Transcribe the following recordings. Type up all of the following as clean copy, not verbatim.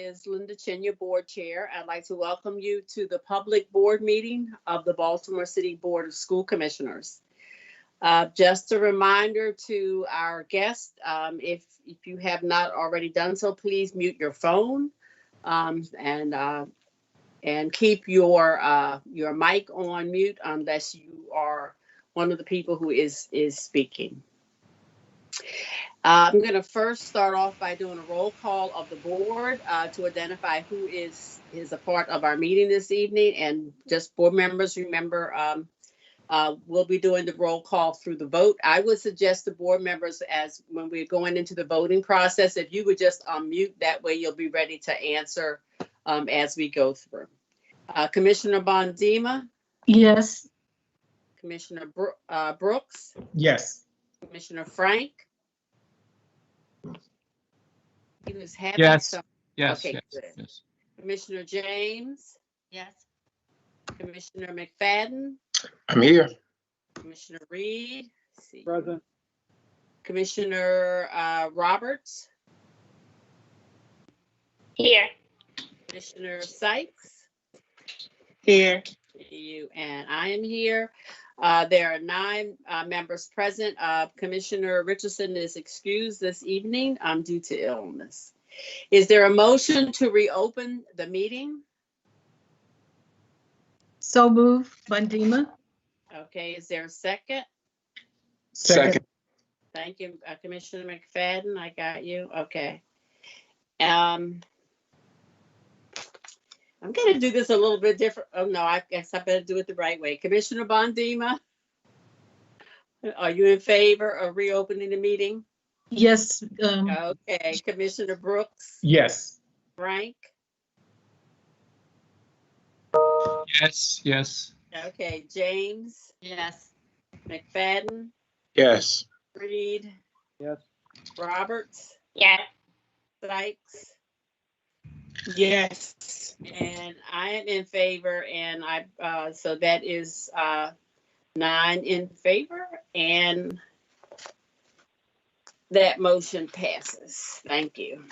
is Linda Chin, your board chair. I'd like to welcome you to the public board meeting of the Baltimore City Board of School Commissioners. Just a reminder to our guests, if you have not already done so, please mute your phone and keep your mic on mute unless you are one of the people who is speaking. I'm going to first start off by doing a roll call of the board to identify who is a part of our meeting this evening. And just board members, remember, we'll be doing the roll call through the vote. I would suggest the board members, as when we're going into the voting process, if you would just unmute, that way you'll be ready to answer as we go through. Commissioner Bondima? Yes. Commissioner Brooks? Yes. Commissioner Frank? He was having Yes. some. Yes, Okay, yes, good. yes. Commissioner James? Yes. Commissioner McFadden? I'm here. Commissioner Reed? Let's see. Present. Commissioner Roberts? Here. Commissioner Sykes? Here. You and I am here. There are 9 members present. Commissioner Richardson is excused this evening due to illness. Is there a motion to reopen the meeting? So move, Bondima. Okay, is there a second? Second. Thank you, Commissioner McFadden. I got you. Okay. I'm going to do this a little bit different. Oh, no, I guess I better do it the right way. Commissioner Bondima, are you in favor of reopening the meeting? Yes. Okay. Commissioner Brooks? Yes. Frank? Yes, yes. Okay. James? Yes. McFadden? Yes. Reed? Yes. Roberts? Yes. Sykes? Yes. And I am in favor, and so that is 9 in favor, and that motion passes. Thank you.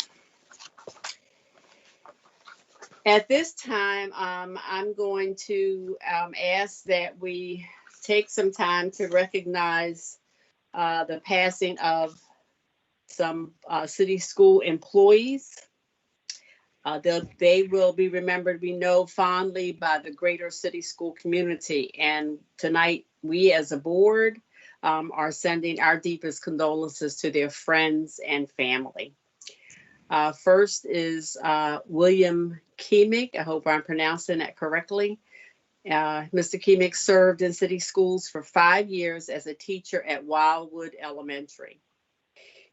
At this time, I'm going to ask that we take some time to recognize the passing of some city school employees. They will be remembered, we know, fondly by the greater city school community. And tonight, we as a board are sending our deepest condolences to their friends and family. First is William Kiemig. I hope I'm pronouncing that correctly. Mr. Kiemig served in city schools for 5 years as a teacher at Wildwood Elementary.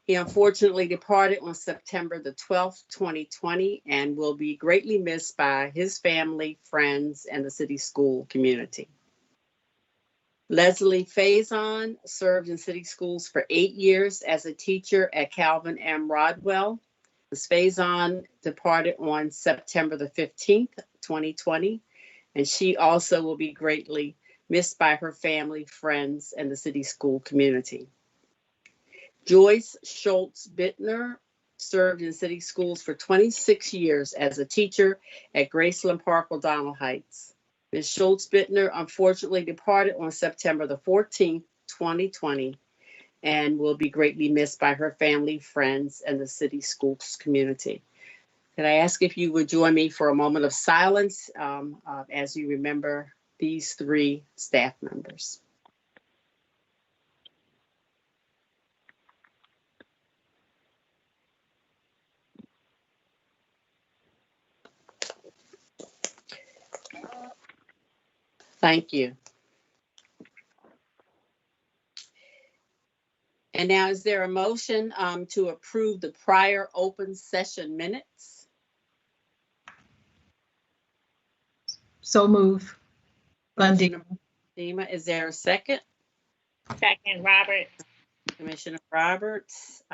He unfortunately departed on September the 12th, 2020, and will be greatly missed by his family, friends, and the city school community. Leslie Faison served in city schools for 8 years as a teacher at Calvin M. Rodwell. Ms. Faison departed on September the 15th, 2020, and she also will be greatly missed by her family, friends, and the city school community. Joyce Schultz Bittner served in city schools for 26 years as a teacher at Graceland Park, O'Donnell Heights. Ms. Schultz Bittner unfortunately departed on September the 14th, 2020, and will be greatly missed by her family, friends, and the city schools community. Could I ask if you would join me for a moment of silence as you remember these 3 staff members? Thank you. And now, is there a motion to approve the prior open session minutes? So move, Bondima. Bondima, is there a second? Second, Robert. Commissioner Roberts.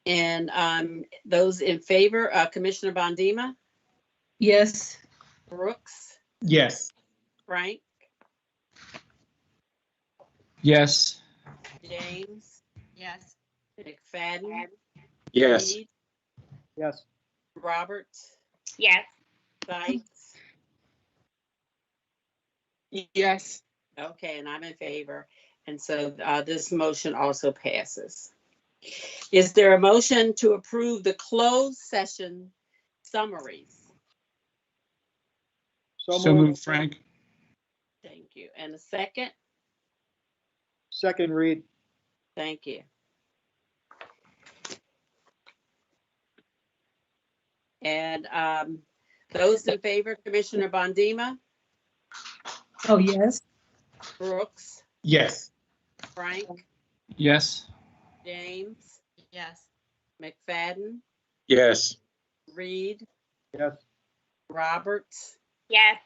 And those in favor, Commissioner Bondima, Yes. Brooks, Yes. Frank, Yes. James, Yes. McFadden, Yes. Reed, Yes. Roberts, Yes. Sykes. Yes. Okay, and I'm in favor. And so this motion also passes. Is there a motion to approve the closed session summaries? So moved, Frank. Thank you. And a second? Second, Reed. Thank you. And those in favor, Commissioner Bondima, Oh, yes. Brooks, Yes. Frank, Yes. James, Yes. McFadden, Yes. Reed, Yes. Roberts, Yes.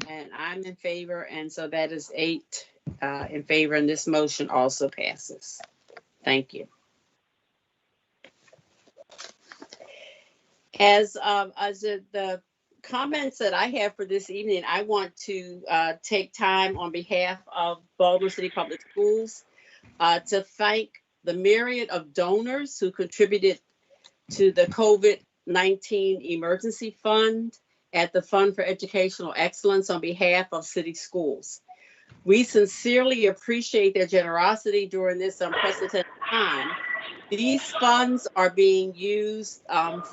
and I'm in favor. And so that is 8 in favor, and this motion also passes. Thank you. As the comments that I have for this evening, I want to take time on behalf of Baltimore City Public Schools to thank the myriad of donors who contributed to the COVID-19 Emergency Fund at the Fund for Educational Excellence on behalf of city schools. We sincerely appreciate their generosity during this unprecedented time. These funds are being used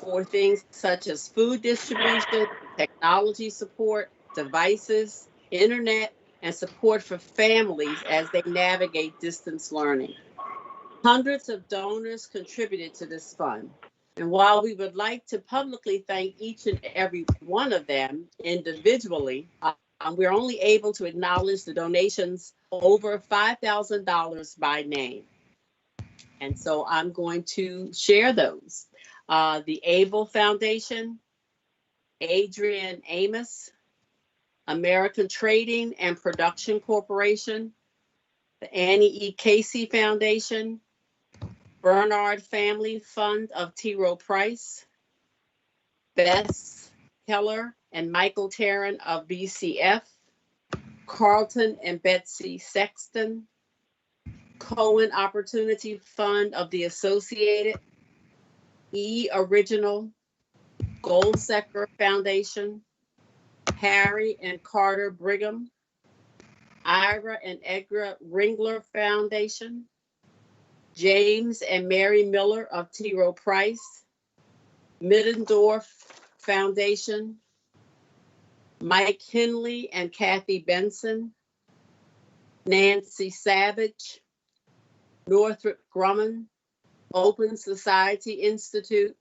for things such as food distribution, technology support, devices, internet, and support for families as they navigate distance learning. Hundreds of donors contributed to this fund. And while we would like to publicly thank each and every one of them individually, we're only able to acknowledge the donations over $5,000 by name. And so I'm going to share those. The Able Foundation, Adrian Amos, American Trading and Production Corporation, the Annie E. Casey Foundation, Bernard Family Fund of T. Rowe Price, Bess Keller and Michael Tarrant of BCF, Carlton and Betsy Sexton, Cohen Opportunity Fund of the Associated, E. Original, Goldsecker Foundation, Harry and Carter Brigham, Ira and Edgar Ringler Foundation, James and Mary Miller of T. Rowe Price, Middendorf Foundation, Mike Henley and Kathy Benson, Nancy Savage, Northrop Grumman, Open Society Institute,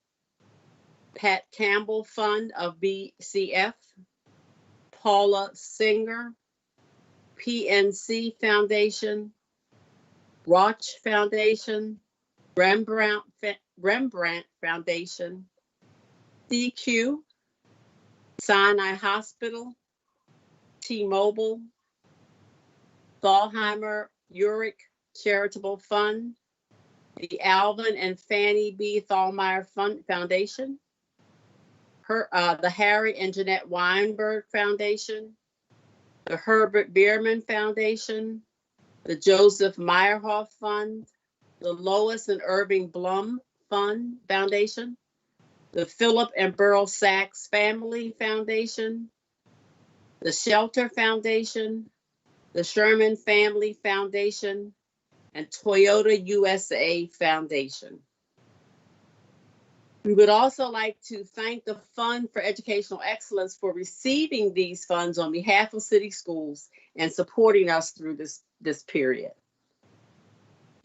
Pat Campbell Fund of BCF, Paula Singer, PNC Foundation, Roch Foundation, Rembrandt Foundation, CQ, Sinai Hospital, T-Mobile, Thalheimer Uric Charitable Fund, the Alvin and Fannie B. Thalmeyer Foundation, the Harry and Jeanette Weinberg Foundation, the Herbert Bierman Foundation, the Joseph Meyerhoff Fund, the Lois and Irving Blum Foundation, the Philip and Burl Sachs Family Foundation, the Shelter Foundation, the Sherman Family Foundation, and Toyota USA Foundation. We would also like to thank the Fund for Educational Excellence for receiving these funds on behalf of city schools and supporting us through this period.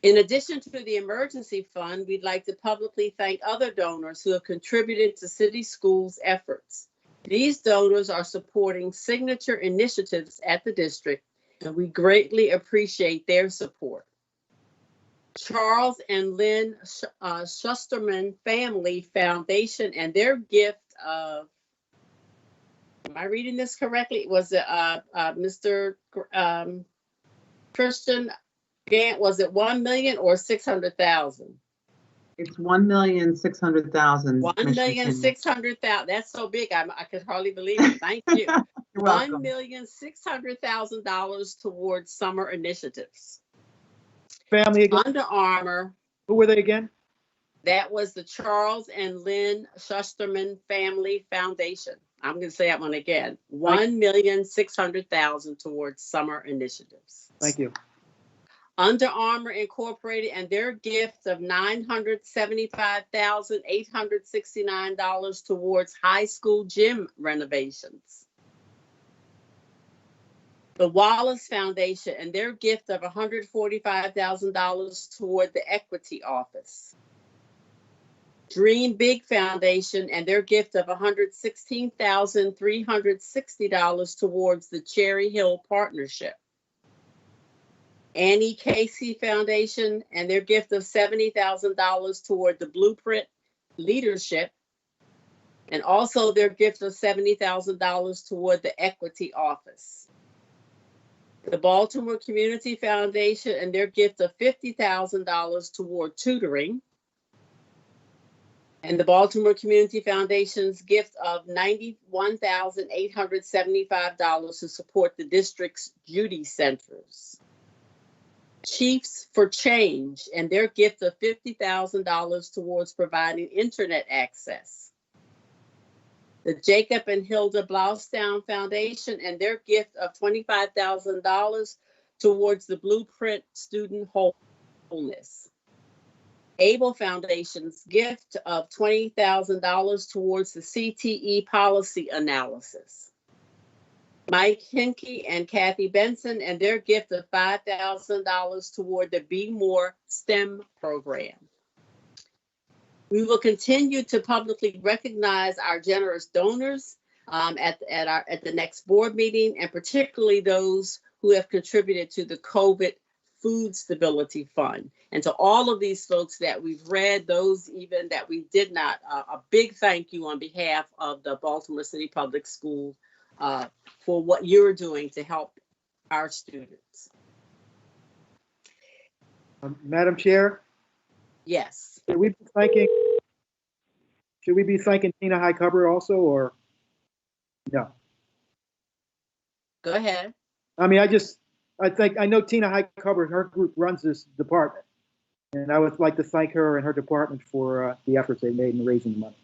In addition to the emergency fund, we'd like to publicly thank other donors who have contributed to city schools' efforts. These donors are supporting signature initiatives at the district, and we greatly appreciate their support. Charles and Lynn Schusterman Family Foundation and their gift of, am I reading this correctly? Was it Mr. Christian Gant, was it 1 million or 600,000? It's 1,600,000. 1,600,000. That's so big, I could hardly believe it. Thank you. You're welcome. $1,600,000 towards summer initiatives. Family again. Under Armour, Who were they again? That was the Charles and Lynn Schusterman Family Foundation. I'm going to say that one again. $1,600,000 towards summer initiatives. Thank you. Under Armour Incorporated and their gift of $975,869 towards high school gym renovations. The Wallace Foundation and their gift of $145,000 toward the Equity Office. Dream Big Foundation and their gift of $116,360 towards the Cherry Hill Partnership. Annie Casey Foundation and their gift of $70,000 toward the Blueprint Leadership, and also their gift of $70,000 toward the Equity Office. The Baltimore Community Foundation and their gift of $50,000 toward tutoring. And the Baltimore Community Foundation's gift of $91,875 to support the district's Judy Centers. Chiefs for Change and their gift of $50,000 towards providing internet access. The Jacob and Hilda Blaustown Foundation and their gift of $25,000 towards the Blueprint Student Wholeness. Able Foundation's gift of $20,000 towards the CTE policy analysis. Mike Hinke and Kathy Benson and their gift of $5,000 toward the Be More STEM program. We will continue to publicly recognize our generous donors at the next board meeting, and particularly those who have contributed to the COVID Food Stability Fund. And to all of these folks that we've read, those even that we did not, a big thank you on behalf of the Baltimore City Public Schools for what you're doing to help our students. Madam Chair, Yes. should we be thanking Tina Highcover also, or no? Go ahead. I mean, I know Tina Highcover, her group runs this department, and I would like to thank her and her department for the efforts they made in raising the money.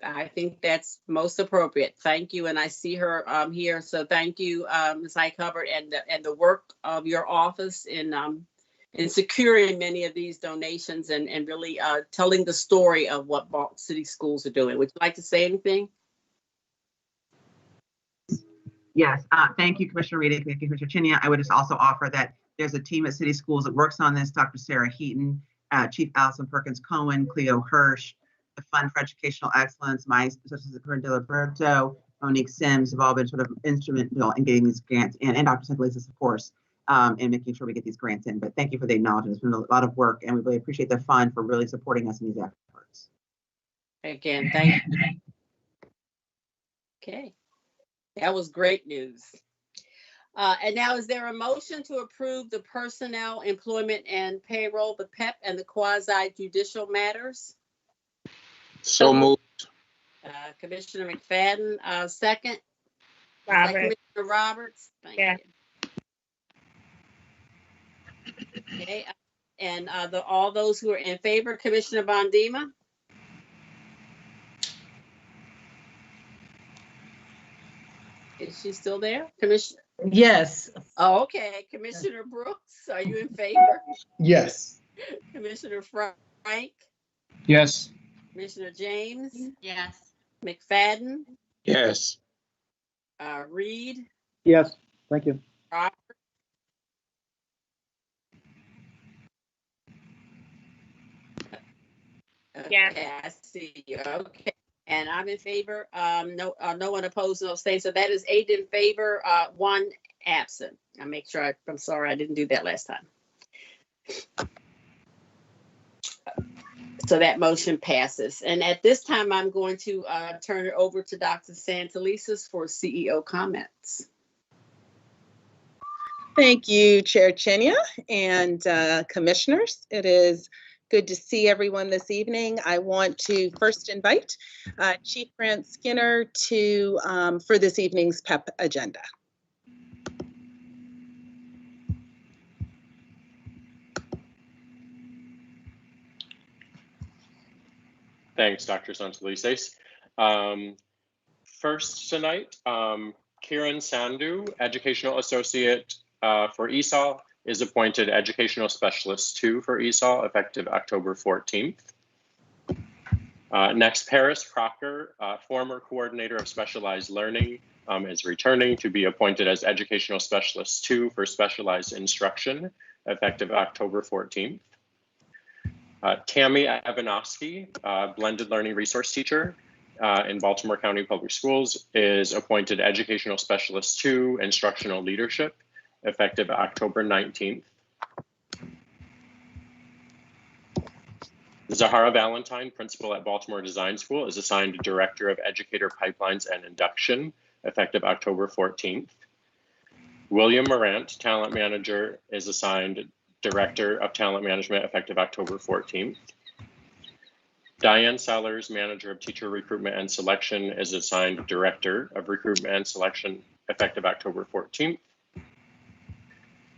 I think that's most appropriate. Thank you, and I see her here, so thank you, Ms. Highcover, and the work of your office in securing many of these donations and really telling the story of what Baltimore City Schools are doing. Would you like to say anything? Yes, thank you, Commissioner Reedy. Thank you, Commissioner Chinia. I would just also offer that there's a team at City Schools that works on this. Dr. Sarah Heaton, Chief Allison Perkins Cohen, Cleo Hirsch, the Fund for Educational Excellence, my Associate Superintendent Roberto, Monique Sims have all been sort of instrumental in getting these grants in, and Dr. Sankalisa, of course, and making sure we get these grants in. But thank you for the acknowledgement. It's been a lot of work, and we really appreciate the fund for really supporting us in these efforts. Again, thank you. Okay, that was great news. And now, is there a motion to approve the personnel, employment, and payroll, the PEP, and the quasi-judicial matters? So moved. Commissioner McFadden, second. Robert. Commissioner Roberts. Thank Yeah. you. Okay, and all those who are in favor, Commissioner Bondima? Is she still there? Commissioner? Yes. Oh, okay. Commissioner Brooks, are you in favor? Yes. Commissioner Frank? Yes. Commissioner James? Yes. McFadden? Yes. Reed? Yes, thank you. Robert? Yes. Okay, I see you. Okay, and I'm in favor. No one opposed, no abstained. So that is 8 in favor, 1 absent. I make sure. I'm sorry, I didn't do that last time. So that motion passes. And at this time, I'm going to turn it over to Dr. Santelises for CEO comments. Thank you, Chair Chinia and commissioners. It is good to see everyone this evening. I want to first invite Chief Grant Skinner to for this evening's PEP agenda. Thanks, Dr. Santelices. First tonight, Kiran Sandhu, Educational Associate for ESOL, is appointed Educational Specialist 2 for ESOL, effective October 14th. Next, Paris Crocker, former Coordinator of Specialized Learning, is returning to be appointed as Educational Specialist 2 for Specialized Instruction, effective October 14th. Tammy Evanovsky, Blended Learning Resource Teacher in Baltimore County Public Schools, is appointed Educational Specialist 2, Instructional Leadership, effective October 19th. Zahara Valentine, Principal at Baltimore Design School, is assigned Director of Educator Pipelines and Induction, effective October 14th. William Morant, Talent Manager, is assigned Director of Talent Management, effective October 14th. Diane Sellers, Manager of Teacher Recruitment and Selection, is assigned Director of Recruitment and Selection, effective October 14th.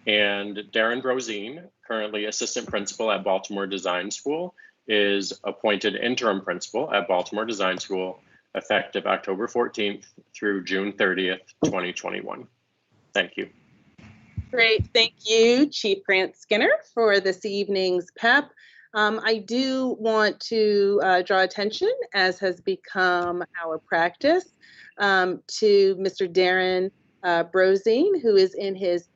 And Darren Brosine, currently Assistant Principal at Baltimore Design School, is appointed Interim Principal at Baltimore Design School, effective October 14th through June 30th, 2021. Thank you. Great, thank you, Chief Grant Skinner, for this evening's PEP. I do want to draw attention, as has become our practice, to Mr. Darren Brosine, who is in his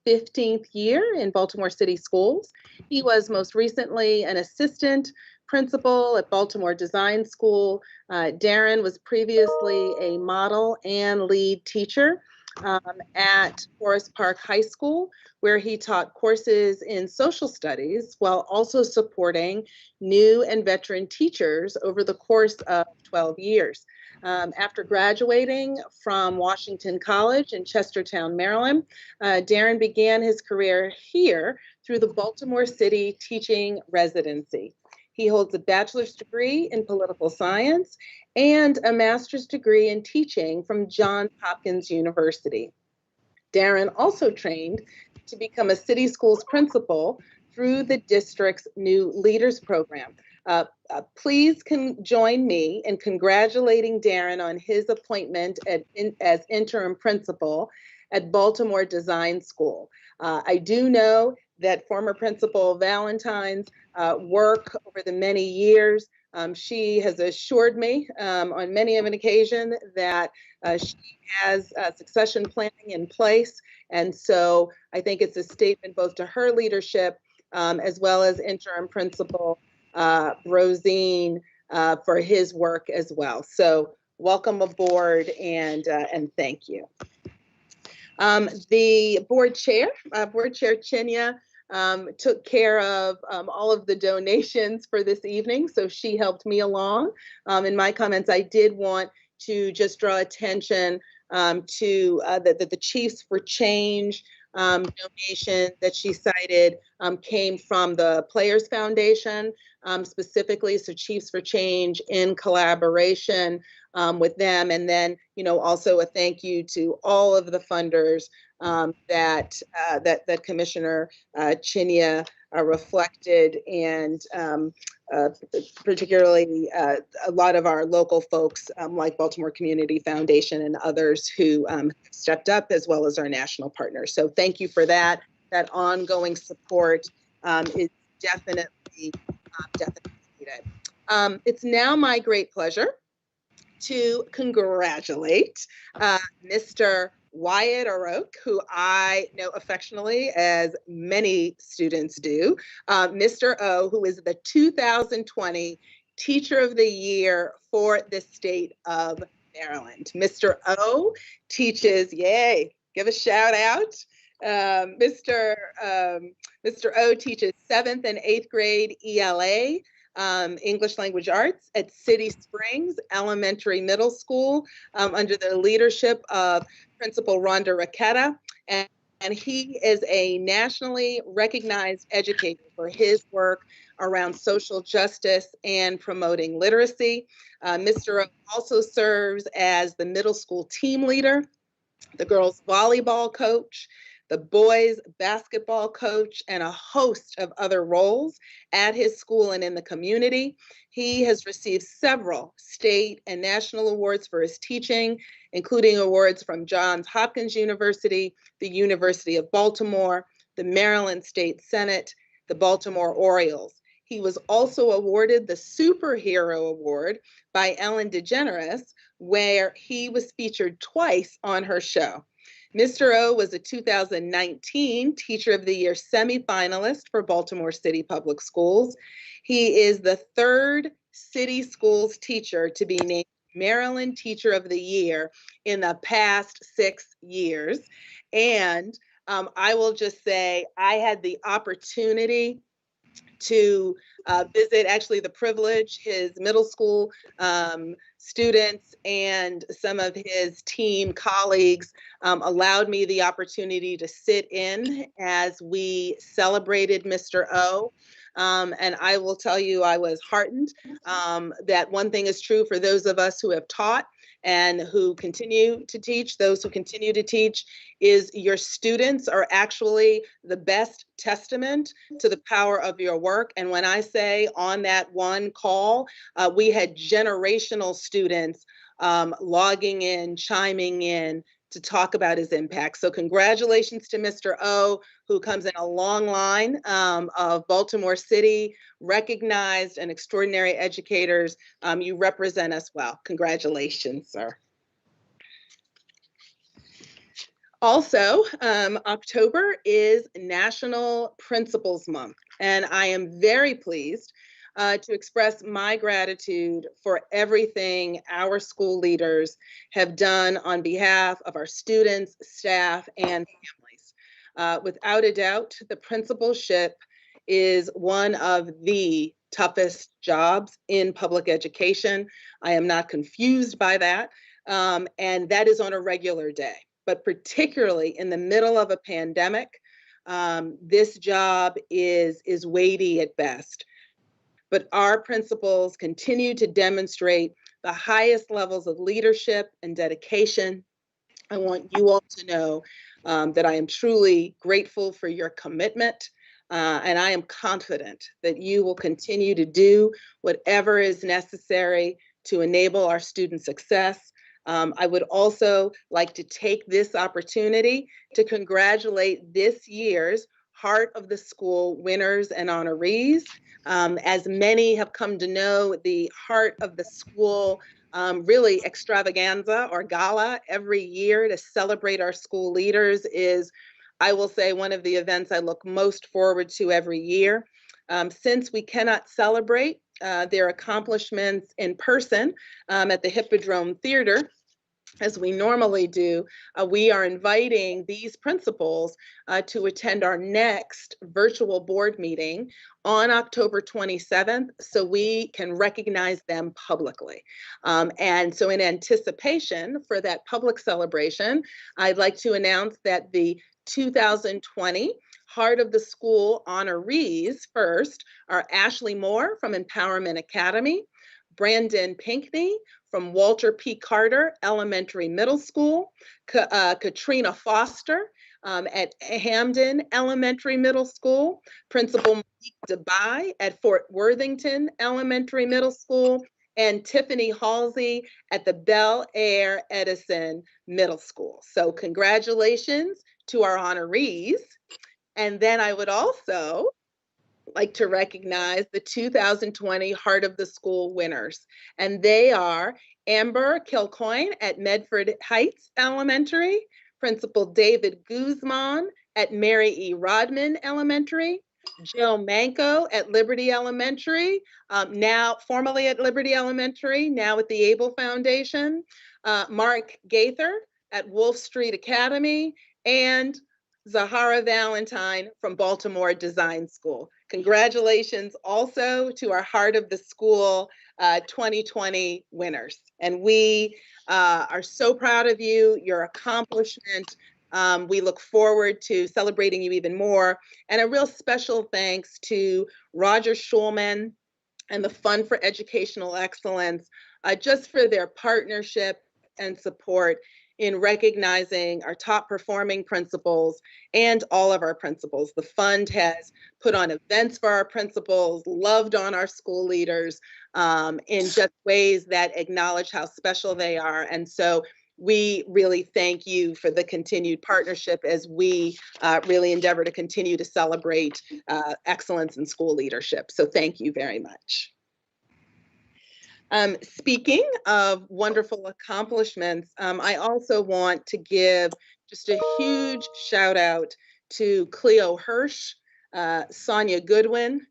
15th year in Baltimore City Schools. He was most recently an assistant principal at Baltimore Design School. Darren was previously a model and lead teacher at Forest Park High School, where he taught courses in social studies while also supporting new and veteran teachers over the course of 12 years. After graduating from Washington College in Chestertown, Maryland, Darren began his career here through the Baltimore City Teaching Residency. He holds a bachelor's degree in political science and a master's degree in teaching from Johns Hopkins University. Darren also trained to become a city schools principal through the district's new leaders program. Please join me in congratulating Darren on his appointment as interim principal at Baltimore Design School. I do know that former Principal Valentine's work over the many years. She has assured me on many of an occasion that she has succession planning in place. And so I think it's a statement both to her leadership as well as interim principal Brosine for his work as well. So welcome aboard and thank you. The board chair Chinya, took care of all of the donations for this evening, so she helped me along. In my comments, I did want to just draw attention to the Chiefs for Change donation that she cited came from the Players Foundation, specifically, so Chiefs for Change in collaboration with them. And then, also a thank you to all of the funders that Commissioner Chinya reflected, and particularly a lot of our local folks like Baltimore Community Foundation and others who stepped up, as well as our national partners. So thank you for that. That ongoing support is definitely needed. It's now my great pleasure to congratulate Mr. Wyatt O'Rourke, who I know affectionately, as many students do. Mr. O, who is the 2020 Teacher of the Year for the state of Maryland. Mr. O teaches, yay, give a shout out. Mr. O teaches 7th and 8th grade ELA, English Language Arts at City Springs Elementary Middle School under the leadership of Principal Rhonda Raquetta. And he is a nationally recognized educator for his work around social justice and promoting literacy. Mr. O also serves as the middle school team leader, the girls volleyball coach, the boys basketball coach, and a host of other roles at his school and in the community. He has received several state and national awards for his teaching, including awards from Johns Hopkins University, the University of Baltimore, the Maryland State Senate, the Baltimore Orioles. He was also awarded the Superhero Award by Ellen DeGeneres, where he was featured twice on her show. Mr. O was a 2019 Teacher of the Year semifinalist for Baltimore City Public Schools. He is the third city schools teacher to be named Maryland Teacher of the Year in the past 6 years. And I will just say I had the opportunity to visit, actually the privilege, his middle school students and some of his team colleagues allowed me the opportunity to sit in as we celebrated Mr. O. And I will tell you, I was heartened that one thing is true for those of us who have taught and who continue to teach, those who continue to teach, is your students are actually the best testament to the power of your work. And when I say on that one call, we had generational students logging in, chiming in to talk about his impact. So congratulations to Mr. O, who comes in a long line of Baltimore City recognized and extraordinary educators. You represent us well. Congratulations, sir. Also, October is National Principals Month, and I am very pleased to express my gratitude for everything our school leaders have done on behalf of our students, staff, and families. Without a doubt, the principalship is one of the toughest jobs in public education. I am not confused by that, and that is on a regular day. But particularly in the middle of a pandemic, this job is weighty at best. But our principals continue to demonstrate the highest levels of leadership and dedication. I want you all to know that I am truly grateful for your commitment, and I am confident that you will continue to do whatever is necessary to enable our student success. I would also like to take this opportunity to congratulate this year's Heart of the School winners and honorees. As many have come to know, the Heart of the School really extravaganza or gala every year to celebrate our school leaders is, I will say, one of the events I look most forward to every year. Since we cannot celebrate their accomplishments in person at the Hippodrome Theater, as we normally do, we are inviting these principals to attend our next virtual board meeting on October 27th so we can recognize them publicly. And so in anticipation for that public celebration, I'd like to announce that the 2020 Heart of the School honorees first are Ashley Moore from Empowerment Academy, Brandon Pinkney from Walter P. Carter Elementary Middle School, Katrina Foster at Hamden Elementary Middle School, Principal Monique DeBye at Fort Worthington Elementary Middle School, and Tiffany Halsey at the Bel Air Edison Middle School. So congratulations to our honorees. And then I would also like to recognize the 2020 Heart of the School winners. And they are Amber Kilcoyne at Medford Heights Elementary, Principal David Guzman at Mary E. Rodman Elementary, Jill Manco at Liberty Elementary, now formerly at Liberty Elementary, now at the Able Foundation, Mark Gaither at Wolf Street Academy, and Zahara Valentine from Baltimore Design School. Congratulations also to our Heart of the School 2020 winners. And we are so proud of you, your accomplishment. We look forward to celebrating you even more. And a real special thanks to Roger Schulman and the Fund for Educational Excellence just for their partnership and support in recognizing our top performing principals and all of our principals. The fund has put on events for our principals, loved on our school leaders in just ways that acknowledge how special they are. And so we really thank you for the continued partnership as we really endeavor to continue to celebrate excellence in school leadership. So thank you very much. Speaking of wonderful accomplishments, I also want to give just a huge shout out to Cleo Hirsch, Sonia Goodwin,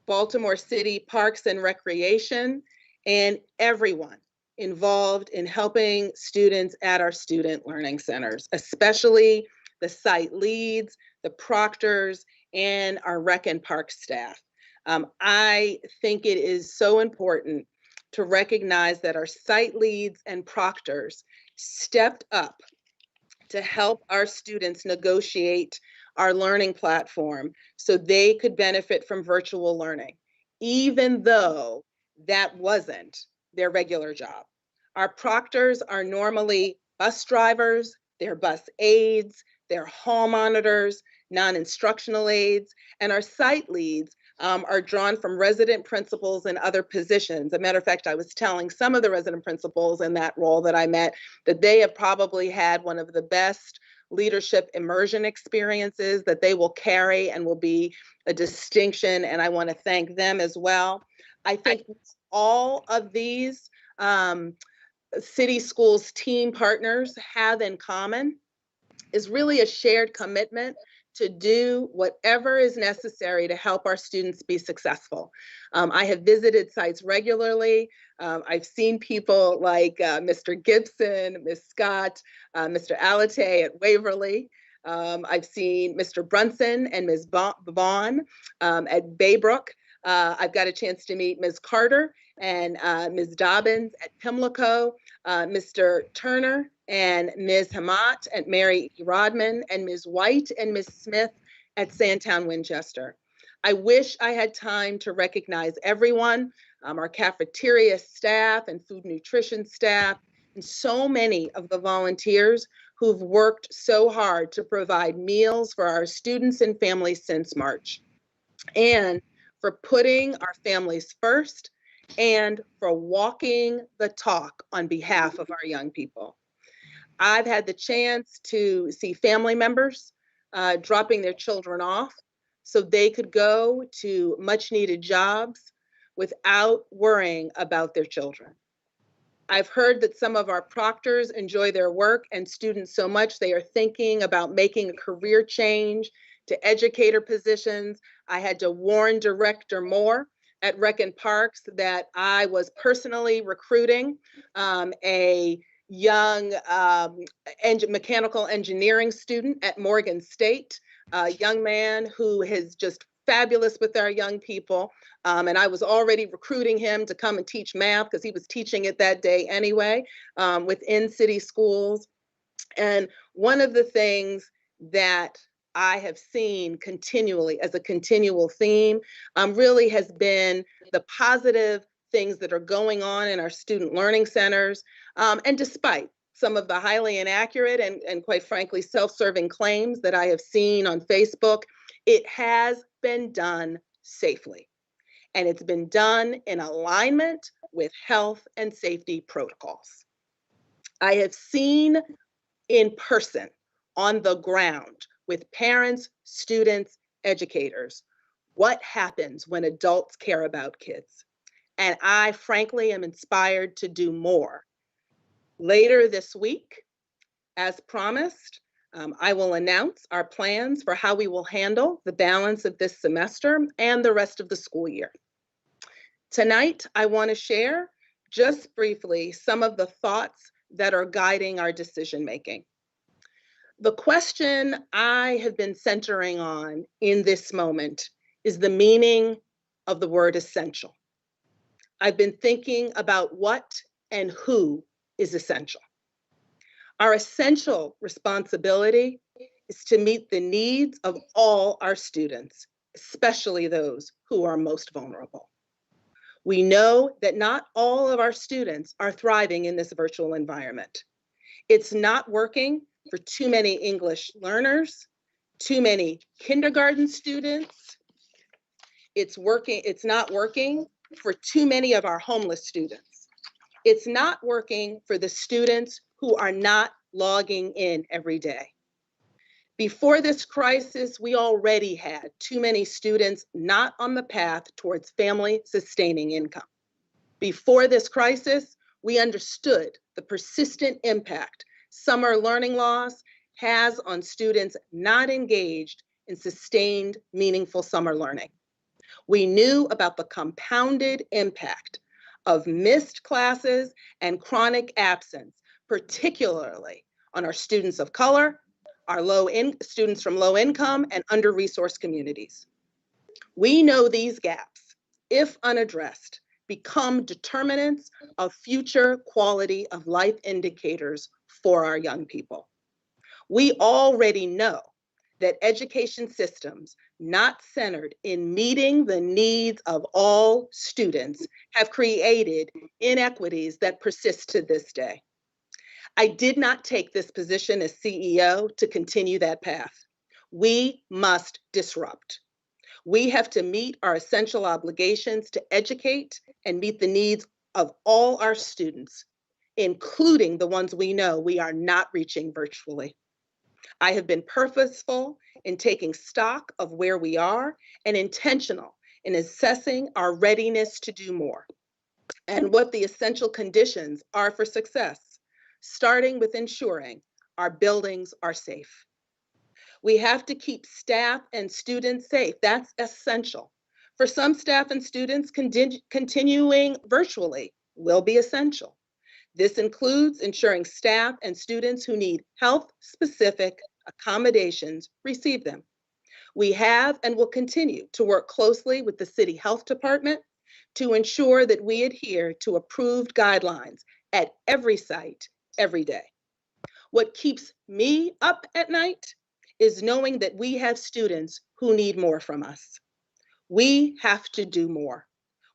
Baltimore City Parks and Recreation, and everyone involved in helping students at our student learning centers, especially the site leads, the proctors, and our rec and park staff. I think it is so important to recognize that our site leads and proctors stepped up to help our students negotiate our learning platform so they could benefit from virtual learning, even though that wasn't their regular job. Our proctors are normally bus drivers, they're bus aides, they're hall monitors, non-instructional aides, and our site leads are drawn from resident principals and other positions. As a matter of fact, I was telling some of the resident principals in that role that I met that they have probably had one of the best leadership immersion experiences that they will carry and will be a distinction, and I want to thank them as well. I think all of these city schools team partners have in common is really a shared commitment to do whatever is necessary to help our students be successful. I have visited sites regularly. I've seen people like Mr. Gibson, Ms. Scott, Mr. Alate at Waverly. I've seen Mr. Brunson and Ms. Vaughn at Baybrook. I've got a chance to meet Ms. Carter and Ms. Dobbins at Pimlico, Mr. Turner and Ms. Hamat at Mary Rodman, and Ms. White and Ms. Smith at Sandtown Winchester. I wish I had time to recognize everyone, our cafeteria staff and food nutrition staff, and so many of the volunteers who've worked so hard to provide meals for our students and families since March, and for putting our families first, and for walking the talk on behalf of our young people. I've had the chance to see family members dropping their children off so they could go to much needed jobs without worrying about their children. I've heard that some of our proctors enjoy their work and students so much they are thinking about making a career change to educator positions. I had to warn Director Moore at Rec and Parks that I was personally recruiting a young mechanical engineering student at Morgan State, a young man who is just fabulous with our young people. And I was already recruiting him to come and teach math because he was teaching it that day anyway within city schools. And one of the things that I have seen continually as a continual theme really has been the positive things that are going on in our student learning centers. And despite some of the highly inaccurate and quite frankly, self-serving claims that I have seen on Facebook, it has been done safely. And it's been done in alignment with health and safety protocols. I have seen in person, on the ground, with parents, students, educators, what happens when adults care about kids. And I frankly am inspired to do more. Later this week, as promised, I will announce our plans for how we will handle the balance of this semester and the rest of the school year. Tonight, I want to share just briefly some of the thoughts that are guiding our decision-making. The question I have been centering on in this moment is the meaning of the word essential. I've been thinking about what and who is essential. Our essential responsibility is to meet the needs of all our students, especially those who are most vulnerable. We know that not all of our students are thriving in this virtual environment. It's not working for too many English learners, too many kindergarten students. It's not working for too many of our homeless students. It's not working for the students who are not logging in every day. Before this crisis, we already had too many students not on the path towards family-sustaining income. Before this crisis, we understood the persistent impact summer learning loss has on students not engaged in sustained, meaningful summer learning. We knew about the compounded impact of missed classes and chronic absence, particularly on our students of color, our students from low income and under-resourced communities. We know these gaps, if unaddressed, become determinants of future quality of life indicators for our young people. We already know that education systems not centered in meeting the needs of all students have created inequities that persist to this day. I did not take this position as CEO to continue that path. We must disrupt. We have to meet our essential obligations to educate and meet the needs of all our students, including the ones we know we are not reaching virtually. I have been purposeful in taking stock of where we are and intentional in assessing our readiness to do more and what the essential conditions are for success, starting with ensuring our buildings are safe. We have to keep staff and students safe. That's essential. For some staff and students, continuing virtually will be essential. This includes ensuring staff and students who need health-specific accommodations receive them. We have and will continue to work closely with the City Health Department to ensure that we adhere to approved guidelines at every site, every day. What keeps me up at night is knowing that we have students who need more from us. We have to do more.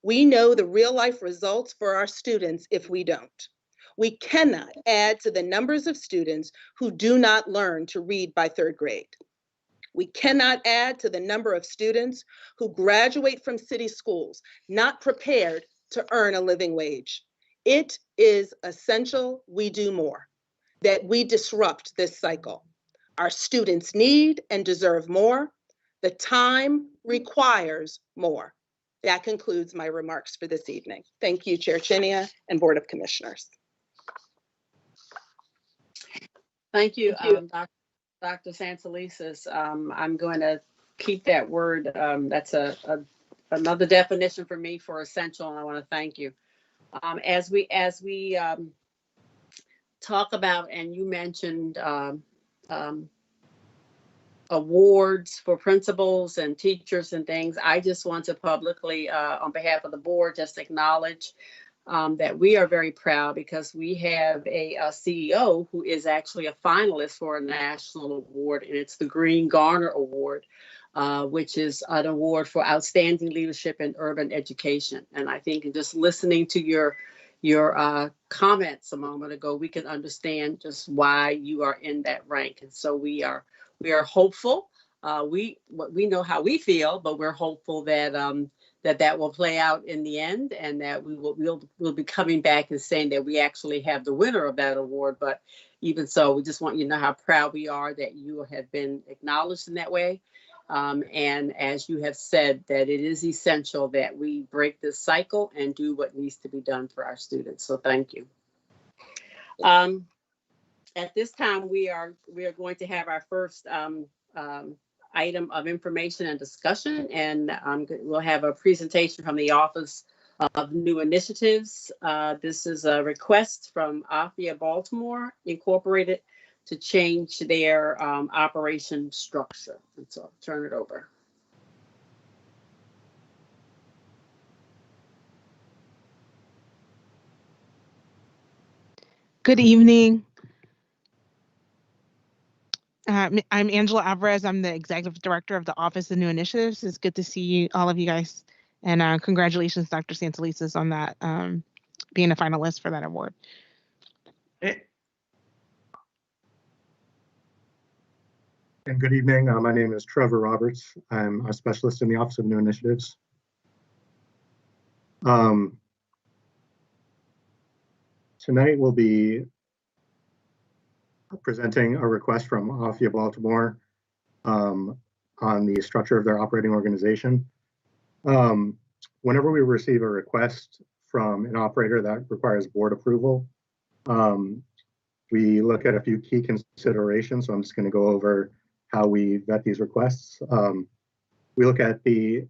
We know the real life results for our students if we don't. We cannot add to the numbers of students who do not learn to read by 3rd grade. We cannot add to the number of students who graduate from city schools not prepared to earn a living wage. It is essential we do more, that we disrupt this cycle. Our students need and deserve more. The time requires more. That concludes my remarks for this evening. Thank you, Chair Chinia and Board of Commissioners. Thank you, Dr. Santelises. I'm going to keep that word. That's another definition for me for essential, and I want to thank you. As we talk about, and you mentioned awards for principals and teachers and things, I just want to publicly, on behalf of the board, just acknowledge that we are very proud because we have a CEO who is actually a finalist for a national award, and it's the Green Garner Award, which is an award for outstanding leadership in urban education. And I think just listening to your comments a moment ago, we can understand just why you are in that rank. And so we are hopeful. We know how we feel, but we're hopeful that that will play out in the end, and that we'll be coming back and saying that we actually have the winner of that award. But even so, we just want you to know how proud we are that you have been acknowledged in that way. And as you have said, that it is essential that we break this cycle and do what needs to be done for our students. So thank you. At this time, we are going to have our first item of information and discussion, and we'll have a presentation from the Office of New Initiatives. This is a request from AFIA Baltimore Incorporated to change their operation structure. And so I'll turn it over. Good evening. I'm Angela Alvarez. I'm the Executive Director of the Office of New Initiatives. It's good to see all of you guys. And congratulations, Dr. Santelises, on that, being a finalist for that award. And good evening. My name is Trevor Roberts. I'm a specialist in the Office of New Initiatives. Tonight we'll be presenting a request from AFIA Baltimore on the structure of their operating organization. Whenever we receive a request from an operator that requires board approval, we look at a few key considerations. So I'm just going to go over how we vet these requests. We look at the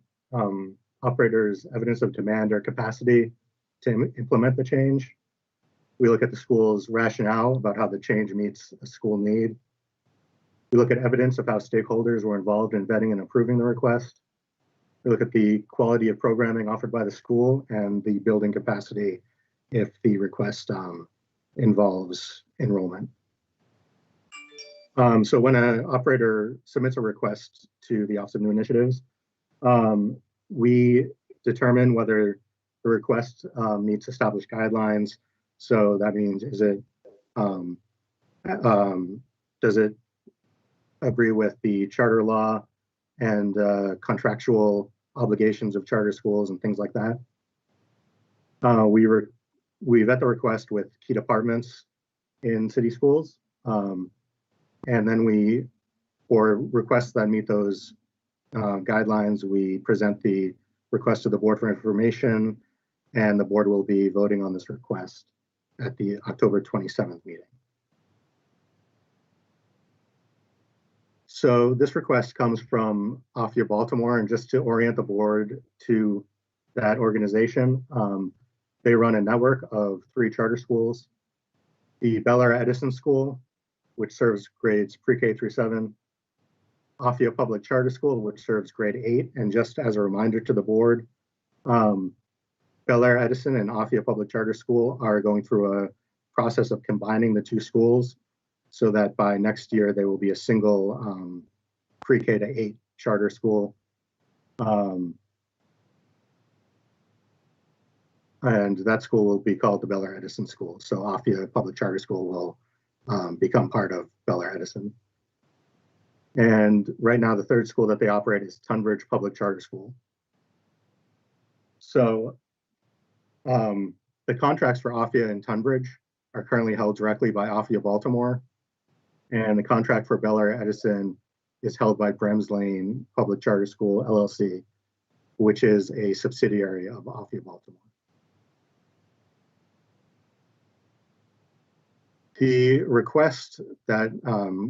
operator's evidence of demand or capacity to implement the change. We look at the school's rationale about how the change meets a school need. We look at evidence of how stakeholders were involved in vetting and approving the request. We look at the quality of programming offered by the school and the building capacity if the request involves enrollment. So when an operator submits a request to the Office of New Initiatives, we determine whether the request meets established guidelines. So that means, does it agree with the charter law and contractual obligations of charter schools and things like that? We vet the request with key departments in city schools. And then for requests that meet those guidelines, we present the request to the board for information, and the board will be voting on this request at the October 27th meeting. So this request comes from AFIA Baltimore, and just to orient the board to that organization, they run a network of 3 charter schools: the Bel Air Edison School, which serves grades pre-K through 7, AFIA Public Charter School, which serves grade 8. And just as a reminder to the board, Bel Air Edison and AFIA Public Charter School are going through a process of combining the 2 schools so that by next year they will be a single pre-K to 8 charter school. And that school will be called the Bel Air Edison School. So AFIA Public Charter School will become part of Bel Air Edison. And right now, the 3rd school that they operate is Tunbridge Public Charter School. So the contracts for AFIA and Tunbridge are currently held directly by AFIA Baltimore. And the contract for Bel Air Edison is held by Brems Lane Public Charter School, LLC, which is a subsidiary of AFIA Baltimore. The request that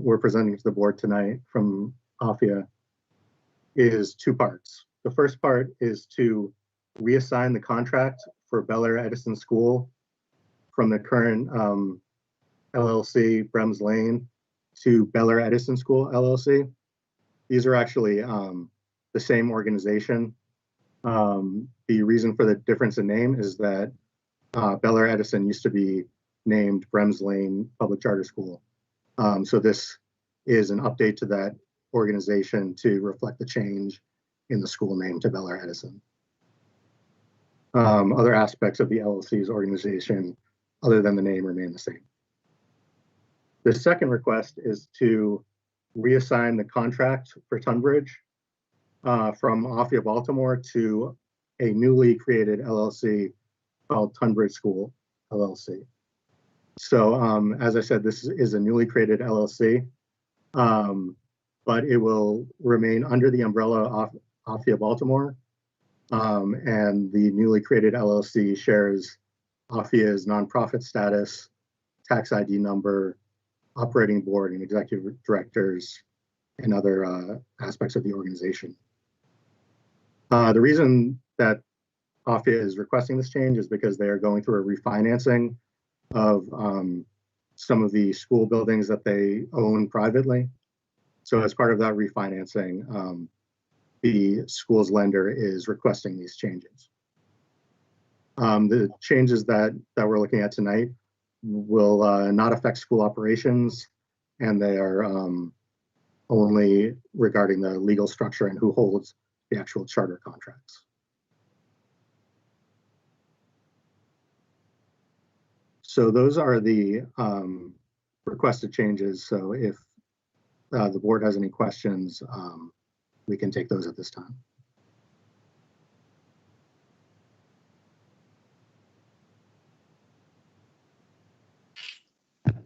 we're presenting to the board tonight from AFIA is 2 parts. The first part is to reassign the contract for Bel Air Edison School from the current LLC Brems Lane to Bel Air Edison School, LLC. These are actually the same organization. The reason for the difference in name is that Bel Air Edison used to be named Brems Lane Public Charter School. So this is an update to that organization to reflect the change in the school name to Bel Air Edison. Other aspects of the LLC's organization, other than the name, remain the same. The second request is to reassign the contract for Tunbridge from AFIA Baltimore to a newly created LLC called Tunbridge School, LLC. So as I said, this is a newly created LLC, but it will remain under the umbrella of AFIA Baltimore. And the newly created LLC shares AFIA's nonprofit status, tax ID number, operating board, and executive directors, and other aspects of the organization. The reason that AFIA is requesting this change is because they are going through a refinancing of some of the school buildings that they own privately. So as part of that refinancing, the school's lender is requesting these changes. The changes that we're looking at tonight will not affect school operations, and they are only regarding the legal structure and who holds the actual charter contracts. So those are the requested changes. So if the board has any questions, we can take those at this time.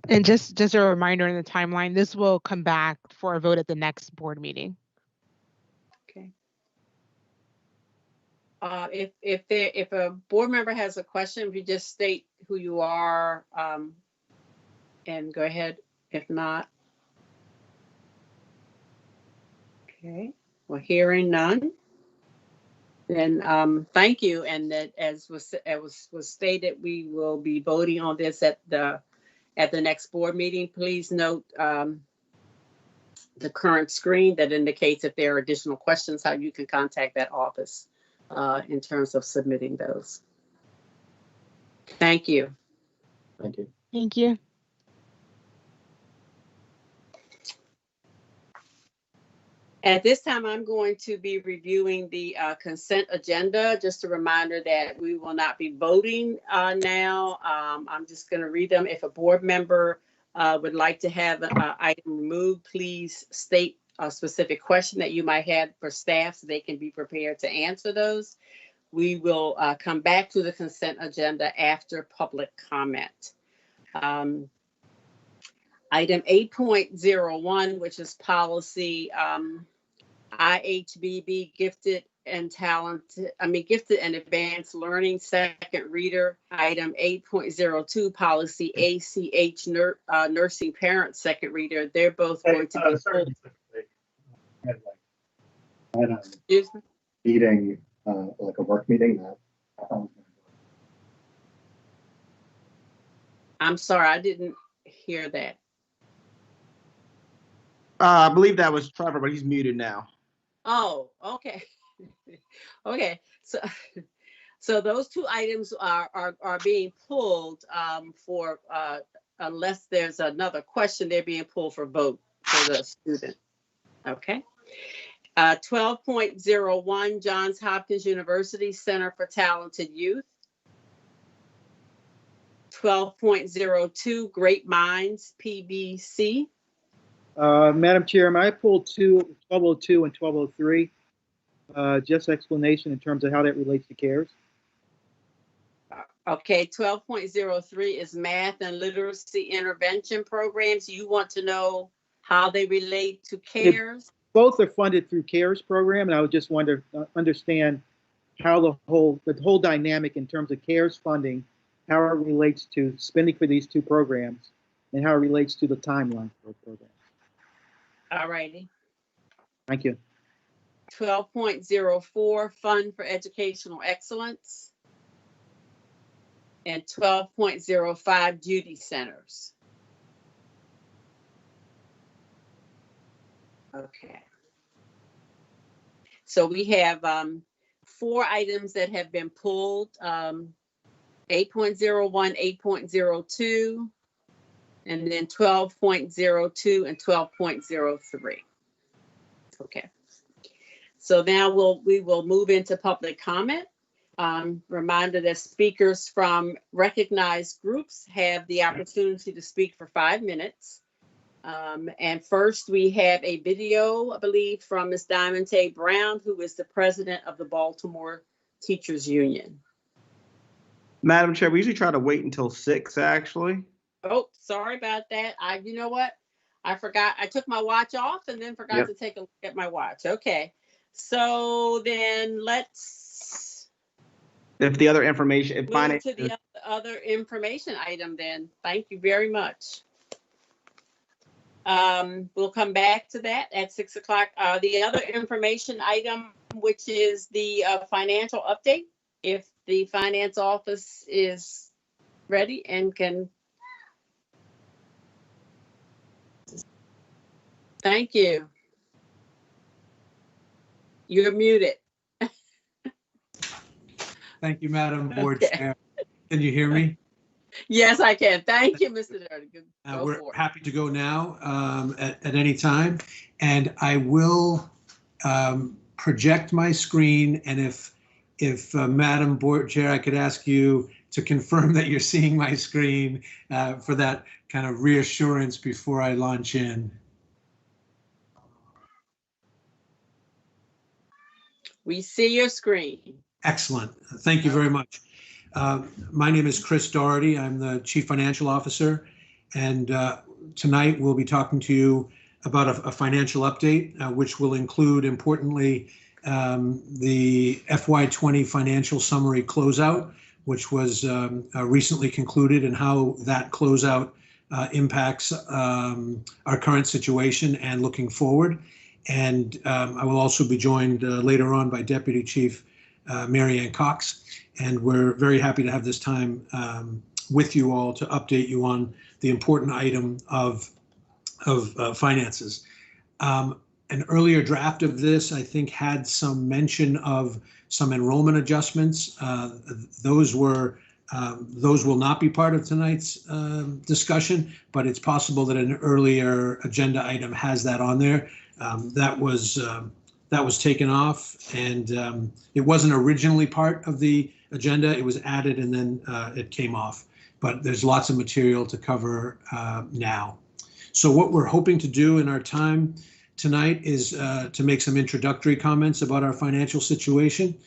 And just a reminder in the timeline, this will come back for a vote at the next board meeting. Okay. If a board member has a question, if you just state who you are, and go ahead. If not, okay. Well, hearing none, then thank you. And that, as was stated, we will be voting on this at the next board meeting. Please note the current screen that indicates if there are additional questions, how you can contact that office in terms of submitting those. Thank you. Thank you. Thank you. At this time, I'm going to be reviewing the consent agenda. Just a reminder that we will not be voting now. I'm just going to read them. If a board member would like to have an item removed, please state a specific question that you might have for staff so they can be prepared to answer those. We will come back to the consent agenda after public comment. Item 8.01, which is policy IHBB, gifted and advanced learning, second reader. Item 8.02, policy ACH, nursing parent, second reader. They're both going to be pulled. Excuse me? Meeting, like a work meeting that I'm sorry, I didn't hear that. I believe that was Trevor, but he's muted now. Oh, okay. Okay, so those two items are being pulled for unless there's another question, they're being pulled for vote for the student. Okay. 12.01, Johns Hopkins University Center for Talented Youth. 12.02, Great Minds, PBC. Madam Chair, may I pull 1202 and 1203? Just explanation in terms of how that relates to CARES. Okay, 12.03 is math and literacy intervention programs. You want to know how they relate to CARES? Both are funded through CARES program, and I would just want to understand how the whole dynamic in terms of CARES funding, how it relates to spending for these two programs, and how it relates to the timeline for the program. All righty. Thank you. 12.04, Fund for Educational Excellence. And 12.05, Duty Centers. Okay. So we have 4 items that have been pulled, 8.01, 8.02, and then 12.02 and 12.03. Okay. So now we will move into public comment. Reminder that speakers from recognized groups have the opportunity to speak for 5 minutes. And first we have a video, I believe, from Ms. Diamond Tay Brown, who is the president of the Baltimore Teachers Union. Madam Chair, we usually try to wait until 6, actually. Oh, sorry about that. You know what? I forgot. I took my watch off and then forgot to take a look at my watch. Okay. So then let's. If the other information, if move to the other information item then. Thank you very much. We'll come back to that at 6 o'clock. The other information item, which is the financial update, if the finance office is ready and can. Thank you. You're muted. Thank you, Madam Board Chair. Can you hear me? Yes, I can. Thank you, Mr. Dirty. We're happy to go now at any time. And I will project my screen. And if Madam Board Chair, I could ask you to confirm that you're seeing my screen for that kind of reassurance before I launch in. We see your screen. Excellent. Thank you very much. My name is Chris Doherty. I'm the Chief Financial Officer. And tonight we'll be talking to you about a financial update, which will include, importantly, the FY20 financial summary closeout, which was recently concluded, and how that closeout impacts our current situation and looking forward. And I will also be joined later on by Deputy Chief Mary Ann Cox. And we're very happy to have this time with you all to update you on the important item of finances. An earlier draft of this, I think, had some mention of some enrollment adjustments. Those will not be part of tonight's discussion, but it's possible that an earlier agenda item has that on there. That was taken off, and it wasn't originally part of the agenda. It was added and then it came off. But there's lots of material to cover now. So what we're hoping to do in our time tonight is to make some introductory comments about our financial situation.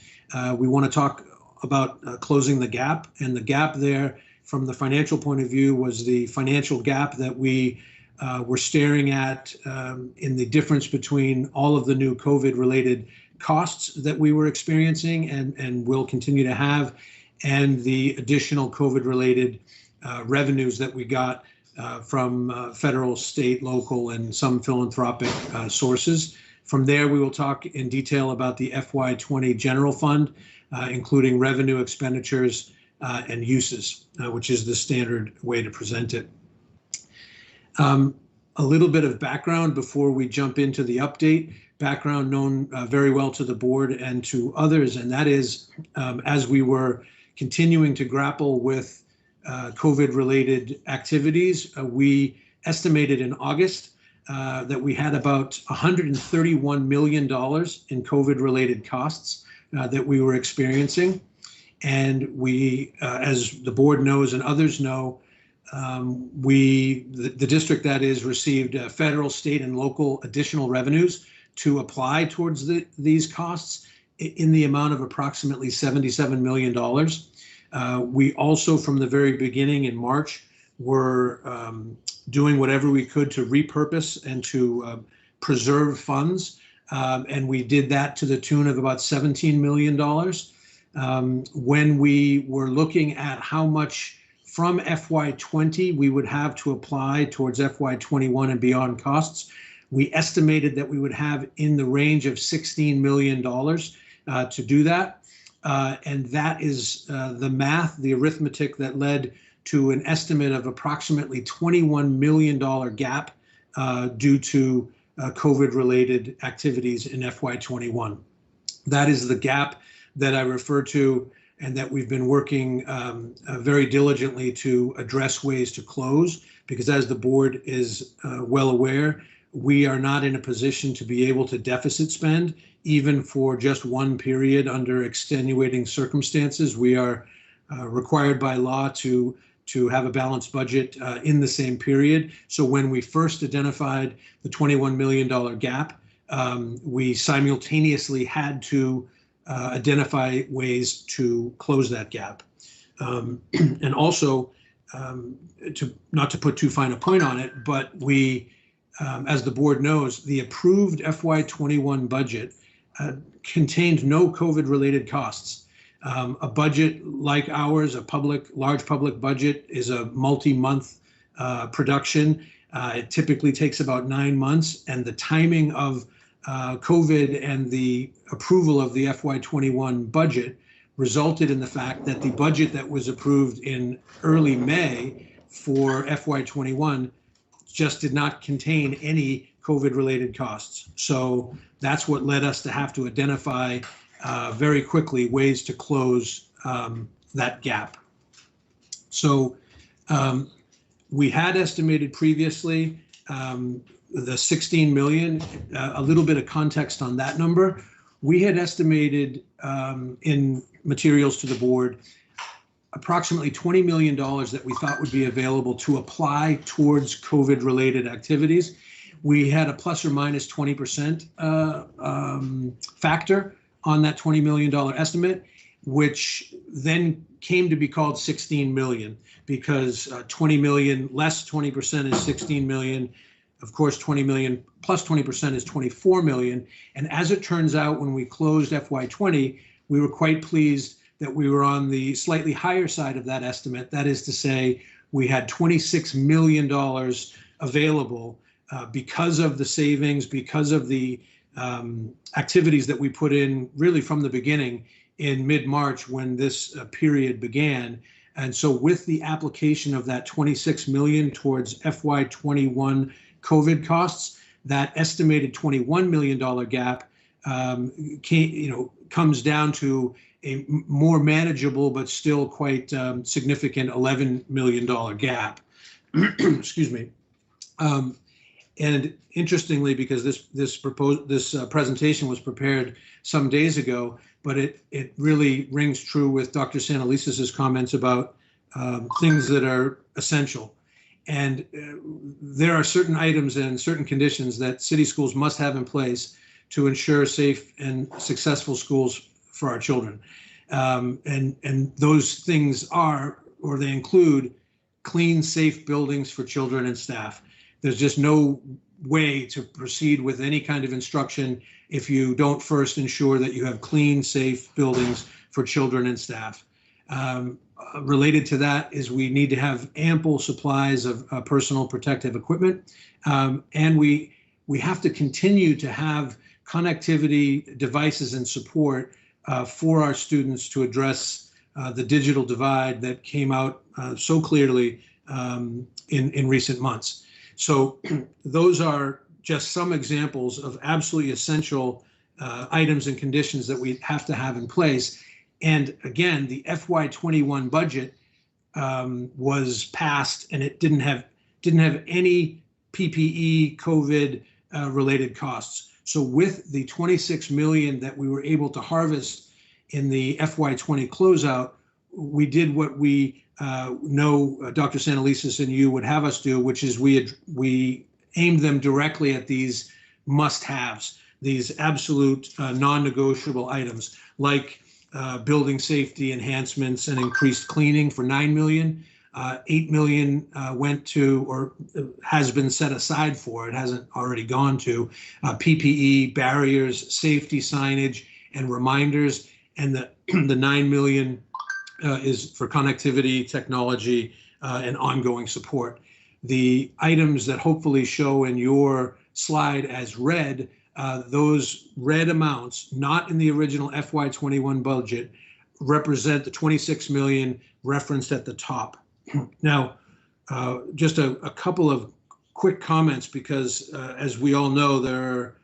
We want to talk about closing the gap, and the gap there from the financial point of view was the financial gap that we were staring at in the difference between all of the new COVID-related costs that we were experiencing and will continue to have, and the additional COVID-related revenues that we got from federal, state, local, and some philanthropic sources. From there, we will talk in detail about the FY20 general fund, including revenue, expenditures, and uses, which is the standard way to present it. A little bit of background before we jump into the update. Background known very well to the board and to others, and that is as we were continuing to grapple with COVID-related activities, we estimated in August that we had about $131 million in COVID-related costs that we were experiencing. And we, as the board knows and others know, the district, that is, received federal, state, and local additional revenues to apply towards these costs in the amount of approximately $77 million. We also, from the very beginning in March, were doing whatever we could to repurpose and to preserve funds. And we did that to the tune of about $17 million. When we were looking at how much from FY20 we would have to apply towards FY21 and beyond costs, we estimated that we would have in the range of $16 million to do that. And that is the math, the arithmetic that led to an estimate of approximately $21 million gap due to COVID-related activities in FY21. That is the gap that I refer to and that we've been working very diligently to address ways to close, because as the board is well aware, we are not in a position to be able to deficit spend even for just one period under extenuating circumstances. We are required by law to have a balanced budget in the same period. So when we first identified the $21 million gap, we simultaneously had to identify ways to close that gap. And also, not to put too fine a point on it, but we, as the board knows, the approved FY21 budget contained no COVID-related costs. A budget like ours, a large public budget, is a multi-month production. It typically takes about 9 months, and the timing of COVID and the approval of the FY21 budget resulted in the fact that the budget that was approved in early May for FY21 just did not contain any COVID-related costs. So that's what led us to have to identify very quickly ways to close that gap. So we had estimated previously the 16 million, a little bit of context on that number. We had estimated in materials to the board approximately $20 million that we thought would be available to apply towards COVID-related activities. We had a plus or minus 20% factor on that $20 million estimate, which then came to be called 16 million because 20 million less 20% is 16 million. Of course, 20 million plus 20% is 24 million. And as it turns out, when we closed FY20, we were quite pleased that we were on the slightly higher side of that estimate. That is to say, we had $26 million available because of the savings, because of the activities that we put in really from the beginning in mid-March when this period began. And so with the application of that 26 million towards FY21 COVID costs, that estimated $21 million gap comes down to a more manageable but still quite significant $11 million gap. Excuse me. And interestingly, because this presentation was prepared some days ago, but it really rings true with Dr. Santalisis's comments about things that are essential. And there are certain items and certain conditions that city schools must have in place to ensure safe and successful schools for our children. And those things they include clean, safe buildings for children and staff. There's just no way to proceed with any kind of instruction if you don't first ensure that you have clean, safe buildings for children and staff. Related to that is we need to have ample supplies of personal protective equipment. And we have to continue to have connectivity devices and support for our students to address the digital divide that came out so clearly in recent months. So those are just some examples of absolutely essential items and conditions that we have to have in place. And again, the FY21 budget was passed, and it didn't have any PPE COVID related costs. So with the 26 million that we were able to harvest in the FY20 closeout, we did what we know Dr. Santalisis and you would have us do, which is we aimed them directly at these must-haves, these absolute non-negotiable items like building safety enhancements and increased cleaning for 9 million. 8 million went to, or has been set aside for, it hasn't already gone to, PPE, barriers, safety signage, and reminders. And the 9 million is for connectivity, technology, and ongoing support. The items that hopefully show in your slide as red, those red amounts, not in the original FY21 budget, represent the 26 million referenced at the top. Now, just a couple of quick comments, because as we all know, there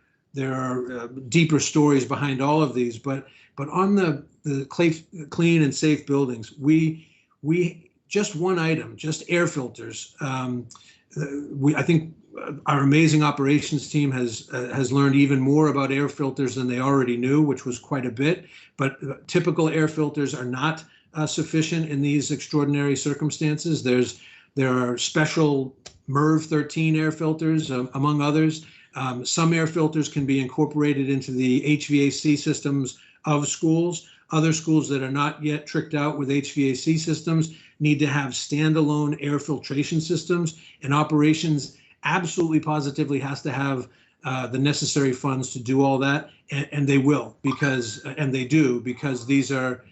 are deeper stories behind all of these. But on the clean and safe buildings, we just one item, just air filters. I think our amazing operations team has learned even more about air filters than they already knew, which was quite a bit. But typical air filters are not sufficient in these extraordinary circumstances. There are special MERV 13 air filters, among others. Some air filters can be incorporated into the HVAC systems of schools. Other schools that are not yet tricked out with HVAC systems need to have standalone air filtration systems, and operations absolutely positively has to have the necessary funds to do all that, and they will, and they do, because these are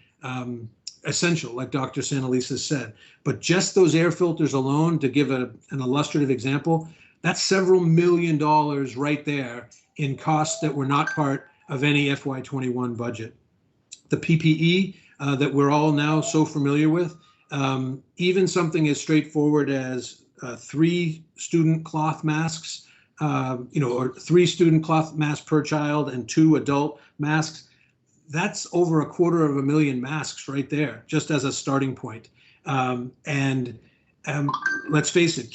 essential, like Dr. Santalisis said. But just those air filters alone, to give an illustrative example, that's several $1 million right there in costs that were not part of any FY21 budget. The PPE that we're all now so familiar with, even something as straightforward as 3 student cloth masks, or 3 student cloth masks per child and 2 adult masks, that's over $250,000 masks right there, just as a starting point. Let's face it,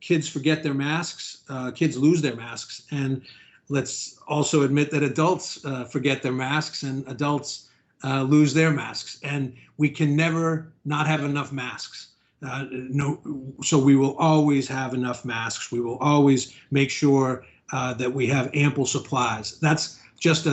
kids forget their masks, kids lose their masks, and let's also admit that adults forget their masks, and adults lose their masks, and we can never not have enough masks. So we will always have enough masks. We will always make sure that we have ample supplies. That's just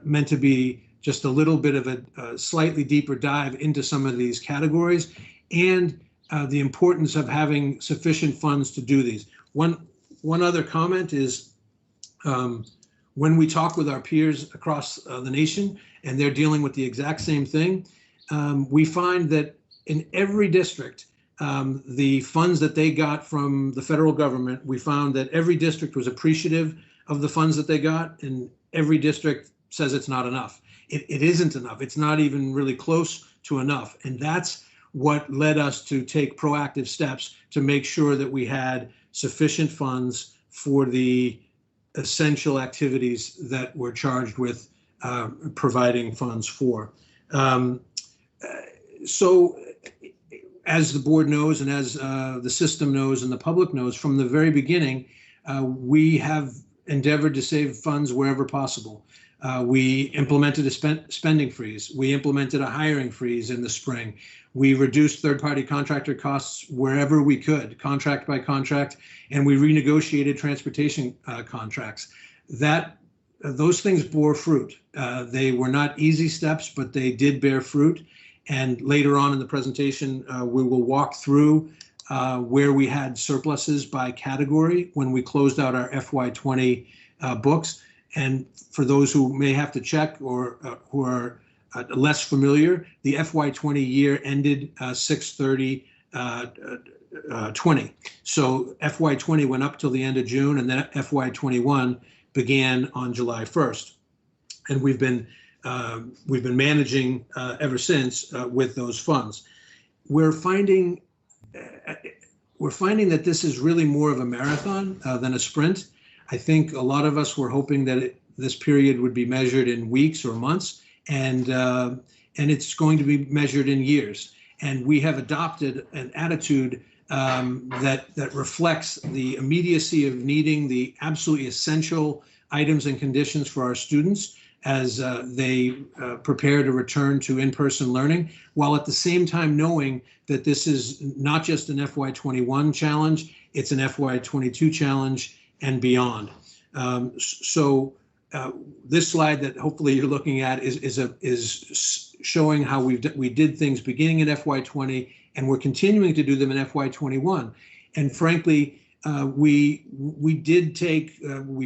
meant to be just a little bit of a slightly deeper dive into some of these categories and the importance of having sufficient funds to do these. One other comment is when we talk with our peers across the nation and they're dealing with the exact same thing, we find that in every district, the funds that they got from the federal government, we found that every district was appreciative of the funds that they got, and every district says it's not enough. It isn't enough. It's not even really close to enough. And that's what led us to take proactive steps to make sure that we had sufficient funds for the essential activities that we're charged with providing funds for. So as the board knows, and as the system knows and the public knows, from the very beginning, we have endeavored to save funds wherever possible. We implemented a spending freeze. We implemented a hiring freeze in the spring. We reduced third-party contractor costs wherever we could, contract by contract, and we renegotiated transportation contracts. Those things bore fruit. They were not easy steps, but they did bear fruit. And later on in the presentation, we will walk through where we had surpluses by category when we closed out our FY20 books. And for those who may have to check or who are less familiar, the FY20 year ended 6/30/20. So FY20 went up till the end of June, and then FY21 began on July 1st. And we've been managing ever since with those funds. We're finding that this is really more of a marathon than a sprint. I think a lot of us were hoping that this period would be measured in weeks or months, and it's going to be measured in years. And we have adopted an attitude that reflects the immediacy of needing the absolutely essential items and conditions for our students as they prepare to return to in-person learning, while at the same time knowing that this is not just an FY21 challenge, it's an FY22 challenge and beyond. So this slide that hopefully you're looking at is showing how we did things beginning in FY20, and we're continuing to do them in FY21. And frankly, we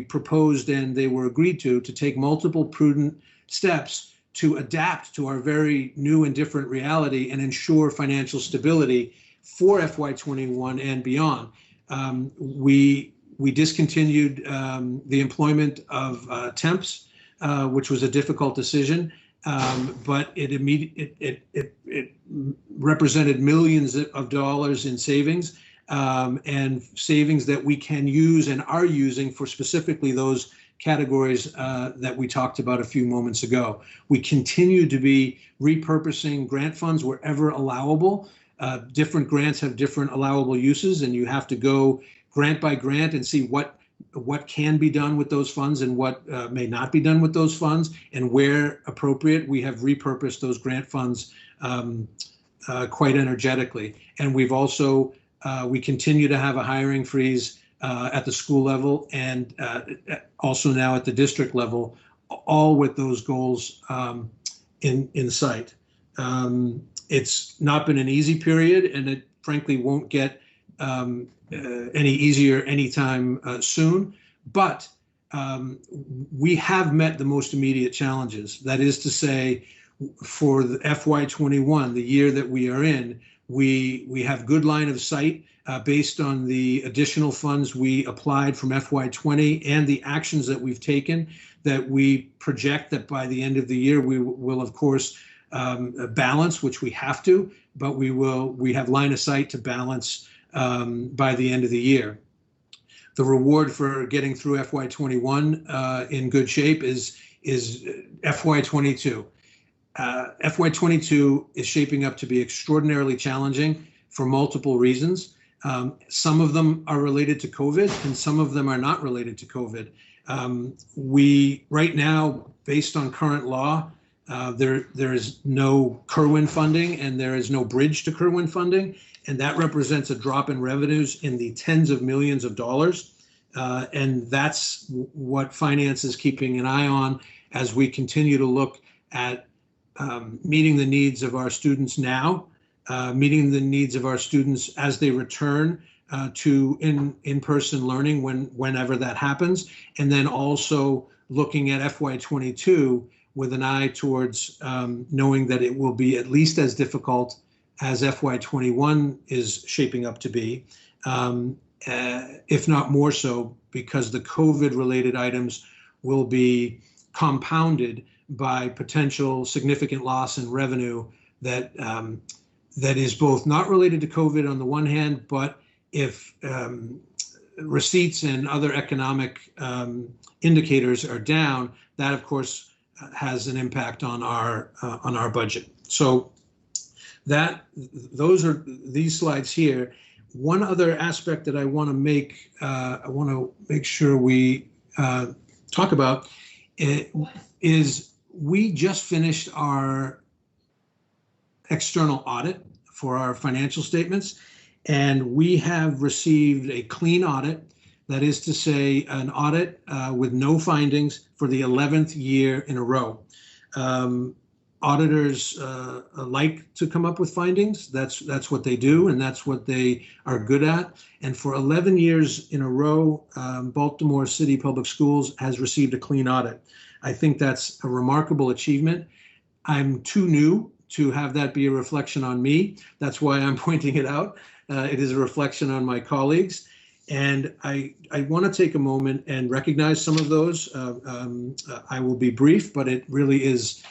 proposed, and they were agreed to take multiple prudent steps to adapt to our very new and different reality and ensure financial stability for FY21 and beyond. We discontinued the employment of temps, which was a difficult decision, but it represented millions of dollars in savings. And savings that we can use and are using for specifically those categories that we talked about a few moments ago. We continue to be repurposing grant funds wherever allowable. Different grants have different allowable uses, and you have to go grant by grant and see what can be done with those funds and what may not be done with those funds. And where appropriate, we have repurposed those grant funds quite energetically. And we've also we continue to have a hiring freeze at the school level and also now at the district level, all with those goals in sight. It's not been an easy period, and it frankly won't get any easier anytime soon, but we have met the most immediate challenges. That is to say, for the FY21, the year that we are in, we have good line of sight based on the additional funds we applied from FY20 and the actions that we've taken, that we project that by the end of the year we will of course balance, which we have to, but we have line of sight to balance by the end of the year. The reward for getting through FY21 in good shape is FY22. FY22 is shaping up to be extraordinarily challenging for multiple reasons. Some of them are related to COVID, and some of them are not related to COVID. We right now, based on current law, there is no Kerwin funding and there is no bridge to Kerwin funding, and that represents a drop in revenues in the tens of millions of dollars. And that's what finance is keeping an eye on as we continue to look at meeting the needs of our students now, meeting the needs of our students as they return to in-person learning whenever that happens, and then also looking at FY22 with an eye towards knowing that it will be at least as difficult as FY21 is shaping up to be, if not more so, because the COVID-related items will be compounded by potential significant loss in revenue that that is both not related to COVID on the one hand, but if receipts and other economic indicators are down, that of course has an impact on our budget. So those are these slides here. One other aspect that I want to make sure we talk about is we just finished our external audit for our financial statements, and we have received a clean audit. That is to say, an audit with no findings for the 11th year in a row. Auditors like to come up with findings. That's what they do, and that's what they are good at. And for 11 years in a row, Baltimore City Public Schools has received a clean audit. I think that's a remarkable achievement. I'm too new to have that be a reflection on me. That's why I'm pointing it out. It is a reflection on my colleagues. And I want to take a moment and recognize some of those. I will be brief, but it really is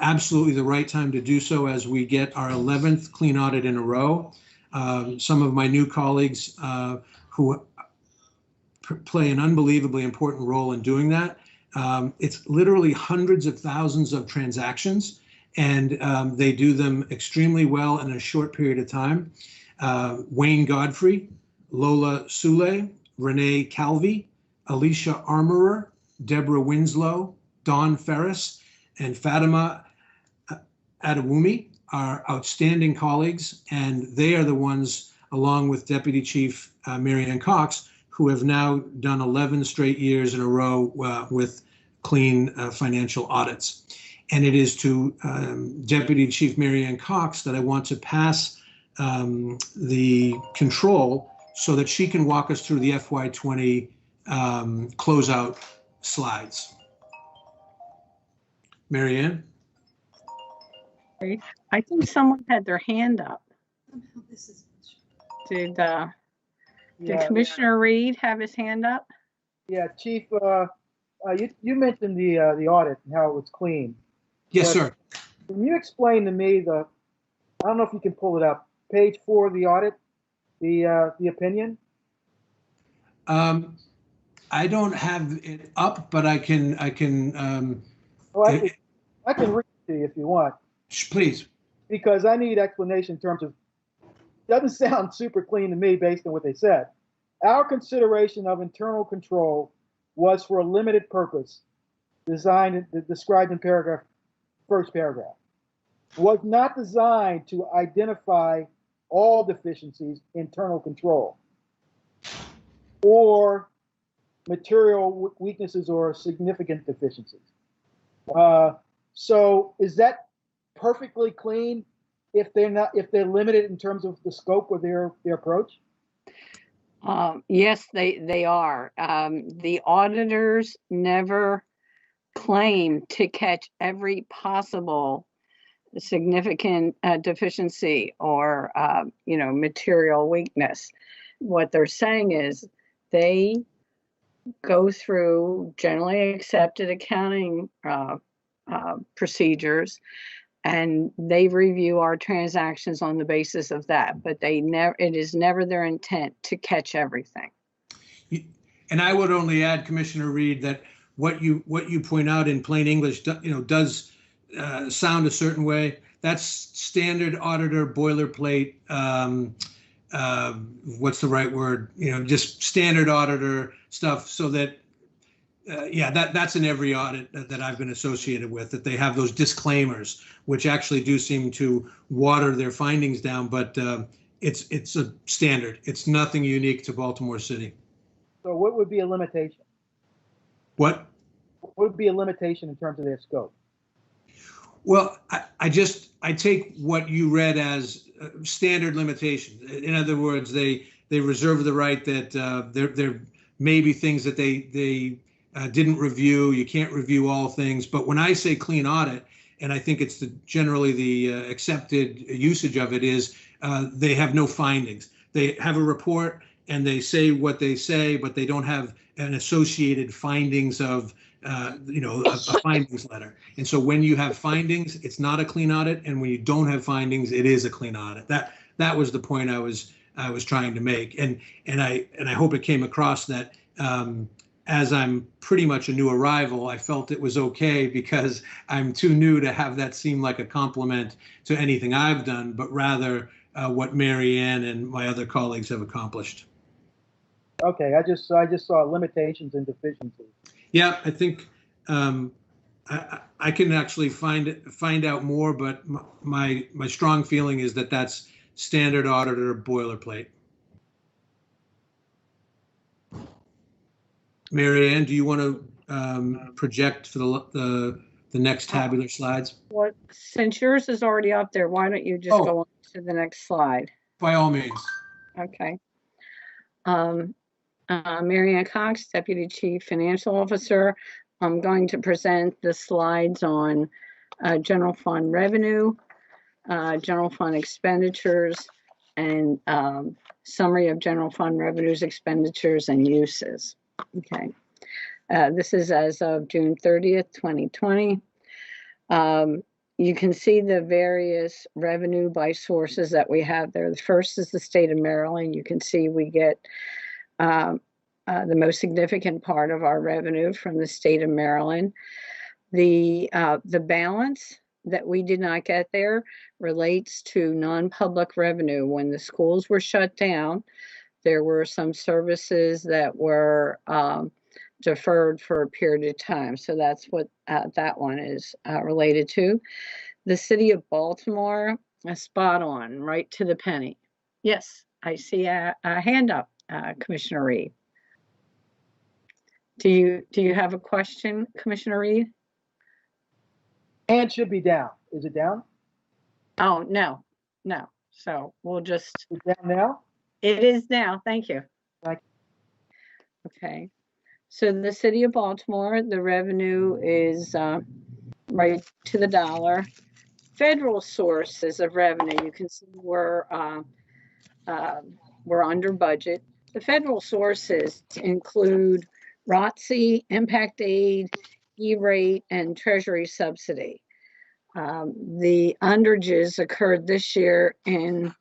absolutely the right time to do so as we get our 11th clean audit in a row. Some of my new colleagues who play an unbelievably important role in doing that. It's literally hundreds of thousands of transactions, and they do them extremely well in a short period of time. Wayne Godfrey, Lola Sule, Renee Calvi, Alicia Armorer, Deborah Winslow, Dawn Ferris, and Fatima Adewumi are outstanding colleagues, and they are the ones, along with Deputy Chief Mary Ann Cox, who have now done 11 straight years in a row with clean financial audits. And it is to Deputy Chief Mary Ann Cox that I want to pass the control so that she can walk us through the FY20 closeout slides. Mary Ann? I think someone had their hand up. Did Commissioner Reed have his hand up? Yeah, Chief, you mentioned the audit and how it was clean. Yes, sir. Can you explain to me I don't know if you can pull it up, page 4 of the audit, the opinion? I don't have it up, but I can. I can read it to you if you want. Please. Because I need explanation in terms of, doesn't sound super clean to me based on what they said. Our consideration of internal control was for a limited purpose, described in first paragraph. Was not designed to identify all deficiencies, internal control, or material weaknesses or significant deficiencies. So is that perfectly clean if they're limited in terms of the scope of their approach? Yes, they are. The auditors never claim to catch every possible significant deficiency or material weakness. What they're saying is they go through generally accepted accounting procedures, and they review our transactions on the basis of that, but it is never their intent to catch everything. And I would only add, Commissioner Reed, that what you point out in plain English, does sound a certain way. That's standard auditor boilerplate. What's the right word? Just standard auditor stuff. So that, that's in every audit that I've been associated with, that they have those disclaimers, which actually do seem to water their findings down. But it's a standard. It's nothing unique to Baltimore City. So what would be a limitation? What? What would be a limitation in terms of their scope? Well, I take what you read as standard limitations. In other words, they reserve the right that there may be things that they didn't review. You can't review all things. But when I say clean audit, and I think it's generally the accepted usage of it is they have no findings. They have a report and they say what they say, but they don't have an associated findings of a findings letter. And so when you have findings, it's not a clean audit, and when you don't have findings, it is a clean audit. That was the point I was trying to make, and I hope it came across that as I'm pretty much a new arrival, I felt it was okay because I'm too new to have that seem like a compliment to anything I've done, but rather what Mary Ann and my other colleagues have accomplished. Okay, I just saw limitations and deficiencies. Yeah, I think I can actually find out more, but my strong feeling is that that's standard auditor boilerplate. Mary Ann, do you want to project for the next tabular slides? Well, since yours is already up there, why don't you just go on to the next slide? By all means. Okay. Mary Ann Cox, Deputy Chief Financial Officer. I'm going to present the slides on general fund revenue, general fund expenditures, and summary of general fund revenues, expenditures, and uses. Okay. This is as of June 30th, 2020. You can see the various revenue by sources that we have there. The first is the state of Maryland. You can see we get the most significant part of our revenue from the state of Maryland. The balance that we did not get there relates to non-public revenue. When the schools were shut down, there were some services that were deferred for a period of time. So that's what that one is related to. The city of Baltimore, spot on, right to the penny. Yes, I see a hand up, Commissioner Reed. Do you have a question, Commissioner Reed? Hand should be down. Is it down? Oh, no. So we'll just. It's down now? It is now. Thank you. Thank you. Okay. So the city of Baltimore, the revenue is right to the dollar. Federal sources of revenue, you can see we're under budget. The federal sources include ROTC, Impact Aid, E-rate, and Treasury subsidy. The underages occurred this year in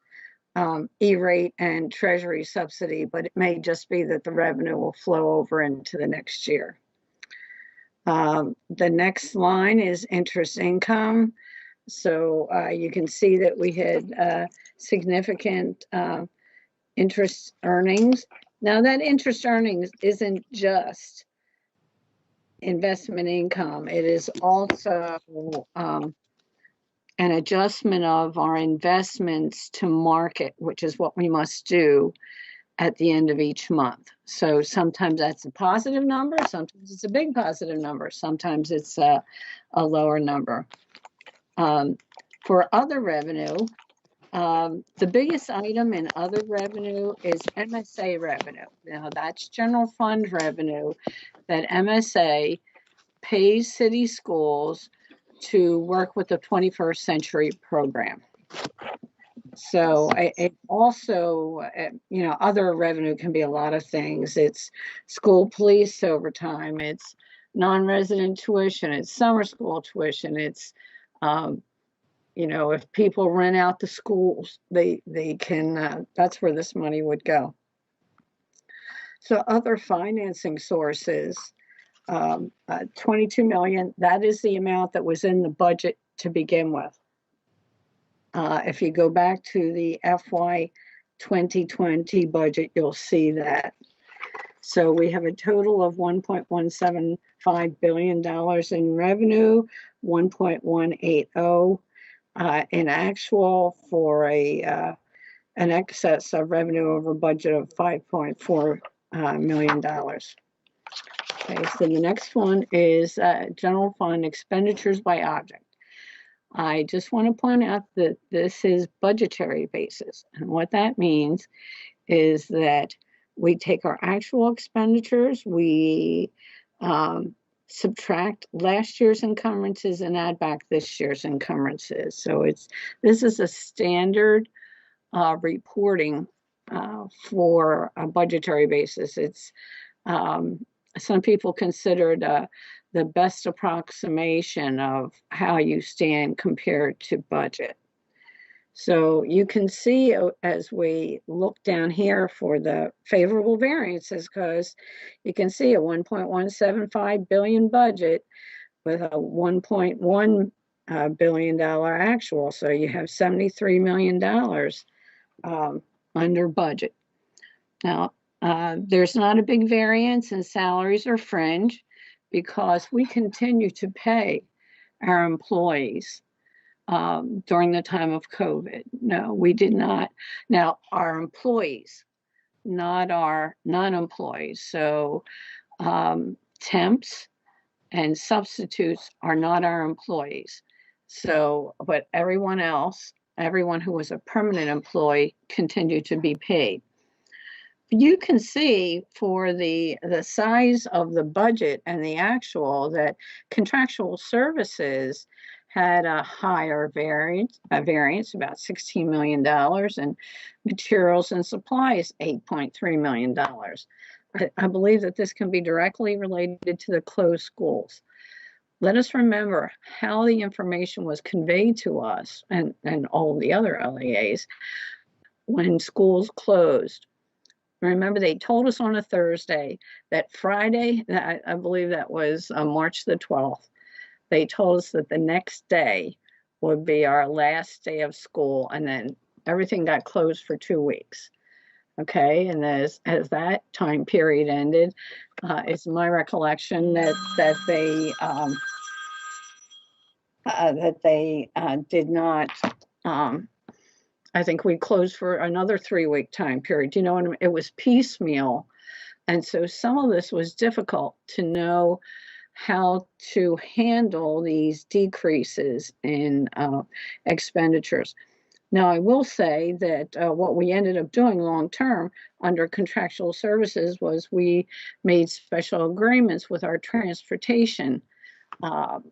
E-rate and Treasury subsidy, but it may just be that the revenue will flow over into the next year. The next line is interest income. So you can see that we had significant interest earnings. Now that interest earnings isn't just investment income. It is also an adjustment of our investments to market, which is what we must do at the end of each month. So sometimes that's a positive number, sometimes it's a big positive number, sometimes it's a lower number. For other revenue, the biggest item in other revenue is MSA revenue. Now that's general fund revenue that MSA pays city schools to work with the 21st Century Program. So it also, other revenue can be a lot of things. It's school police overtime, it's non-resident tuition, it's summer school tuition, it's, if people rent out the schools, they can, that's where this money would go. So other financing sources, 22 million, that is the amount that was in the budget to begin with. If you go back to the FY 2020 budget, you'll see that. So we have a total of $1.175 billion in revenue, 1.180 in actual, for an excess of revenue over budget of 5.4 million. Okay, so the next one is general fund expenditures by object. I just want to point out that this is budgetary basis. And what that means is that we take our actual expenditures, we subtract last year's encumbrances and add back this year's encumbrances. So this is a standard reporting for a budgetary basis. It's some people consider it the best approximation of how you stand compared to budget. So you can see as we look down here for the favorable variances, because you can see a 1.175 billion budget with a $1.1 billion actual. So you have $73 million under budget. Now, there's not a big variance in salaries or fringe because we continue to pay our employees during the time of COVID. No, we did not. Now, our employees, not our non-employees. So temps and substitutes are not our employees. So, but everyone else, everyone who was a permanent employee continued to be paid. You can see for the size of the budget and the actual that contractual services had a higher variance about $16 million, and materials and supplies, $8.3 million. I believe that this can be directly related to the closed schools. Let us remember how the information was conveyed to us and all the other LEAs when schools closed. Remember, they told us on a Thursday that Friday, I believe that was March the 12th, they told us that the next day would be our last day of school, and then everything got closed for 2 weeks. Okay, and as that time period ended, it's my recollection that they did not. I think we closed for another 3-week time period. You know, and it was piecemeal, and so some of this was difficult to know how to handle these decreases in expenditures. Now, I will say that what we ended up doing long term under contractual services was we made special agreements with our transportation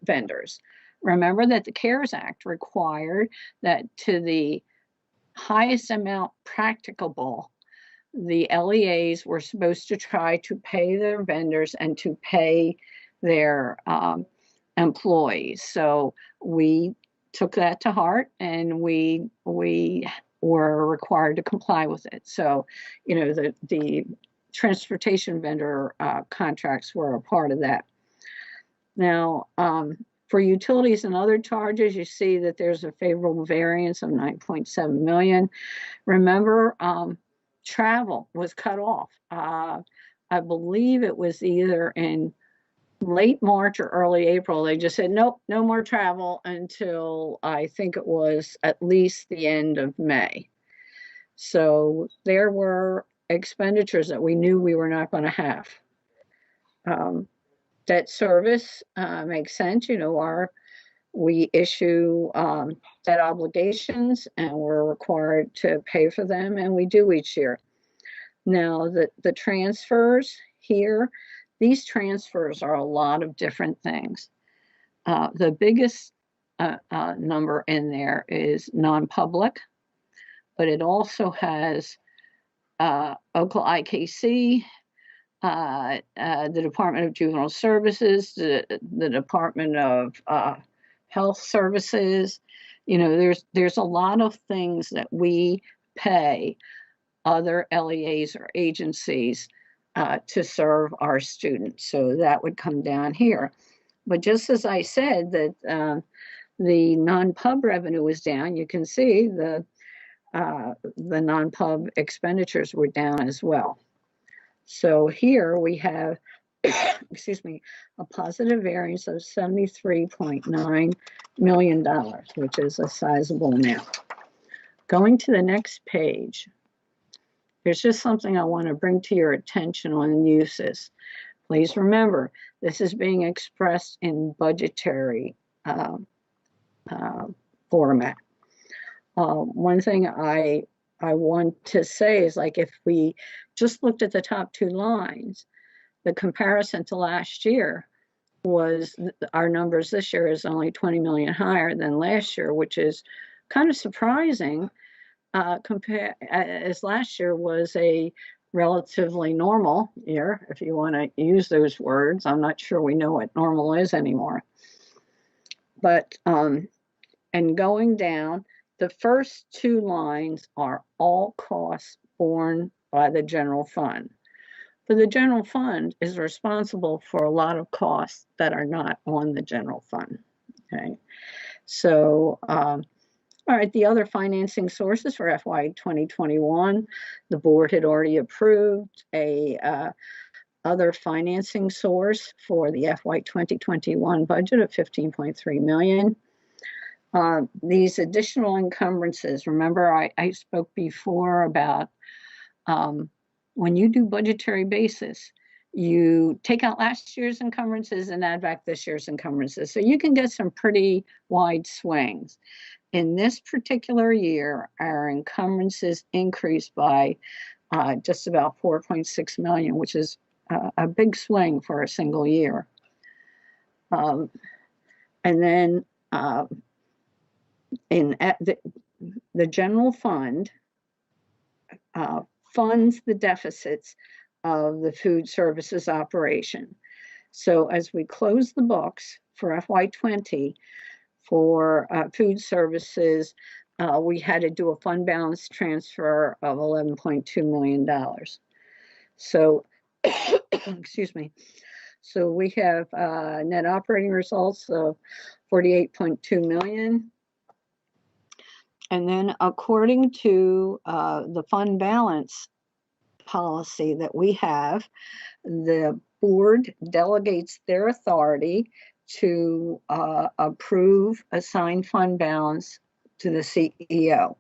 vendors. Remember that the CARES Act required that to the highest amount practicable, the LEAs were supposed to try to pay their vendors and to pay their employees. So we took that to heart, and we were required to comply with it. So, you know, the transportation vendor contracts were a part of that. Now, for utilities and other charges, you see that there's a favorable variance of 9.7 million. Remember, travel was cut off. I believe it was either in late March or early April. They just said, nope, no more travel until I think it was at least the end of May. So there were expenditures that we knew we were not going to have. Debt service makes sense. You know, we issue debt obligations, and we're required to pay for them, and we do each year. Now, the transfers here, these transfers are a lot of different things. The biggest number in there is non-public, but it also has Oklahoma IKC, the Department of Juvenile Services, the Department of Health Services. You know, there's a lot of things that we pay other LEAs or agencies to serve our students. So that would come down here. But just as I said that the non-pub revenue was down, you can see the non-pub expenditures were down as well. So here we have, excuse me, a positive variance of $73.9 million, which is a sizable amount. Going to the next page, There's just something I want to bring to your attention on uses. Please remember, this is being expressed in budgetary format. One thing I want to say is, like, if we just looked at the top two lines, the comparison to last year was our numbers this year is only 20 million higher than last year, which is kind of surprising. As last year was a relatively normal year, if you want to use those words. I'm not sure we know what normal is anymore. But and going down, the first two lines are all costs borne by the general fund. But the general fund is responsible for a lot of costs that are not on the general fund. Okay, so all right, the other financing sources for FY 2021, the board had already approved a other financing source for the FY 2021 budget of $15.3 million. These additional encumbrances, remember I spoke before about when you do budgetary basis, you take out last year's encumbrances and add back this year's encumbrances. So you can get some pretty wide swings. In this particular year, our encumbrances increased by just about 4.6 million, which is a big swing for a single year. And then in the general fund funds the deficits of the food services operation. So as we close the books for FY20 for food services, we had to do a fund balance transfer of $11.2 million. So, excuse me. So we have net operating results of $48.2 million. And then according to the fund balance policy that we have, the board delegates their authority to approve assigned fund balance to the CEO.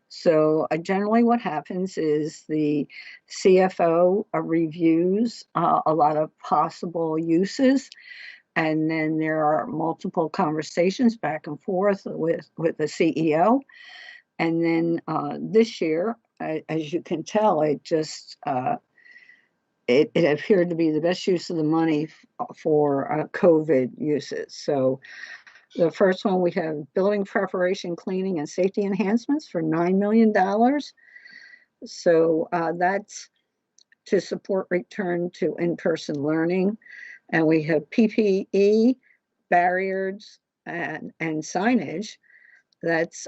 So generally what happens is the CFO reviews a lot of possible uses, and then there are multiple conversations back and forth with the CEO. And then this year, as you can tell, it just it appeared to be the best use of the money for COVID uses. So the first one, we have building preparation, cleaning, and safety enhancements for $9 million. So that's to support return to in-person learning. And we have PPE, barriers, and signage. That's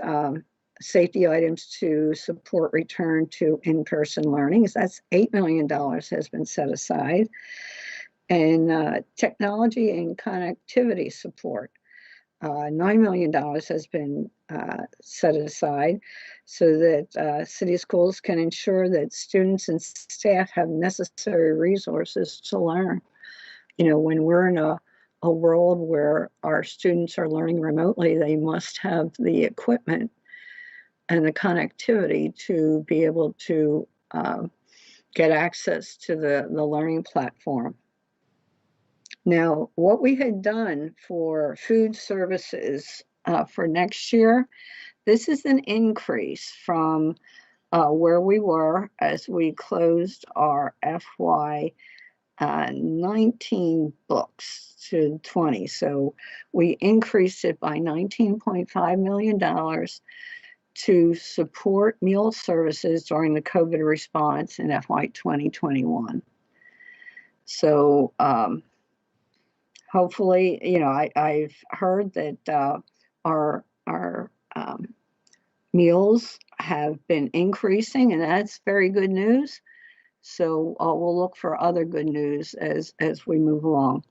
safety items to support return to in-person learning. So that's $8 million has been set aside. And technology and connectivity support. $9 million has been set aside so that city schools can ensure that students and staff have necessary resources to learn. You know, when we're in a world where our students are learning remotely, they must have the equipment and the connectivity to be able to get access to the learning platform. Now, what we had done for food services for next year, this is an increase from where we were as we closed our FY 19 books to 20. So we increased it by $19.5 million to support meal services during the COVID response in FY 2021. So hopefully, you know, I've heard that our meals have been increasing, and that's very good news. So we'll look for other good news as we move along.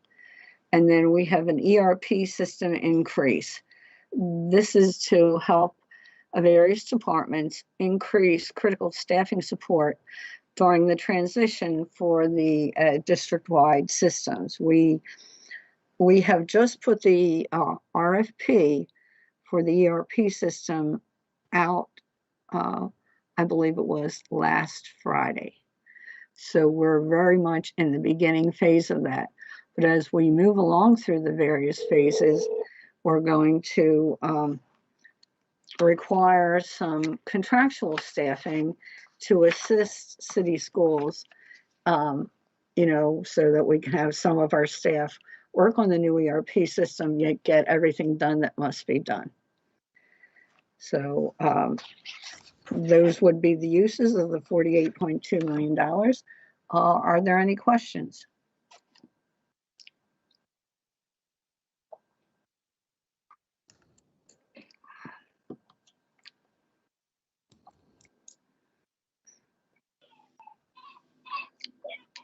And then we have an ERP system increase. This is to help various departments increase critical staffing support during the transition for the district-wide systems. We have just put the RFP for the ERP system out. I believe it was last Friday. So we're very much in the beginning phase of that. But as we move along through the various phases, we're going to require some contractual staffing to assist city schools, you know, so that we can have some of our staff work on the new ERP system, yet get everything done that must be done. So those would be the uses of the $48.2 million. Are there any questions?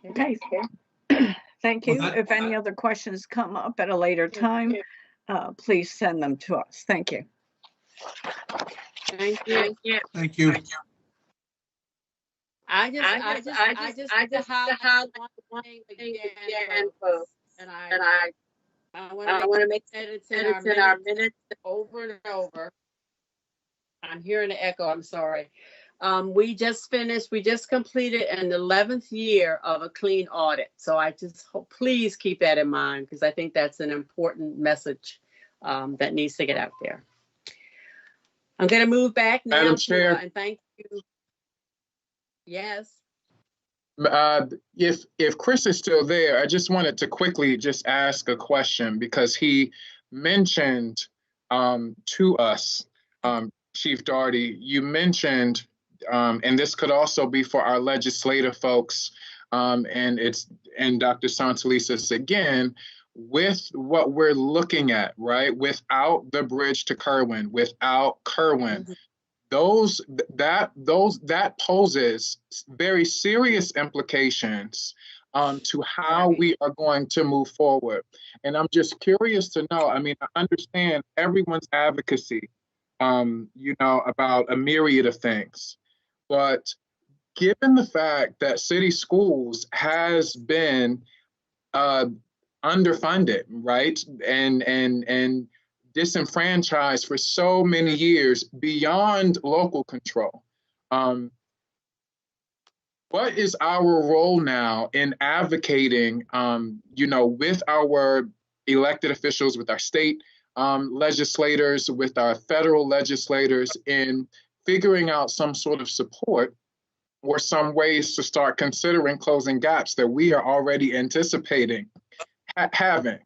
Okay. Thank you. Well, If any other questions come up at a later time, please send them to us. Thank you. Thank you. Thank you. I just highlight one thing again, folks, and I want to make edits in our minutes over and over. I'm hearing an echo. I'm sorry. We just completed an 11th year of a clean audit. So I just hope, please keep that in mind, because I think that's an important message that needs to get out there. I'm going to move back now. Madam Chair. And thank you. Yes. If Chris is still there, I just wanted to quickly just ask a question, because he mentioned to us, Chief Daugherty, you mentioned, and this could also be for our legislative folks, and Dr. Santelises again, with what we're looking at, right? Without the bridge to Kerwin, without Kerwin, that poses very serious implications to how we are going to move forward. And I'm just curious to know, I mean, I understand everyone's advocacy, you know, about a myriad of things, but given the fact that city schools has been underfunded, right, and disenfranchised for so many years beyond local control, what is our role now in advocating, you know, with our elected officials, with our state legislators, with our federal legislators, in figuring out some sort of support or some ways to start considering closing gaps that we are already anticipating having?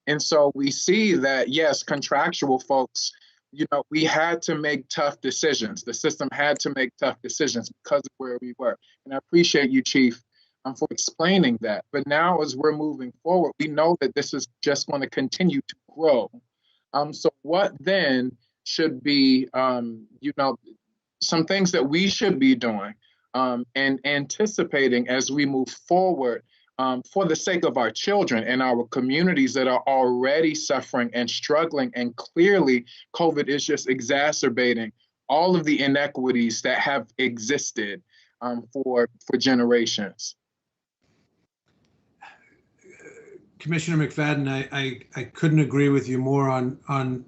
And so we see that, yes, contractual folks, you know, we had to make tough decisions. The system had to make tough decisions because of where we were. And I appreciate you, Chief, for explaining that. But now as we're moving forward, we know that this is just going to continue to grow. So what then should be, you know, some things that we should be doing and anticipating as we move forward, for the sake of our children and our communities that are already suffering and struggling. And clearly, COVID is just exacerbating all of the inequities that have existed for generations. Commissioner McFadden, I couldn't agree with you more on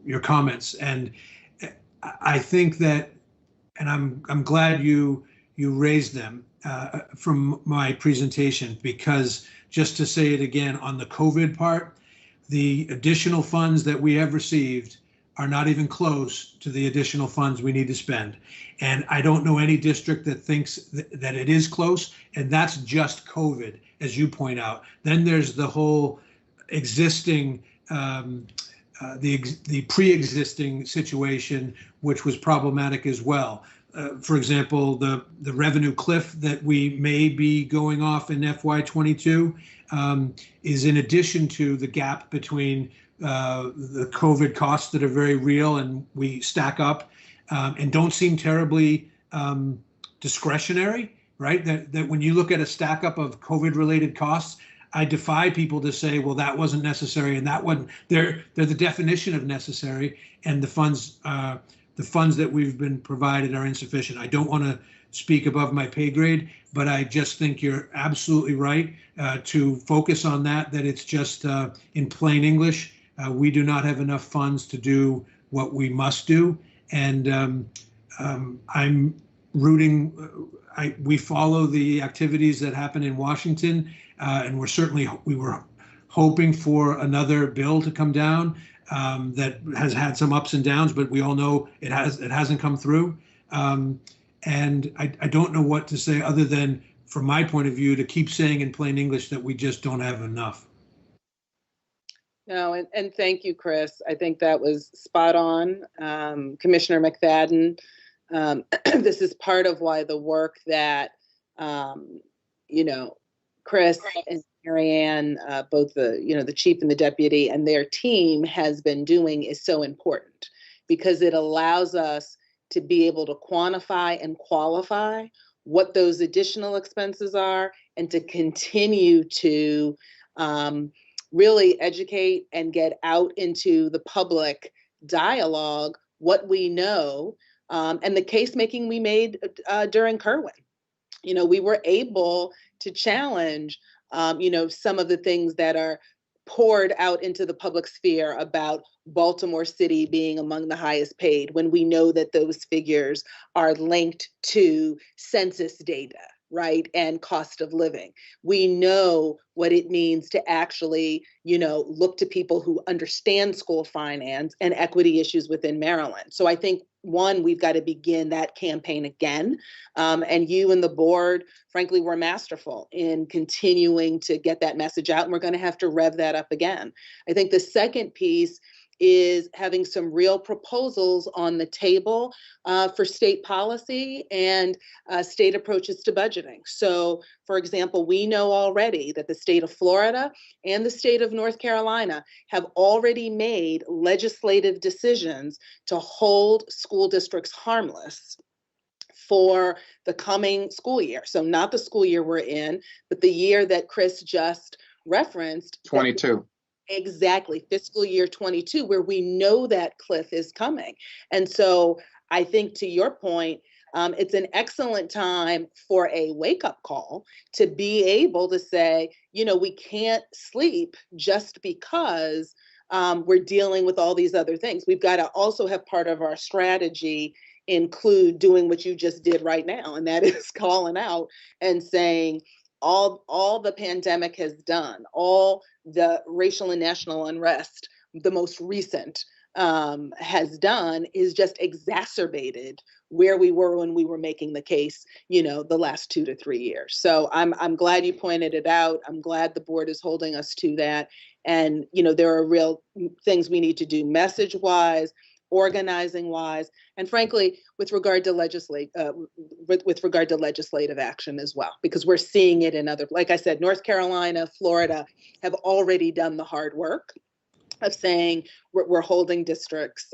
your comments. And I think that, and I'm glad you raised them from my presentation, because just to say it again, on the COVID part, the additional funds that we have received are not even close to the additional funds we need to spend. And I don't know any district that thinks that it is close, and that's just COVID, as you point out. Then there's the whole existing, the pre-existing situation, which was problematic as well. For example, the revenue cliff that we may be going off in FY22 is in addition to the gap between the COVID costs that are very real and we stack up and don't seem terribly discretionary, right? That when you look at a stack up of COVID related costs, I defy people to say, well, that wasn't necessary and that wasn't. They're the definition of necessary, and the funds that we've been provided are insufficient. I don't want to speak above my pay grade, but I just think you're absolutely right to focus on that it's just in plain English, we do not have enough funds to do what we must do. And I'm rooting. We follow the activities that happen in Washington, and we were hoping for another bill to come down that has had some ups and downs, but we all know it hasn't come through. And I don't know what to say other than, from my point of view, to keep saying in plain English that we just don't have enough. No, and thank you, Chris. I think that was spot on. Commissioner McFadden, this is part of why the work that, Chris and Marianne, both the chief and the deputy and their team has been doing is so important, because it allows us to be able to quantify and qualify what those additional expenses are, and to continue to really educate and get out into the public dialogue what we know, and the case making we made during Kerwin. We were able to challenge, some of the things that are poured out into the public sphere about Baltimore City being among the highest paid, when we know that those figures are linked to census data, right, and cost of living. We know what it means to actually, look to people who understand school finance and equity issues within Maryland. So I think, one, we've got to begin that campaign again. And you and the board, frankly, were masterful in continuing to get that message out, and we're going to have to rev that up again. I think the second piece is having some real proposals on the table for state policy and state approaches to budgeting. So, for example, we know already that the state of Florida and the state of North Carolina have already made legislative decisions to hold school districts harmless for the coming school year. So not the school year we're in, but the year that Chris just referenced. 22. Exactly, fiscal year 22, where we know that cliff is coming. And so I think, to your point, it's an excellent time for a wake-up call to be able to say, we can't sleep just because we're dealing with all these other things. We've got to also have part of our strategy include doing what you just did right now, and that is calling out and saying, all the pandemic has done, all the racial and national unrest, the most recent, has done is just exacerbated where we were when we were making the case, the last 2 to 3 years. So I'm glad you pointed it out. I'm glad the board is holding us to that. And, there are real things we need to do message-wise, organizing-wise, and frankly, with regard to legislative action as well, because we're seeing it in other, like I said, North Carolina, Florida have already done the hard work of saying we're holding districts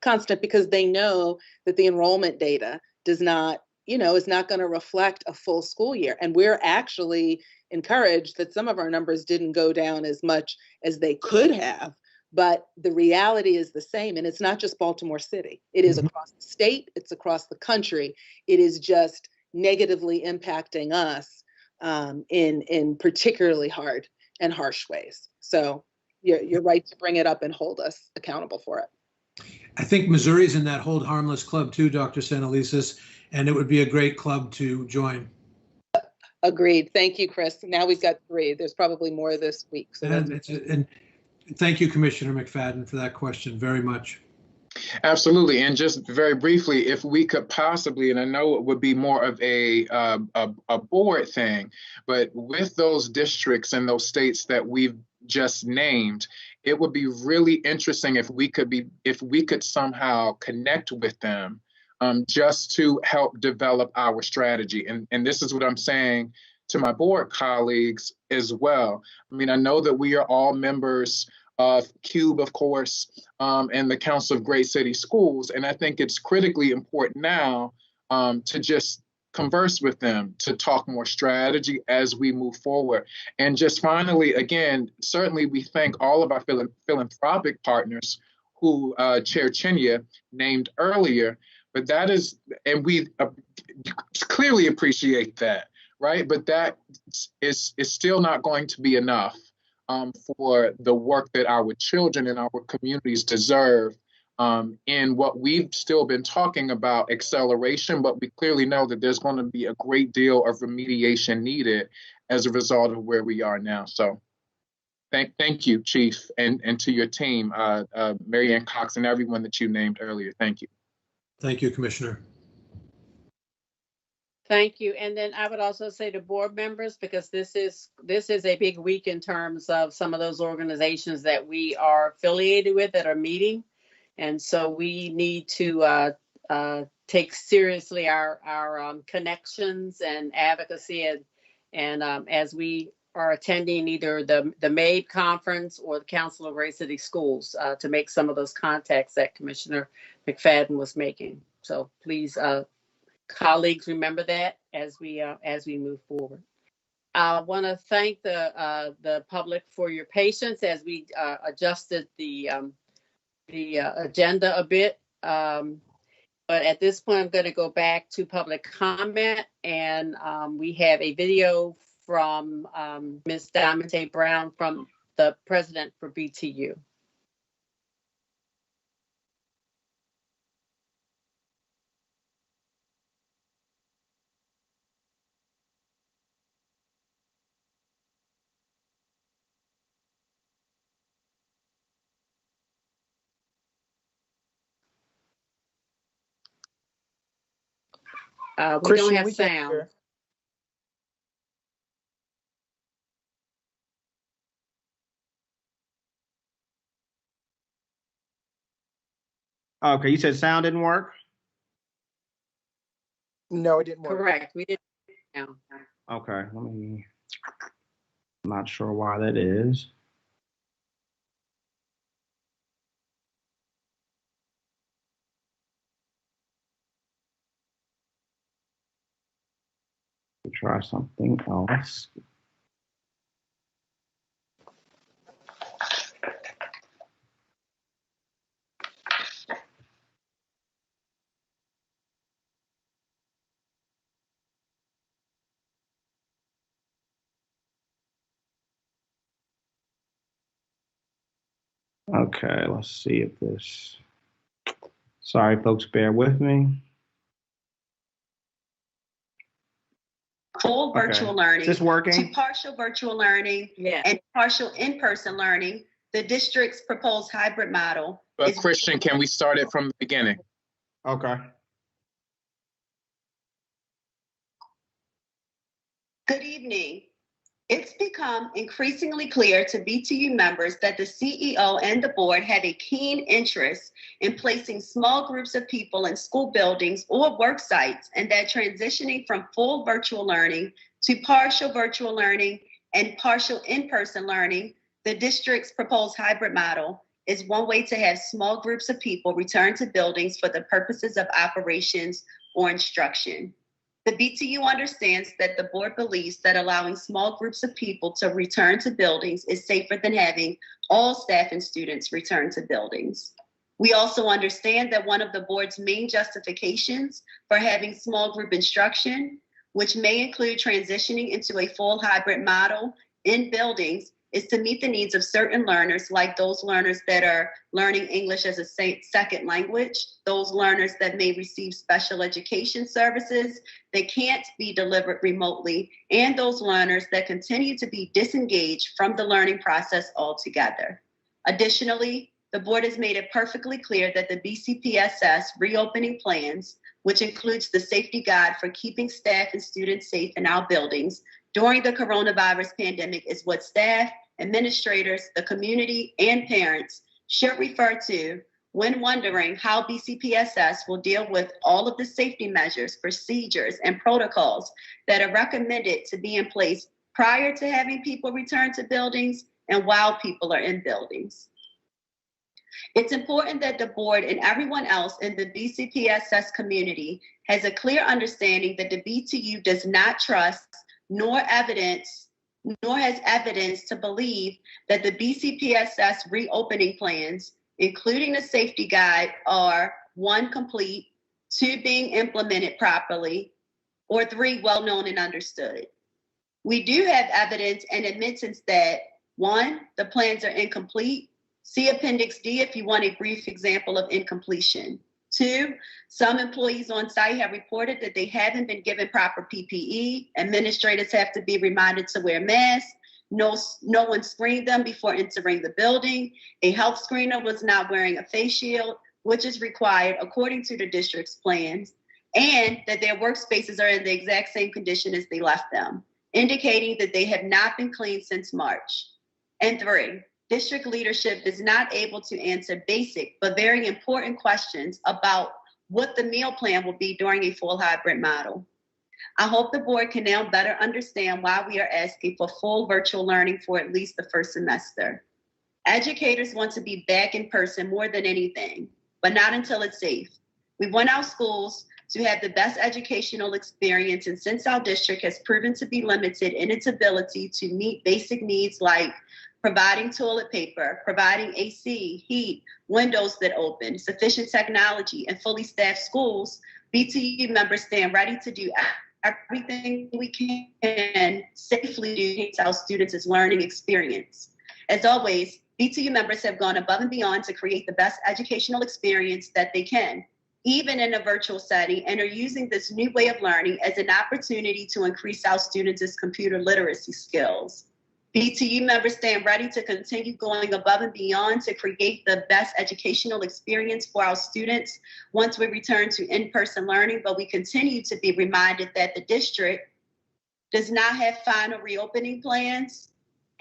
constant, because they know that the enrollment data does not, is not going to reflect a full school year. And we're actually encouraged that some of our numbers didn't go down as much as they could have. But the reality is the same, and it's not just Baltimore City. It is across the state, it's across the country. It is just negatively impacting us in particularly hard and harsh ways. So you're right to bring it up and hold us accountable for it. I think Missouri's in that Hold Harmless club too, Dr. Sanalisis, and it would be a great club to join. Agreed. Thank you, Chris. Now we've got 3. There's probably more this week. So and thank you, Commissioner McFadden, for that question very much. Absolutely. And just very briefly, if we could possibly, and I know it would be more of a board thing, but with those districts and those states that we've just named, it would be really interesting if we could somehow connect with them just to help develop our strategy. And this is what I'm saying to my board colleagues as well. I mean, I know that we are all members of CUBE, of course, and the Council of Great City Schools. And I think it's critically important now to just converse with them, to talk more strategy as we move forward. And just finally, again, certainly we thank all of our philanthropic partners who Chair Chinya named earlier, but that is, and we clearly appreciate that, right? But that is still not going to be enough for the work that our children and our communities deserve in what we've still been talking about, acceleration, but we clearly know that there's going to be a great deal of remediation needed as a result of where we are now. So thank you, Chief, and to your team, Mary Ann Cox and everyone that you named earlier. Thank you. Thank you, Commissioner. Thank you. And then I would also say to board members, because this is a big week in terms of some of those organizations that we are affiliated with that are meeting. And so we need to take seriously our connections and advocacy, and as we are attending either the MABE conference or the Council of Great City Schools to make some of those contacts that Commissioner McFadden was making. So please, colleagues, remember that as we move forward. I want to thank the public for your patience as we adjusted the agenda a bit. But at this point, I'm going to go back to public comment, and we have a video from Ms. Diamante Brown, from the president for BTU. We don't have sound. Okay, you said sound didn't work? No, it didn't work. Correct. We didn't have sound. Okay, I'm not sure why that is. Try something else. Okay, let's see if this. Sorry, folks, bear with me. Full virtual learning. Is this working? To partial virtual learning and partial in-person learning, the district's proposed hybrid model. But Christian, can we start it from the beginning? Okay. Good evening. It's become increasingly clear to BTU members that the CEO and the board have a keen interest in placing small groups of people in school buildings or work sites, and that transitioning from full virtual learning to partial virtual learning and partial in-person learning, the district's proposed hybrid model is one way to have small groups of people return to buildings for the purposes of operations or instruction. The BTU understands that the board believes that allowing small groups of people to return to buildings is safer than having all staff and students return to buildings. We also understand that one of the board's main justifications for having small group instruction, which may include transitioning into a full hybrid model in buildings, is to meet the needs of certain learners, like those learners that are learning English as a second language, those learners that may receive special education services that can't be delivered remotely, and those learners that continue to be disengaged from the learning process altogether. Additionally, the board has made it perfectly clear that the BCPSS reopening plans, which includes the safety guide for keeping staff and students safe in our buildings during the coronavirus pandemic, is what staff, administrators, the community, and parents should refer to when wondering how BCPSS will deal with all of the safety measures, procedures, and protocols that are recommended to be in place prior to having people return to buildings and while people are in buildings. It's important that the board and everyone else in the BCPSS community has a clear understanding that the BTU does not trust nor has evidence to believe that the BCPSS reopening plans, including the safety guide, are 1, complete, 2, being implemented properly, or 3, well-known and understood. We do have evidence and admittance that 1, the plans are incomplete, See Appendix D if you want a brief example of incompletion. 2, some employees on site have reported that they haven't been given proper PPE. Administrators have to be reminded to wear masks. No one screened them before entering the building. A health screener was not wearing a face shield, which is required according to the district's plans, and that their workspaces are in the exact same condition as they left them, indicating that they have not been cleaned since March. And 3, district leadership is not able to answer basic but very important questions about what the meal plan will be during a full hybrid model. I hope the board can now better understand why we are asking for full virtual learning for at least the first semester. Educators want to be back in person more than anything, but not until it's safe. We want our schools to have the best educational experience, and since our district has proven to be limited in its ability to meet basic needs like providing toilet paper, providing AC, heat, windows that open, sufficient technology, and fully staffed schools, BTU members stand ready to do everything we can safely to enhance our students' learning experience. As always, BTU members have gone above and beyond to create the best educational experience that they can, even in a virtual setting, and are using this new way of learning as an opportunity to increase our students' computer literacy skills. BTU members stand ready to continue going above and beyond to create the best educational experience for our students once we return to in-person learning, but we continue to be reminded that the district does not have final reopening plans,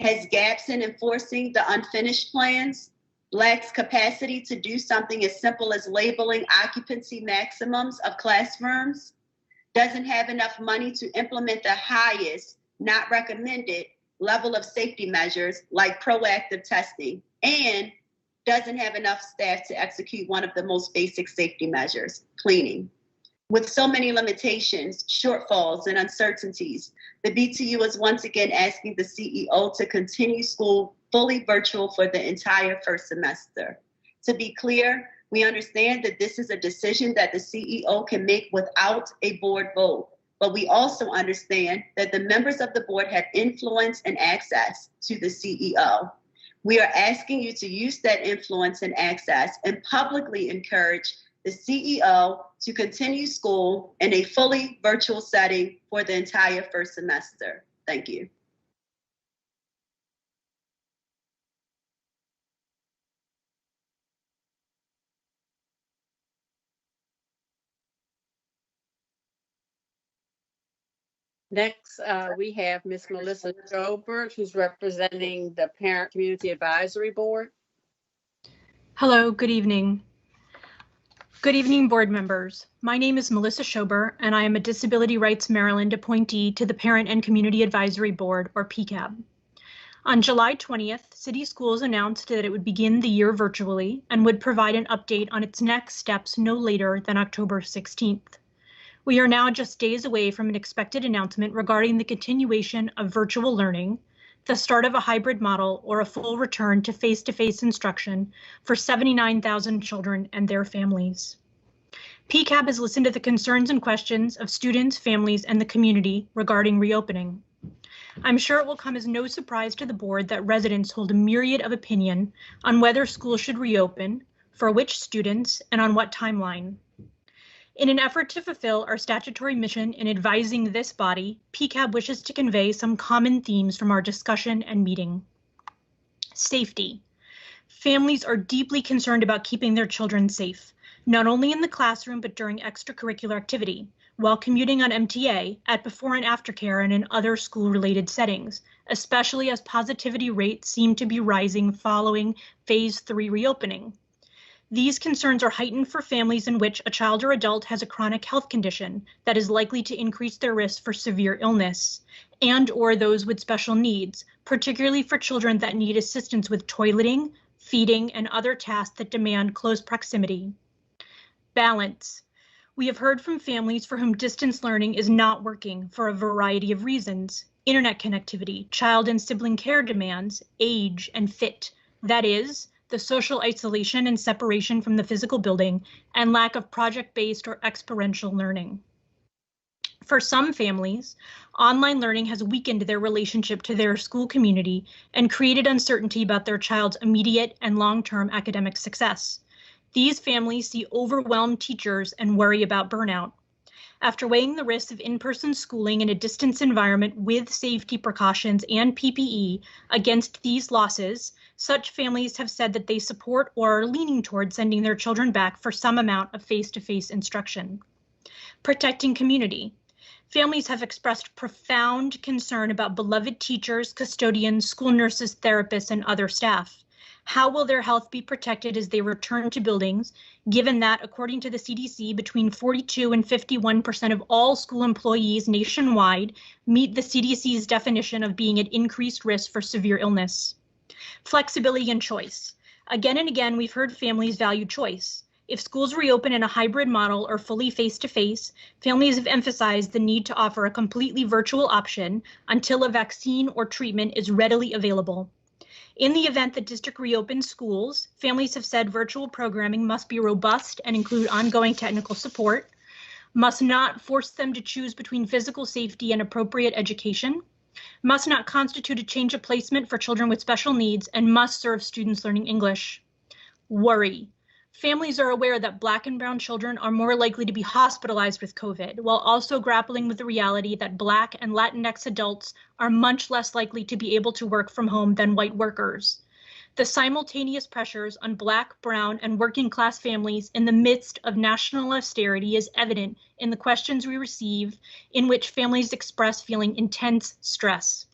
has gaps in enforcing the unfinished plans, lacks capacity to do something as simple as labeling occupancy maximums of classrooms, doesn't have enough money to implement the highest, not recommended, level of safety measures like proactive testing, and doesn't have enough staff to execute one of the most basic safety measures, cleaning. With so many limitations, shortfalls, and uncertainties, the BTU is once again asking the CEO to continue school fully virtual for the entire first semester. To be clear, we understand that this is a decision that the CEO can make without a board vote. But we also understand that the members of the board have influence and access to the CEO. We are asking you to use that influence and access and publicly encourage the CEO to continue school in a fully virtual setting for the entire first semester. Thank you. Next, we have Ms. Melissa Joberg, who's representing the Parent Community Advisory Board. Hello, good evening. Good evening, board members. My name is Melissa Schober, and I am a Disability Rights Maryland appointee to the Parent and Community Advisory Board, or PCAB. On July 20th, City Schools announced that it would begin the year virtually and would provide an update on its next steps no later than October 16th. We are now just days away from an expected announcement regarding the continuation of virtual learning, the start of a hybrid model, or a full return to face-to-face instruction for 79,000 children and their families. PCAB has listened to the concerns and questions of students, families, and the community regarding reopening. I'm sure it will come as no surprise to the board that residents hold a myriad of opinion on whether schools should reopen, for which students, and on what timeline. In an effort to fulfill our statutory mission in advising this body, PCAB wishes to convey some common themes from our discussion and meeting. Safety. Families are deeply concerned about keeping their children safe, not only in the classroom but during extracurricular activity, while commuting on MTA, at before and after care, and in other school-related settings, especially as positivity rates seem to be rising following Phase 3 reopening. These concerns are heightened for families in which a child or adult has a chronic health condition that is likely to increase their risk for severe illness, and/or those with special needs, particularly for children that need assistance with toileting, feeding, and other tasks that demand close proximity. Balance. We have heard from families for whom distance learning is not working for a variety of reasons: internet connectivity, child and sibling care demands, age, and fit. That is, the social isolation and separation from the physical building, and lack of project-based or experiential learning. For some families, online learning has weakened their relationship to their school community and created uncertainty about their child's immediate and long-term academic success. These families see overwhelmed teachers and worry about burnout. After weighing the risks of in-person schooling in a distance environment with safety precautions and PPE against these losses, such families have said that they support or are leaning toward sending their children back for some amount of face-to-face instruction. Protecting community. Families have expressed profound concern about beloved teachers, custodians, school nurses, therapists, and other staff. How will their health be protected as they return to buildings, given that, according to the CDC, between 42 and 51% of all school employees nationwide meet the CDC's definition of being at increased risk for severe illness? Flexibility and choice. Again and again, we've heard families value choice. If schools reopen in a hybrid model or fully face-to-face, families have emphasized the need to offer a completely virtual option until a vaccine or treatment is readily available. In the event the district reopens schools, families have said virtual programming must be robust and include ongoing technical support, must not force them to choose between physical safety and appropriate education, must not constitute a change of placement for children with special needs, and must serve students learning English. Worry. Families are aware that Black and brown children are more likely to be hospitalized with COVID, while also grappling with the reality that Black and Latinx adults are much less likely to be able to work from home than white workers. The simultaneous pressures on Black, brown, and working class families in the midst of national austerity is evident in the questions we receive, in which families express feeling intense stress.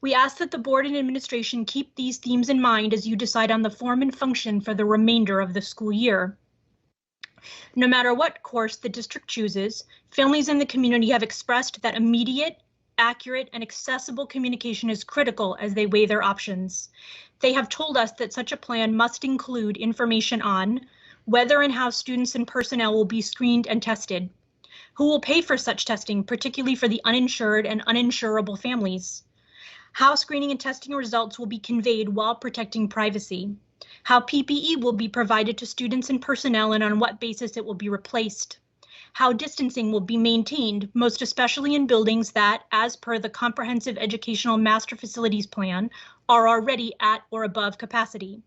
We ask that the board and administration keep these themes in mind as you decide on the form and function for the remainder of the school year. No matter what course the district chooses, families in the community have expressed that immediate, accurate, and accessible communication is critical as they weigh their options. They have told us that such a plan must include information on whether and how students and personnel will be screened and tested, who will pay for such testing, particularly for the uninsured and uninsurable families, how screening and testing results will be conveyed while protecting privacy, how PPE will be provided to students and personnel and on what basis it will be replaced, how distancing will be maintained, most especially in buildings that, as per the Comprehensive Educational Master Facilities Plan, are already at or above capacity,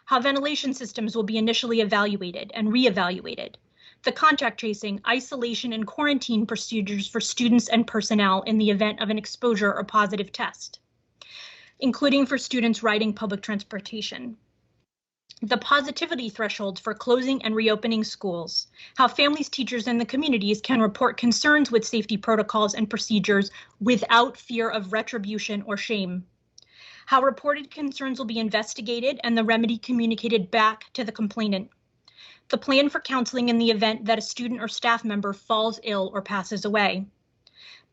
how ventilation systems will be initially evaluated and reevaluated, the contact tracing, isolation, and quarantine procedures for students and personnel in the event of an exposure or positive test, including for students riding public transportation. The positivity thresholds for closing and reopening schools, how families, teachers, and the communities can report concerns with safety protocols and procedures without fear of retribution or shame, how reported concerns will be investigated and the remedy communicated back to the complainant, the plan for counseling in the event that a student or staff member falls ill or passes away.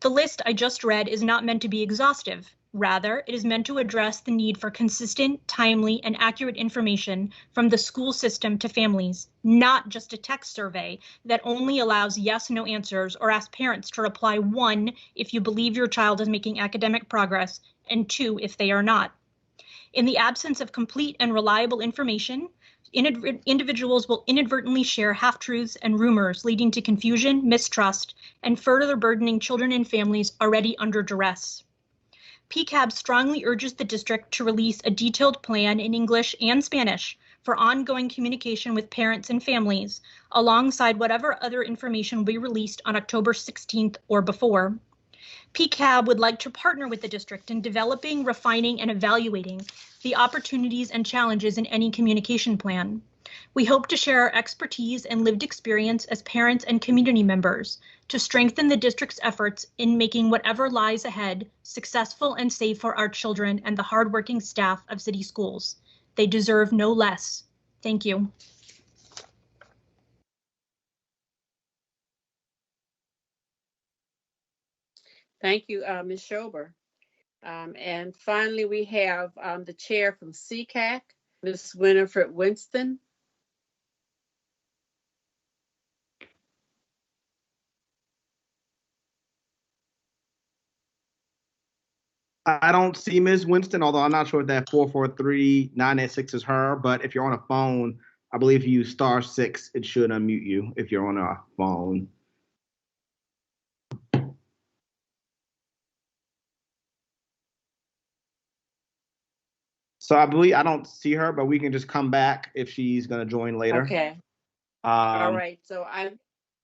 The list I just read is not meant to be exhaustive. Rather, it is meant to address the need for consistent, timely, and accurate information from the school system to families, not just a text survey that only allows yes/no answers or asks parents to reply 1 if you believe your child is making academic progress and 2 if they are not. In the absence of complete and reliable information, individuals will inadvertently share half-truths and rumors, leading to confusion, mistrust, and further burdening children and families already under duress. PCAB strongly urges the district to release a detailed plan in English and Spanish for ongoing communication with parents and families, alongside whatever other information will be released on October 16th or before. PCAB would like to partner with the district in developing, refining, and evaluating the opportunities and challenges in any communication plan. We hope to share our expertise and lived experience as parents and community members to strengthen the district's efforts in making whatever lies ahead successful and safe for our children and the hardworking staff of city schools. They deserve no less. Thank you. Thank you, Ms. Schober. And finally, we have the chair from CCAC, Ms. Winifred Winston. I don't see Ms. Winston, although I'm not sure if that 443-986 is her, but if you're on a phone, I believe if you use *6, it should unmute you if you're on a phone. So I believe I don't see her, but we can just come back if she's going to join later. Okay, all right. So I'm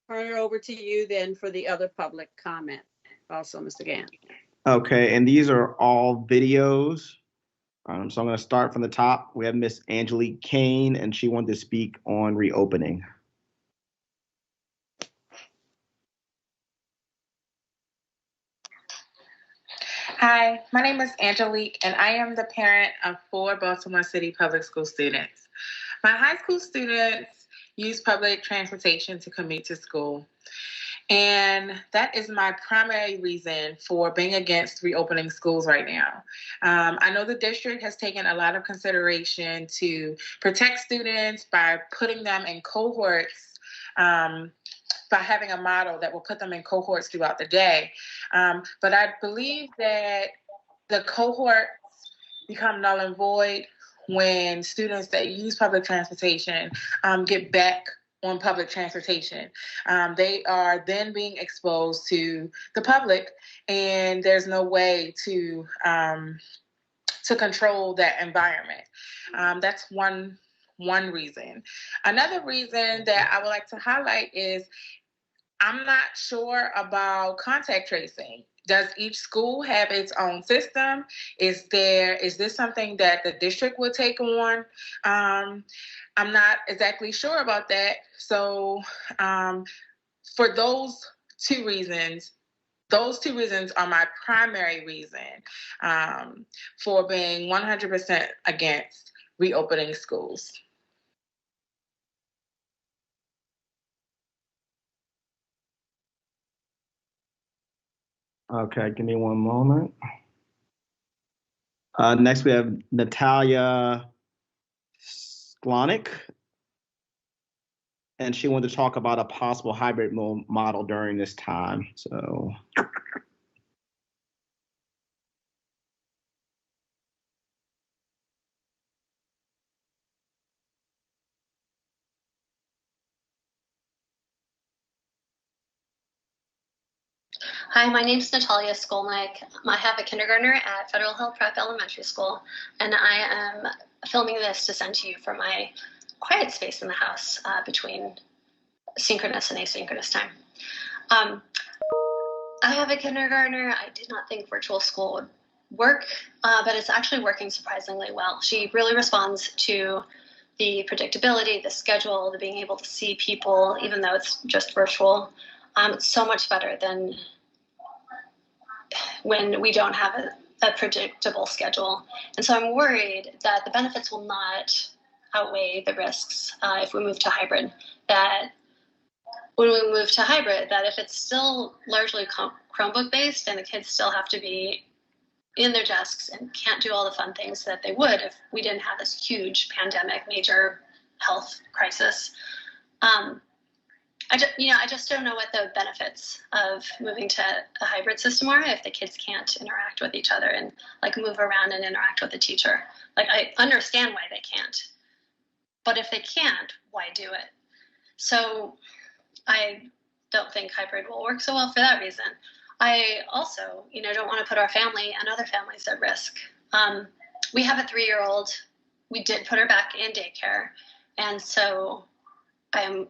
turning it over to you then for the other public comment. Also, Mr. Gann. Okay, and these are all videos. So I'm going to start from the top. We have Miss Angelique Kane, and she wanted to speak on reopening. Hi, my name is Angelique, and I am the parent of 4 Baltimore City public school students. My high school students use public transportation to commute to school, and that is my primary reason for being against reopening schools right now. I know the district has taken a lot of consideration to protect students by putting them in cohorts, by having a model that will put them in cohorts throughout the day. But I believe that the cohorts become null and void when students that use public transportation get back on public transportation. They are then being exposed to the public, and there's no way to control that environment. That's one reason. Another reason that I would like to highlight is I'm not sure about contact tracing. Does each school have its own system? Is this something that the district would take on? I'm not exactly sure about that. So for those two reasons are my primary reason for being 100% against reopening schools. Okay, give me one moment. Next, we have Natalia Sklonik, and she wanted to talk about a possible hybrid model during this time. So. Hi, my name is Natalia Skolnick. I have a kindergartner at Federal Hill Prep Elementary School, and I am filming this to send to you for my quiet space in the house between synchronous and asynchronous time. I have a kindergartner. I did not think virtual school would work, but it's actually working surprisingly well. She really responds to the predictability, the schedule, the being able to see people, even though it's just virtual. It's so much better than when we don't have a predictable schedule. And so I'm worried that the benefits will not outweigh the risks if we move to hybrid. That when we move to hybrid, that if it's still largely Chromebook based and the kids still have to be in their desks and can't do all the fun things that they would if we didn't have this huge pandemic, major health crisis. I just don't know what the benefits of moving to a hybrid system are if the kids can't interact with each other and like move around and interact with the teacher. Like I understand why they can't, but if they can't, why do it? So I don't think hybrid will work so well for that reason. I also, don't want to put our family and other families at risk. We have a 3-year-old. We did put her back in daycare, and so I'm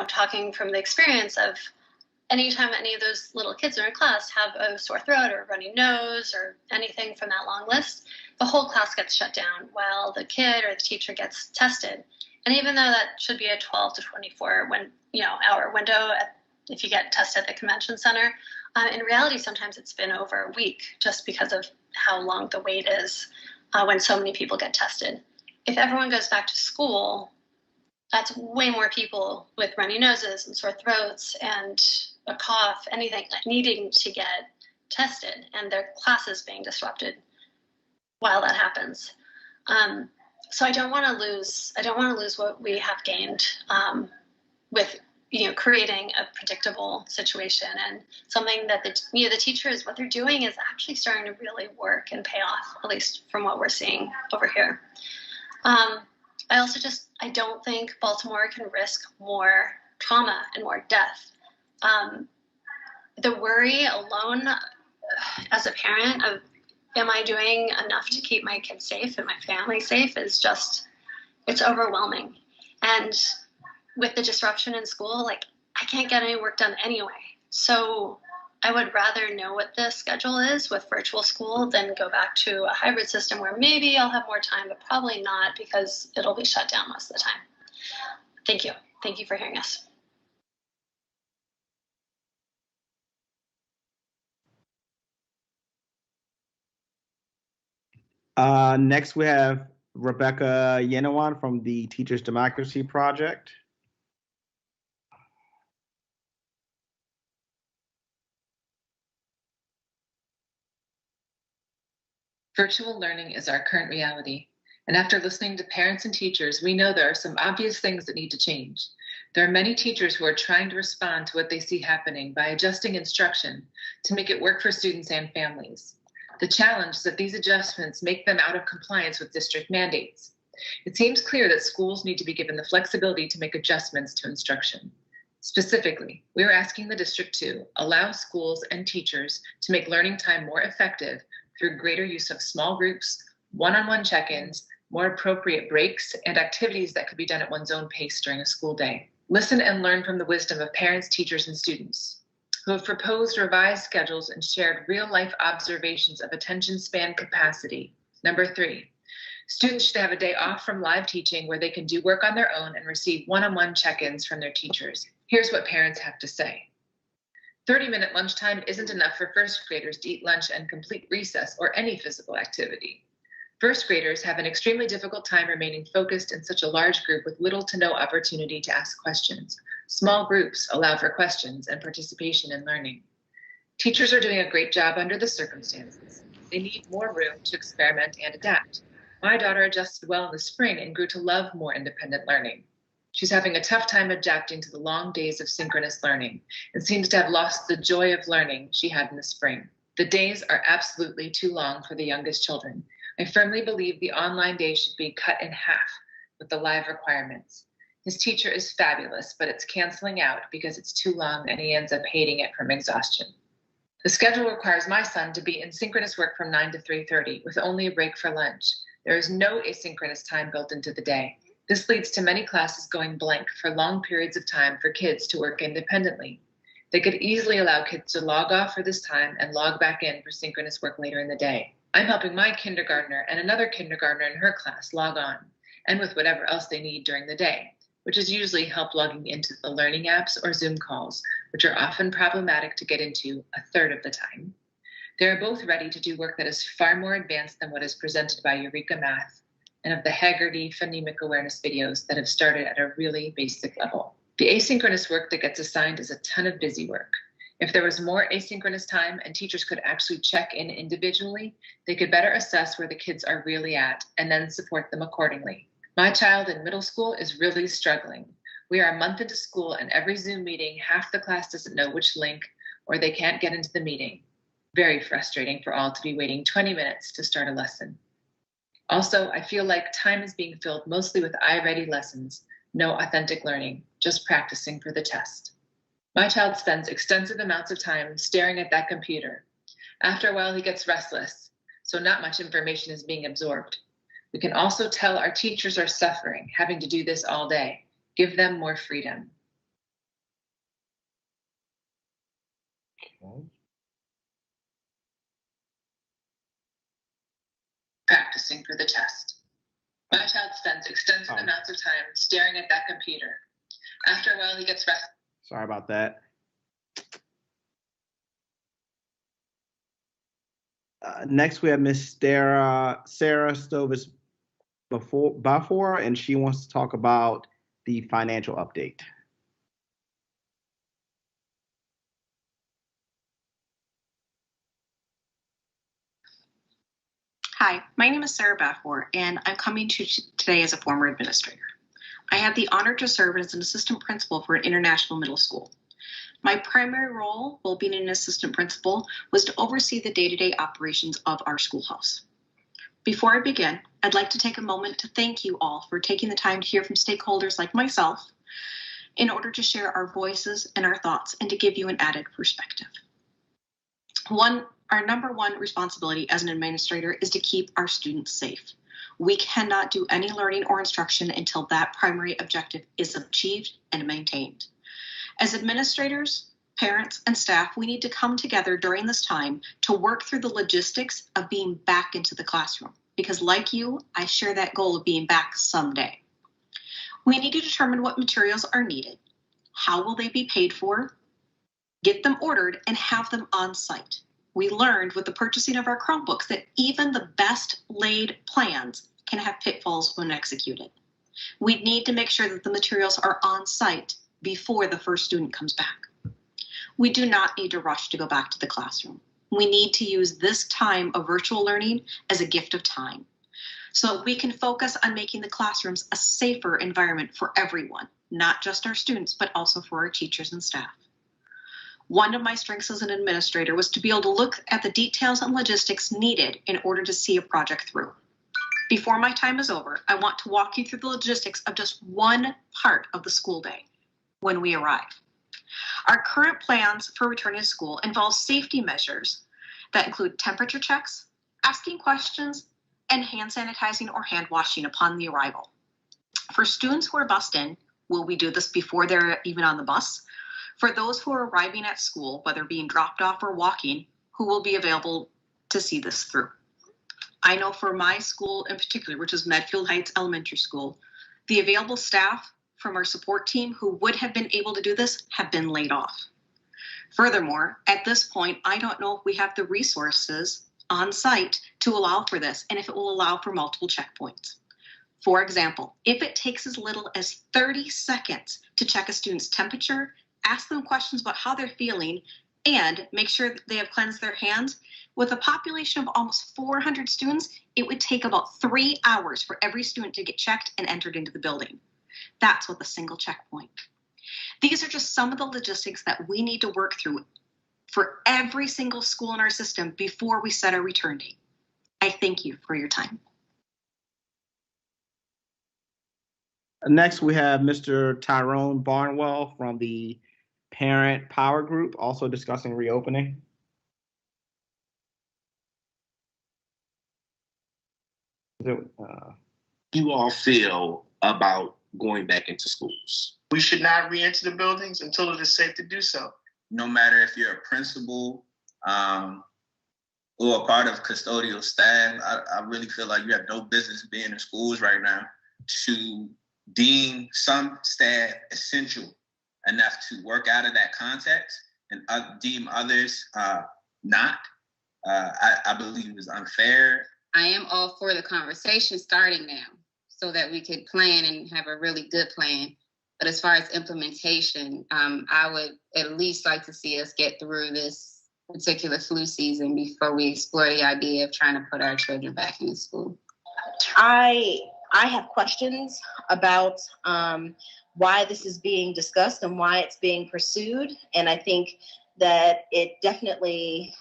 talking from the experience of anytime any of those little kids are in class have a sore throat or a runny nose or anything from that long list, the whole class gets shut down while the kid or the teacher gets tested. And even though that should be a 12 to 24 hour window if you get tested at the convention center, in reality, sometimes it's been over a week just because of how long the wait is when so many people get tested. If everyone goes back to school, that's way more people with runny noses and sore throats and a cough, anything, needing to get tested, and their classes being disrupted while that happens. So I don't want to lose what we have gained with creating a predictable situation and something that the teachers, what they're doing is actually starting to really work and pay off, at least from what we're seeing over here. I also I don't think Baltimore can risk more trauma and more death. The worry alone as a parent of am I doing enough to keep my kids safe and my family safe is just, it's overwhelming. And with the disruption in school, like I can't get any work done anyway. So I would rather know what the schedule is with virtual school than go back to a hybrid system where maybe I'll have more time, but probably not because it'll be shut down most of the time. Thank you. Thank you for hearing us. Next, we have Rebecca Yanowan from the Teachers Democracy Project. Virtual learning is our current reality. And after listening to parents and teachers, we know there are some obvious things that need to change. There are many teachers who are trying to respond to what they see happening by adjusting instruction to make it work for students and families. The challenge is that these adjustments make them out of compliance with district mandates. It seems clear that schools need to be given the flexibility to make adjustments to instruction. Specifically, we are asking the district to allow schools and teachers to make learning time more effective through greater use of small groups, one-on-one check-ins, more appropriate breaks, and activities that could be done at one's own pace during a school day. Listen and learn from the wisdom of parents, teachers, and students who have proposed revised schedules and shared real-life observations of attention span capacity. Number 3, students should have a day off from live teaching where they can do work on their own and receive one-on-one check-ins from their teachers. Here's what parents have to say. 30-minute lunchtime isn't enough for first graders to eat lunch and complete recess or any physical activity. First graders have an extremely difficult time remaining focused in such a large group with little to no opportunity to ask questions. Small groups allow for questions and participation in learning. Teachers are doing a great job under the circumstances. They need more room to experiment and adapt. My daughter adjusted well in the spring and grew to love more independent learning. She's having a tough time adapting to the long days of synchronous learning and seems to have lost the joy of learning she had in the spring. The days are absolutely too long for the youngest children. I firmly believe the online days should be cut in half with the live requirements. His teacher is fabulous, but it's canceling out because it's too long and he ends up hating it from exhaustion. The schedule requires my son to be in synchronous work from 9 to 3:30 with only a break for lunch. There is no asynchronous time built into the day. This leads to many classes going blank for long periods of time for kids to work independently. They could easily allow kids to log off for this time and log back in for synchronous work later in the day. I'm helping my kindergartner and another kindergartner in her class log on, and with whatever else they need during the day, which is usually help logging into the learning apps or Zoom calls, which are often problematic to get into a third of the time. They are both ready to do work that is far more advanced than what is presented by Eureka Math and of the Haggerty phonemic awareness videos that have started at a really basic level. The asynchronous work that gets assigned is a ton of busy work. If there was more asynchronous time and teachers could actually check in individually, they could better assess where the kids are really at and then support them accordingly. My child in middle school is really struggling. We are a month into school and every Zoom meeting, half the class doesn't know which link or they can't get into the meeting. Very frustrating for all to be waiting 20 minutes to start a lesson. Also, I feel like time is being filled mostly with iReady lessons, no authentic learning, just practicing for the test. My child spends extensive amounts of time staring at that computer. After a while, he gets restless, so not much information is being absorbed. We can also tell our teachers are suffering, having to do this all day. Give them more freedom. Okay. Practicing for the test. My child spends extensive amounts of time staring at that computer. After a while, he gets restless. Sorry about that. Next, we have Miss Sarah Stovis Bafor, and she wants to talk about the financial update. Hi, my name is Sarah Bafor, and I'm coming to you today as a former administrator. I had the honor to serve as an assistant principal for an international middle school. My primary role while being an assistant principal was to oversee the day-to-day operations of our schoolhouse. Before I begin, I'd like to take a moment to thank you all for taking the time to hear from stakeholders like myself in order to share our voices and our thoughts and to give you an added perspective. One Our number one responsibility as an administrator is to keep our students safe. We cannot do any learning or instruction until that primary objective is achieved and maintained. As administrators, parents, and staff, we need to come together during this time to work through the logistics of being back into the classroom. Because like you, I share that goal of being back someday. We need to determine what materials are needed, how will they be paid for, get them ordered, and have them on site. We learned with the purchasing of our Chromebooks that even the best laid plans can have pitfalls when executed. We need to make sure that the materials are on site before the first student comes back. We do not need to rush to go back to the classroom. We need to use this time of virtual learning as a gift of time, so we can focus on making the classrooms a safer environment for everyone, not just our students, but also for our teachers and staff. One of my strengths as an administrator was to be able to look at the details and logistics needed in order to see a project through. Before my time is over, I want to walk you through the logistics of just one part of the school day when we arrive. Our current plans for returning to school involve safety measures that include temperature checks, asking questions, and hand sanitizing or hand washing upon the arrival. For students who are bused in, will we do this before they're even on the bus? For those who are arriving at school, whether being dropped off or walking, who will be available to see this through? I know for my school in particular, which is Medfield Heights Elementary School, the available staff from our support team who would have been able to do this have been laid off. Furthermore, at this point, I don't know if we have the resources on site to allow for this and if it will allow for multiple checkpoints. For example, if it takes as little as 30 seconds to check a student's temperature, ask them questions about how they're feeling, and make sure that they have cleansed their hands, with a population of almost 400 students, it would take about 3 hours for every student to get checked and entered into the building. That's with a single checkpoint. These are just some of the logistics that we need to work through for every single school in our system before we set our return date. I thank you for your time. Next, we have Mr. Tyrone Barnwell from the Parent Power Group, also discussing reopening. You all feel about going back into schools? We should not re-enter the buildings until it is safe to do so. No matter if you're a principal or a part of custodial staff, I really feel like you have no business being in schools right now. To deem some staff essential enough to work out of that context and deem others not, I believe is unfair. I am all for the conversation starting now so that we could plan and have a really good plan. But as far as implementation, I would at least like to see us get through this particular flu season before we explore the idea of trying to put our children back in school. I have questions about why this is being discussed and why it's being pursued. And I think that it definitely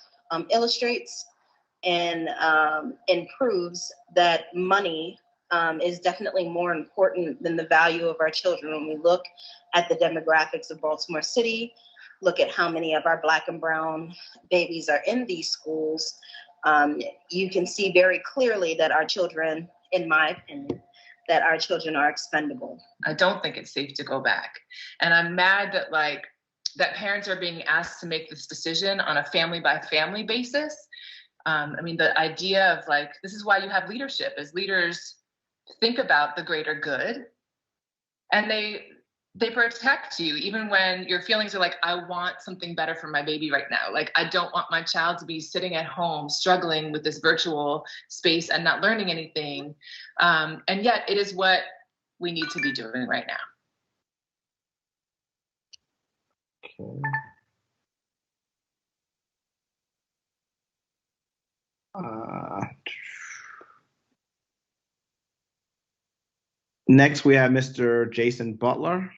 illustrates and proves that money is definitely more important than the value of our children. When we look at the demographics of Baltimore City, look at how many of our Black and brown babies are in these schools, you can see very clearly that our children, in my opinion, that our children are expendable. I don't think it's safe to go back. And I'm mad that that parents are being asked to make this decision on a family by family basis. I mean, the idea of this is why you have leadership, as leaders think about the greater good, and they protect you even when your feelings are like, I want something better for my baby right now. I don't want my child to be sitting at home struggling with this virtual space and not learning anything. And yet it is what we need to be doing right now. Okay. Next, we have Mr. Jason Butler.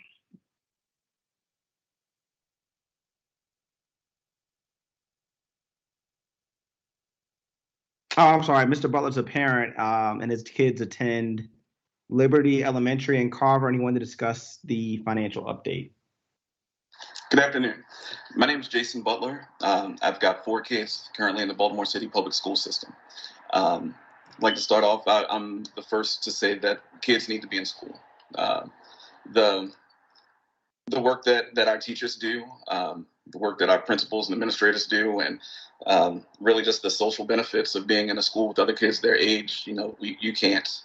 Oh, I'm sorry. Mr. Butler's a parent, and his kids attend Liberty Elementary in Carver, and he wanted to discuss the financial update. Good afternoon. My name is Jason Butler. I've got 4 kids currently in the Baltimore City public school system. I'd like to start off, I'm the first to say that kids need to be in school. The work that our teachers do, the work that our principals and administrators do, and really just the social benefits of being in a school with other kids their age, you can't.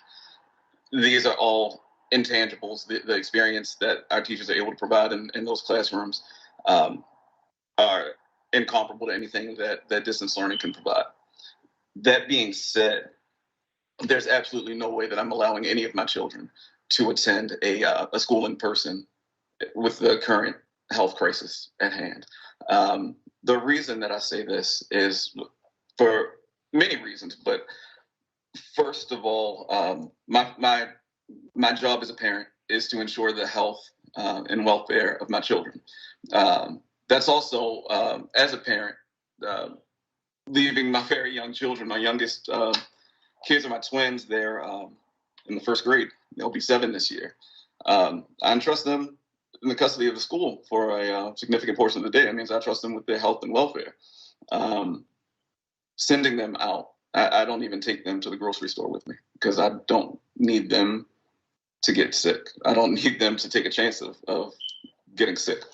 These are all intangibles. The experience that our teachers are able to provide in those classrooms are incomparable to anything that distance learning can provide. That being said, there's absolutely no way that I'm allowing any of my children to attend a school in person with the current health crisis at hand. The reason that I say this is for many reasons, but first of all, my job as a parent is to ensure the health and welfare of my children. That's also, as a parent, leaving my very young children. My youngest kids are my twins. They're in the 1st grade. They'll be 7 this year. I entrust them in the custody of the school for a significant portion of the day. That means I trust them with their health and welfare. Sending them out, I don't even take them to the grocery store with me because I don't need them to get sick. I don't need them to take a chance of getting sick.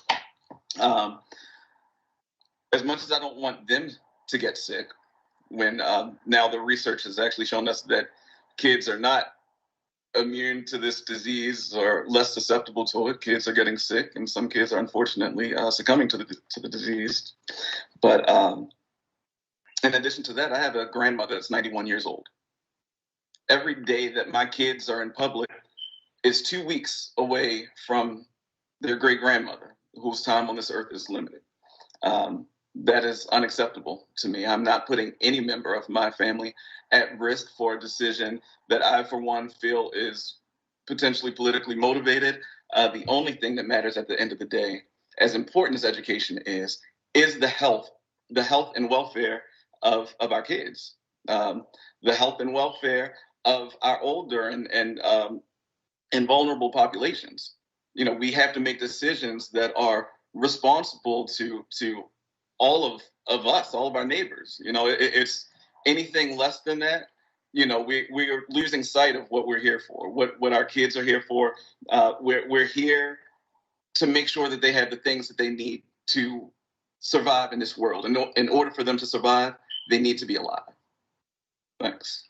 As much as I don't want them to get sick, when now the research has actually shown us that kids are not immune to this disease or less susceptible to it. Kids are getting sick, and some kids are unfortunately succumbing to the disease. But in addition to that, I have a grandmother that's 91 years old. Every day that my kids are in public is 2 weeks away from their great-grandmother, whose time on this earth is limited. That is unacceptable to me. I'm not putting any member of my family at risk for a decision that I, for one, feel is potentially politically motivated. The only thing that matters at the end of the day, as important as education is the health and welfare of our kids, the health and welfare of our older and vulnerable populations. We have to make decisions that are responsible to all of us, all of our neighbors. It's anything less than that, we are losing sight of what we're here for, what our kids are here for. We're here to make sure that they have the things that they need to survive in this world. And in order for them to survive, they need to be alive. Thanks.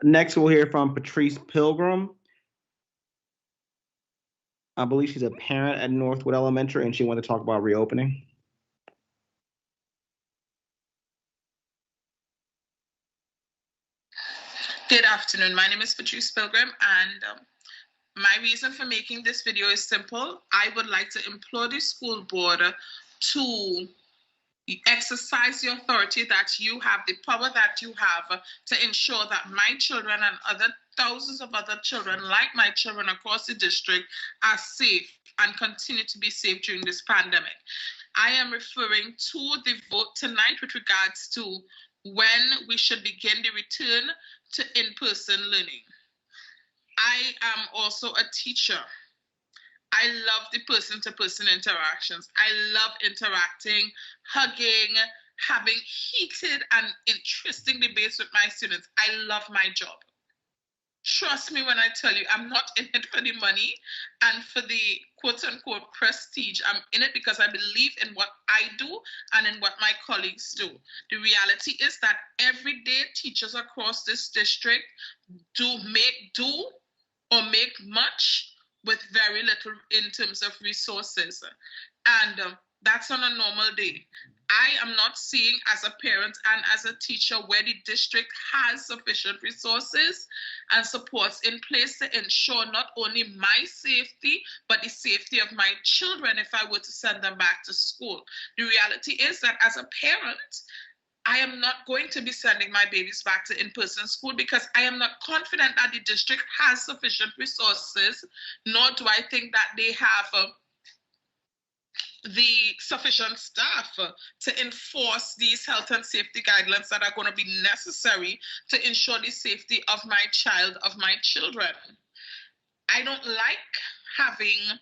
Next, we'll hear from Patrice Pilgrim. I believe she's a parent at Northwood Elementary, and she wanted to talk about reopening. Good afternoon. My name is Patrice Pilgrim, and my reason for making this video is simple. I would like to implore the school board to exercise the authority that you have, the power that you have, to ensure that my children and other thousands of other children like my children across the district are safe and continue to be safe during this pandemic. I am referring to the vote tonight with regards to when we should begin the return to in-person learning. I am also a teacher. I love the person-to-person interactions. I love interacting, hugging, having heated and interesting debates with my students. I love my job. Trust me when I tell you, I'm not in it for the money and for the quote-unquote prestige. I'm in it because I believe in what I do and in what my colleagues do. The reality is that everyday teachers across this district do make much with very little in terms of resources. And that's on a normal day. I am not seeing as a parent and as a teacher where the district has sufficient resources and supports in place to ensure not only my safety, but the safety of my children if I were to send them back to school. The reality is that as a parent, I am not going to be sending my babies back to in-person school because I am not confident that the district has sufficient resources, nor do I think that they have the sufficient staff to enforce these health and safety guidelines that are going to be necessary to ensure the safety of my child, of my children. I don't like having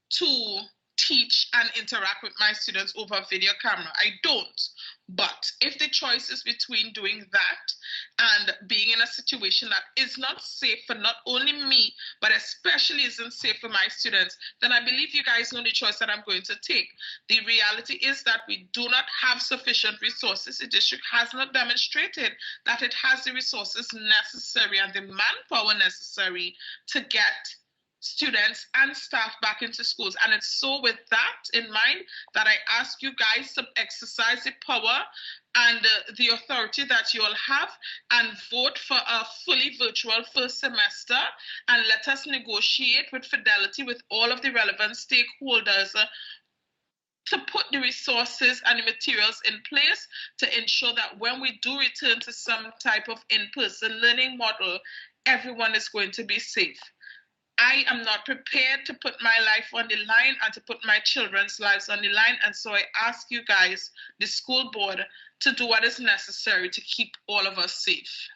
to teach and interact with my students over video camera. I don't. But if the choice is between doing that and being in a situation that is not safe for not only me, but especially isn't safe for my students, then I believe you guys know the choice that I'm going to take. The reality is that we do not have sufficient resources. The district has not demonstrated that it has the resources necessary and the manpower necessary to get students and staff back into schools. And it's so with that in mind that I ask you guys to exercise the power and the authority that you all have and vote for a fully virtual first semester, and let us negotiate with fidelity with all of the relevant stakeholders to put the resources and the materials in place to ensure that when we do return to some type of in-person learning model, everyone is going to be safe. I am not prepared to put my life on the line and to put my children's lives on the line. And so I ask you guys, the school board, to do what is necessary to keep all of us safe.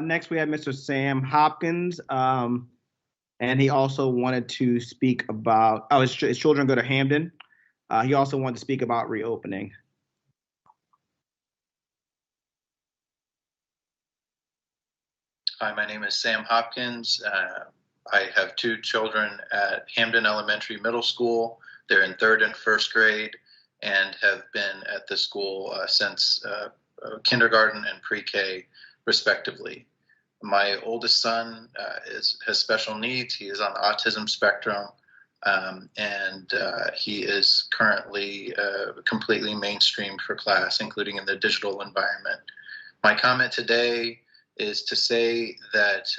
Next, we have Mr. Sam Hopkins, and he also wanted to speak about, his children go to Hamden. He also wanted to speak about reopening. Hi, my name is Sam Hopkins. I have two children at Hamden Elementary Middle School. They're in 3rd and 1st grade and have been at the school since kindergarten and pre-K, respectively. My oldest son has special needs. He is on the autism spectrum, and he is currently completely mainstreamed for class, including in the digital environment. My comment today is to say that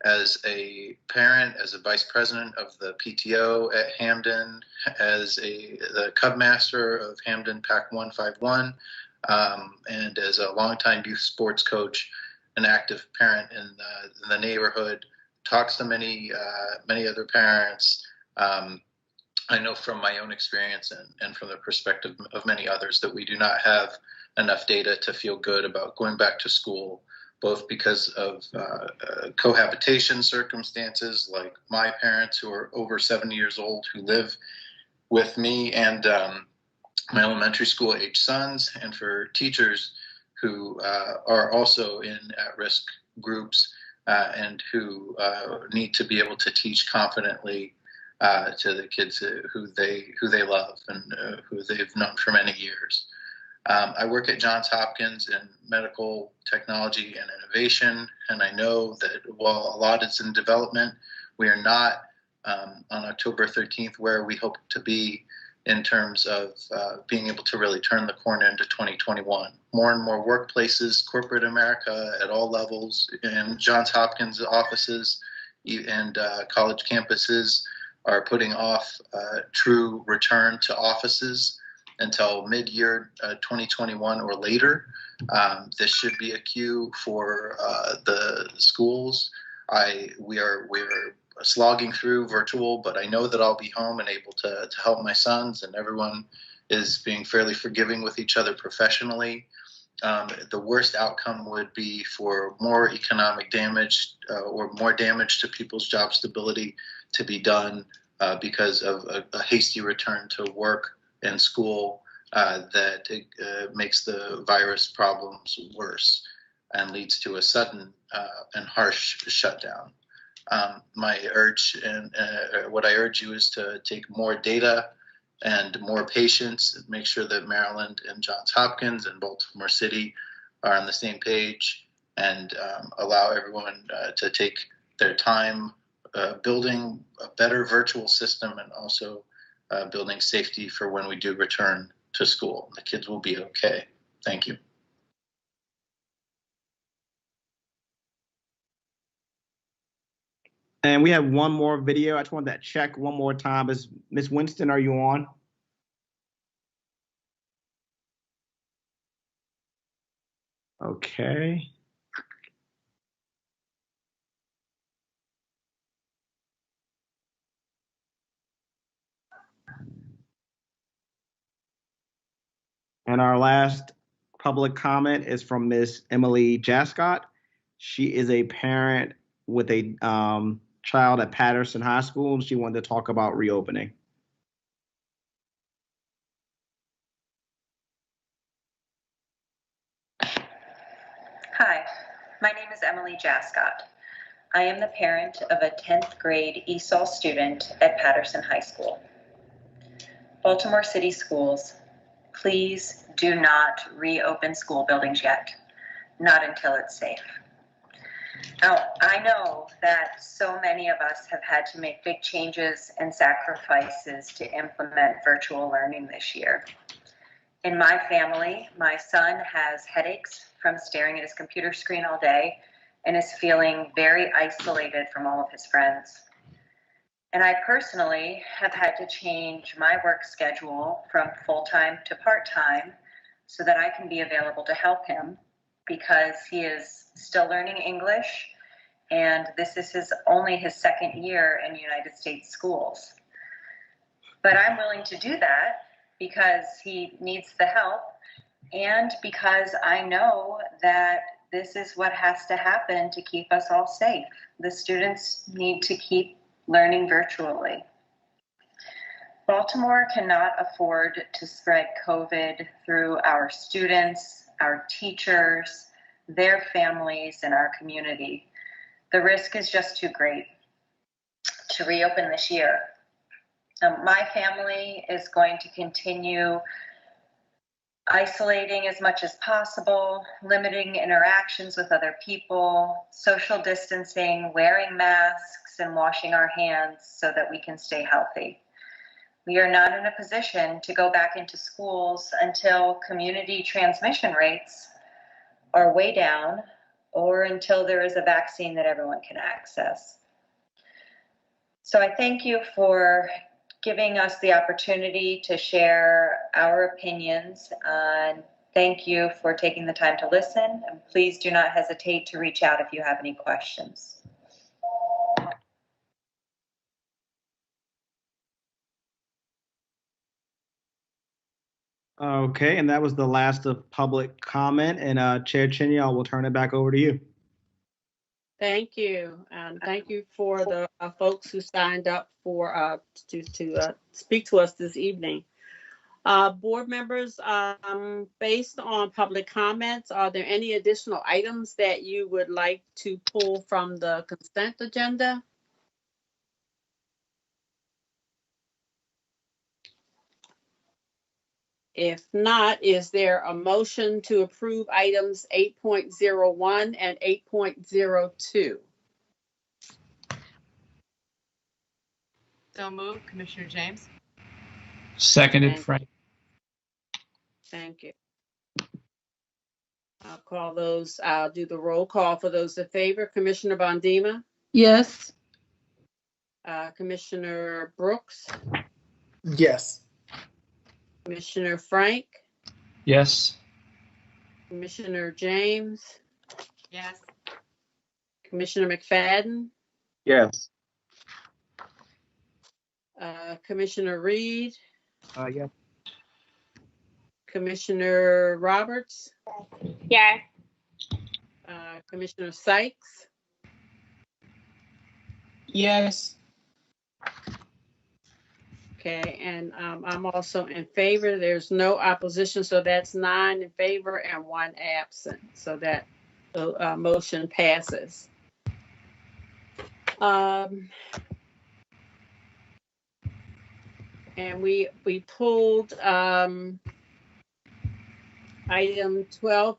as a parent, as a vice president of the PTO at Hamden, as the Cub Master of Hamden PAC 151, and as a longtime youth sports coach, an active parent in the neighborhood, talks to many other parents. I know from my own experience and from the perspective of many others that we do not have enough data to feel good about going back to school, both because of cohabitation circumstances, like my parents who are over 70 years old who live with me and my elementary school age sons, and for teachers who are also in at-risk groups and who need to be able to teach confidently to the kids who they love and who they've known for many years. I work at Johns Hopkins in medical technology and innovation, and I know that while a lot is in development, we are not on October 13th where we hope to be in terms of being able to really turn the corner into 2021. More and more workplaces, corporate America at all levels, and Johns Hopkins offices and college campuses are putting off true return to offices until mid-year 2021 or later. This should be a cue for the schools. We are slogging through virtual, but I know that I'll be home and able to help my sons, and everyone is being fairly forgiving with each other professionally. The worst outcome would be for more economic damage or more damage to people's job stability to be done because of a hasty return to work and school that makes the virus problems worse and leads to a sudden and harsh shutdown. My urge and what I urge you is to take more data and more patience and make sure that Maryland and Johns Hopkins and Baltimore City are on the same page, and allow everyone to take their time building a better virtual system and also building safety for when we do return to school. The kids will be okay. Thank you. And we have one more video. I just wanted to check one more time. Is Ms. Winston, are you on? Okay. And our last public comment is from Miss Emily Jascott. She is a parent with a child at Patterson High School, and she wanted to talk about reopening. Hi, my name is Emily Jascott. I am the parent of a 10th grade ESOL student at Patterson High School. Baltimore City Schools, please do not reopen school buildings yet, not until it's safe. Now, I know that so many of us have had to make big changes and sacrifices to implement virtual learning this year. In my family, my son has headaches from staring at his computer screen all day and is feeling very isolated from all of his friends. And I personally have had to change my work schedule from full-time to part-time so that I can be available to help him because he is still learning English and this is only his second year in United States schools. But I'm willing to do that because he needs the help and because I know that this is what has to happen to keep us all safe. The students need to keep learning virtually. Baltimore cannot afford to spread COVID through our students, our teachers, their families, and our community. The risk is just too great to reopen this year. My family is going to continue isolating as much as possible, limiting interactions with other people, social distancing, wearing masks, and washing our hands so that we can stay healthy. We are not in a position to go back into schools until community transmission rates are way down or until there is a vaccine that everyone can access. So I thank you for giving us the opportunity to share our opinions. And thank you for taking the time to listen. And please do not hesitate to reach out if you have any questions. Okay, and that was the last of public comment. And Chair Chinya, I will turn it back over to you. Thank you. Thank you for the folks who signed up for to speak to us this evening. Board members, based on public comments, are there any additional items that you would like to pull from the consent agenda? If not, is there a motion to approve items 8.01 and 8.02? So moved, Commissioner James. Seconded, Frank. Thank you. I'll do the roll call for those in favor. Commissioner Bondima? Yes. Commissioner Brooks? Yes. Commissioner Frank? Yes. Commissioner James? Yes. Commissioner McFadden? Yes. Commissioner Reed? Yes. Commissioner Roberts? Yes. Commissioner Sykes? Yes. Okay, and I'm also in favor. There's no opposition, so that's 9 in favor and 1 absent. So that motion passes. And we pulled item 12,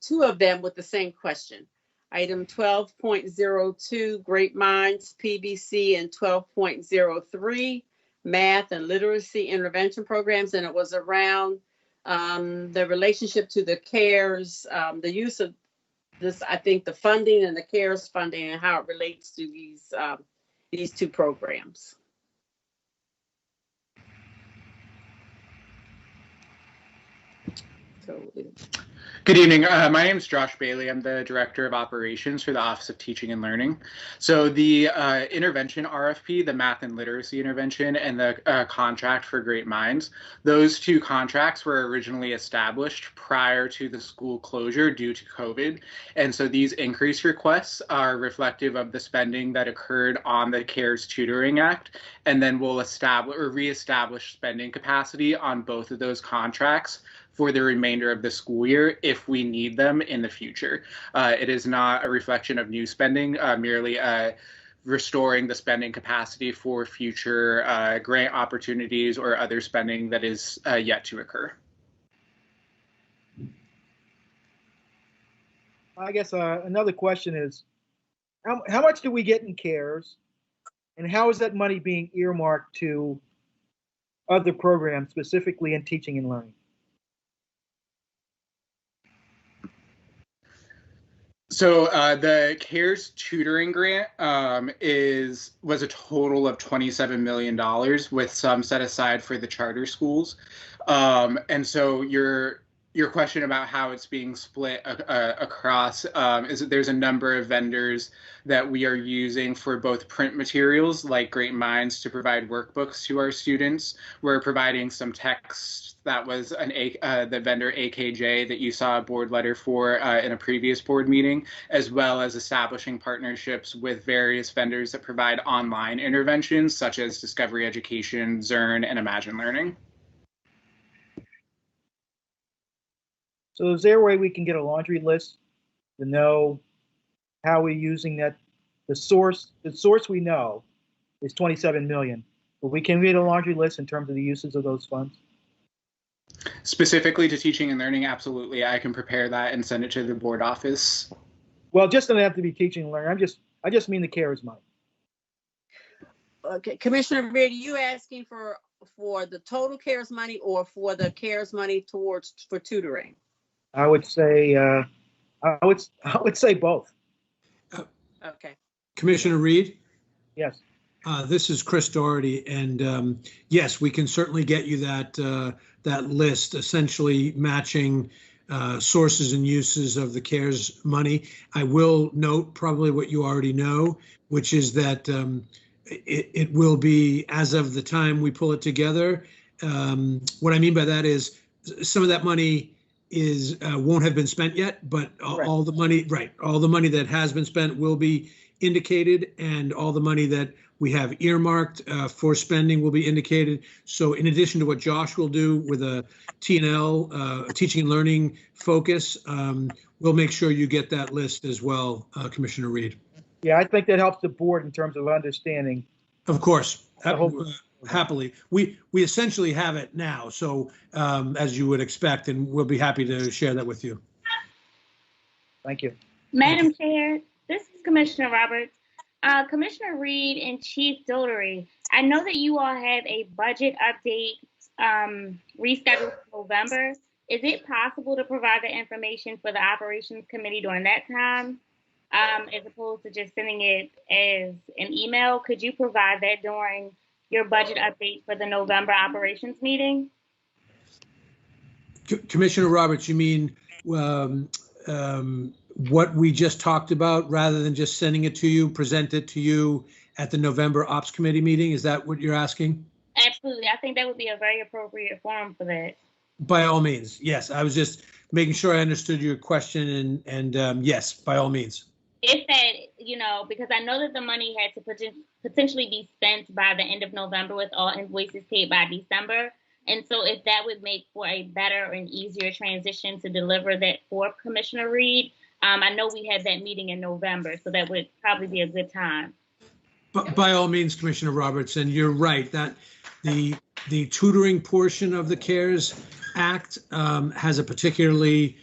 2 of them with the same question. Item 12.02, Great Minds, PBC, and 12.03, Math and Literacy Intervention Programs. And it was around the relationship to the CARES, the use of this, I think, the funding and the CARES funding and how it relates to these 2 programs. Good evening. My name is Josh Bailey. I'm the Director of Operations for the Office of Teaching and Learning. So the intervention RFP, the Math and Literacy Intervention, and the contract for Great Minds, those two contracts were originally established prior to the school closure due to COVID. And so these increase requests are reflective of the spending that occurred on the CARES Tutoring Act, and then we'll establish or reestablish spending capacity on both of those contracts for the remainder of the school year if we need them in the future. It is not a reflection of new spending, merely restoring the spending capacity for future grant opportunities or other spending that is yet to occur. I guess another question is, how much do we get in CARES, and how is that money being earmarked to other programs, specifically in teaching and learning? So the CARES tutoring grant was a total of $27 million with some set aside for the charter schools. And so your question about how it's being split across is that there's a number of vendors that we are using for both print materials like Great Minds to provide workbooks to our students. We're providing some text. That was the vendor AKJ that you saw a board letter for in a previous board meeting, as well as establishing partnerships with various vendors that provide online interventions such as Discovery Education, Zern, and Imagine Learning. So is there a way we can get a laundry list to know how we're using that? The source we know is 27 million, but we can get a laundry list in terms of the uses of those funds? Specifically to teaching and learning, absolutely. I can prepare that and send it to the board office. Well, it just doesn't have to be teaching and learning. I just mean the CARES money. Okay, Commissioner Reed, are you asking for the total CARES money or for the CARES money for tutoring? I would say I would say both. Okay. Commissioner Reed? Yes. This is Chris Doherty, and yes, we can certainly get you that list, essentially matching sources and uses of the CARES money. I will note probably what you already know, which is that it will be as of the time we pull it together. What I mean by that is some of that money won't have been spent yet, but all the money that has been spent will be indicated, and all the money that we have earmarked for spending will be indicated. So in addition to what Josh will do with a T&L, teaching and learning focus, we'll make sure you get that list as well, Commissioner Reed. Yeah, I think that helps the board in terms of understanding. Of course, happily. We essentially have it now, so as you would expect, and we'll be happy to share that with you. Thank you. Madam Chair, this is Commissioner Roberts. Commissioner Reed and Chief Doherty, I know that you all have a budget update rescheduled for November. Is it possible to provide the information for the Operations Committee during that time, as opposed to just sending it as an email? Could you provide that during your budget update for the November operations meeting? Commissioner Roberts, you mean what we just talked about, rather than just sending it to you, present it to you at the November Ops Committee meeting? Is that what you're asking? Absolutely. I think that would be a very appropriate forum for that. By all means, yes. I was just making sure I understood your question, and yes, by all means. If that, because I know that the money had to potentially be spent by the end of November with all invoices paid by December. And so if that would make for a better and easier transition to deliver that for Commissioner Reed, I know we had that meeting in November, so that would probably be a good time. But by all means, Commissioner Roberts, and you're right that the tutoring portion of the CARES Act has a particularly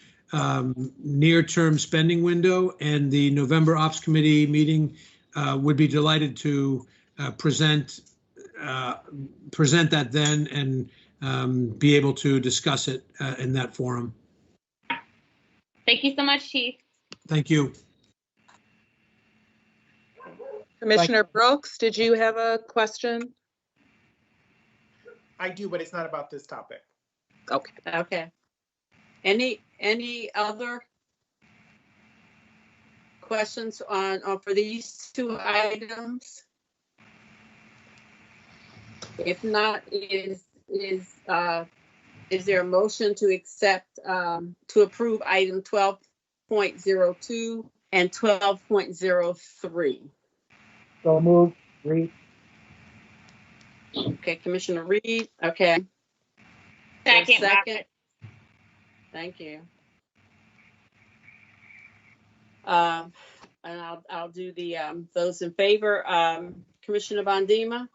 near-term spending window, and the November Ops Committee meeting would be delighted to present that then and be able to discuss it in that forum. Thank you so much, Chief. Thank you. Commissioner Brooks, did you have a question? I do, but it's not about this topic. Okay. Okay. Any other questions on for these two items? If not, is there a motion to accept to approve item 12.02 and 12.03? So moved. Reed. Okay, Commissioner Reed. Okay. Second. Second. Thank you. And I'll do the those in favor. Commissioner Bondima.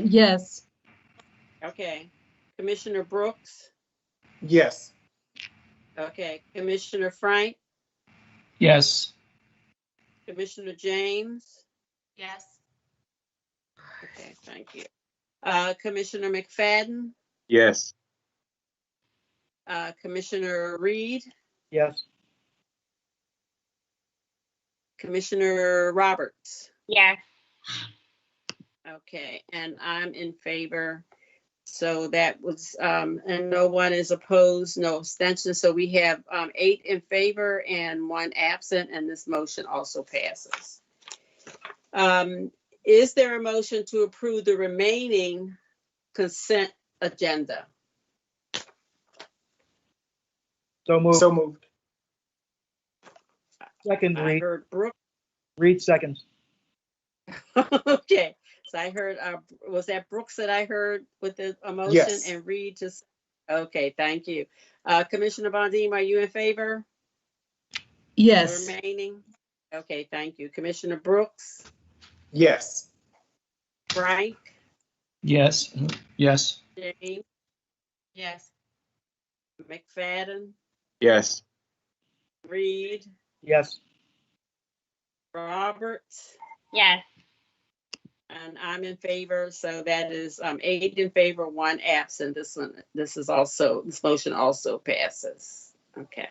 Yes. Okay. Commissioner Brooks. Yes. Okay. Commissioner Frank. Yes. Commissioner James. Yes. Okay, thank you. Commissioner McFadden. Yes. Commissioner Reed. Yes. Commissioner Roberts. Yes. Okay, and I'm in favor. So that was, and no one is opposed, no abstentions. So we have 8 in favor and 1 absent, and this motion also passes. Is there a motion to approve the remaining consent agenda? So moved. So moved. Second, I Reed. heard Brooke. Reed seconds. Okay, so I heard, was that Brooks that I heard with the motion? Yes. And Reed just, okay, thank you. Commissioner Bondim, are you in favor? Yes. Remaining? Okay, thank you. Commissioner Brooks? Yes. Frank? Yes. Yes. James? Yes. McFadden? Yes. Reed? Yes. Roberts? Yes. And I'm in favor, so that is 8 in favor, 1 absent. This motion also passes. Okay.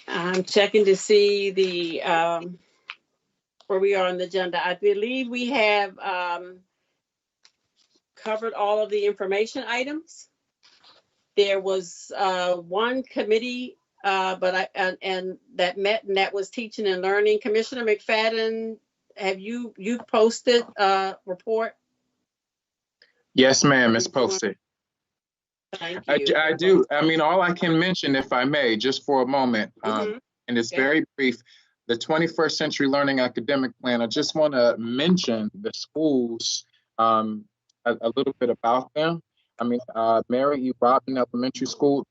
I'm checking to see the where we are on the agenda. I believe we have covered all of the information items. There was one committee and that met, and that was teaching and learning. Commissioner McFadden, have you posted a report? Yes, ma'am. It's posted. Thank you. I do. I mean, all I can mention, if I may, just for a moment, and it's very brief, the 21st Century Learning Academic Plan, I just want to mention the schools, a little bit about them. I mean, Mary E. Robin Elementary School,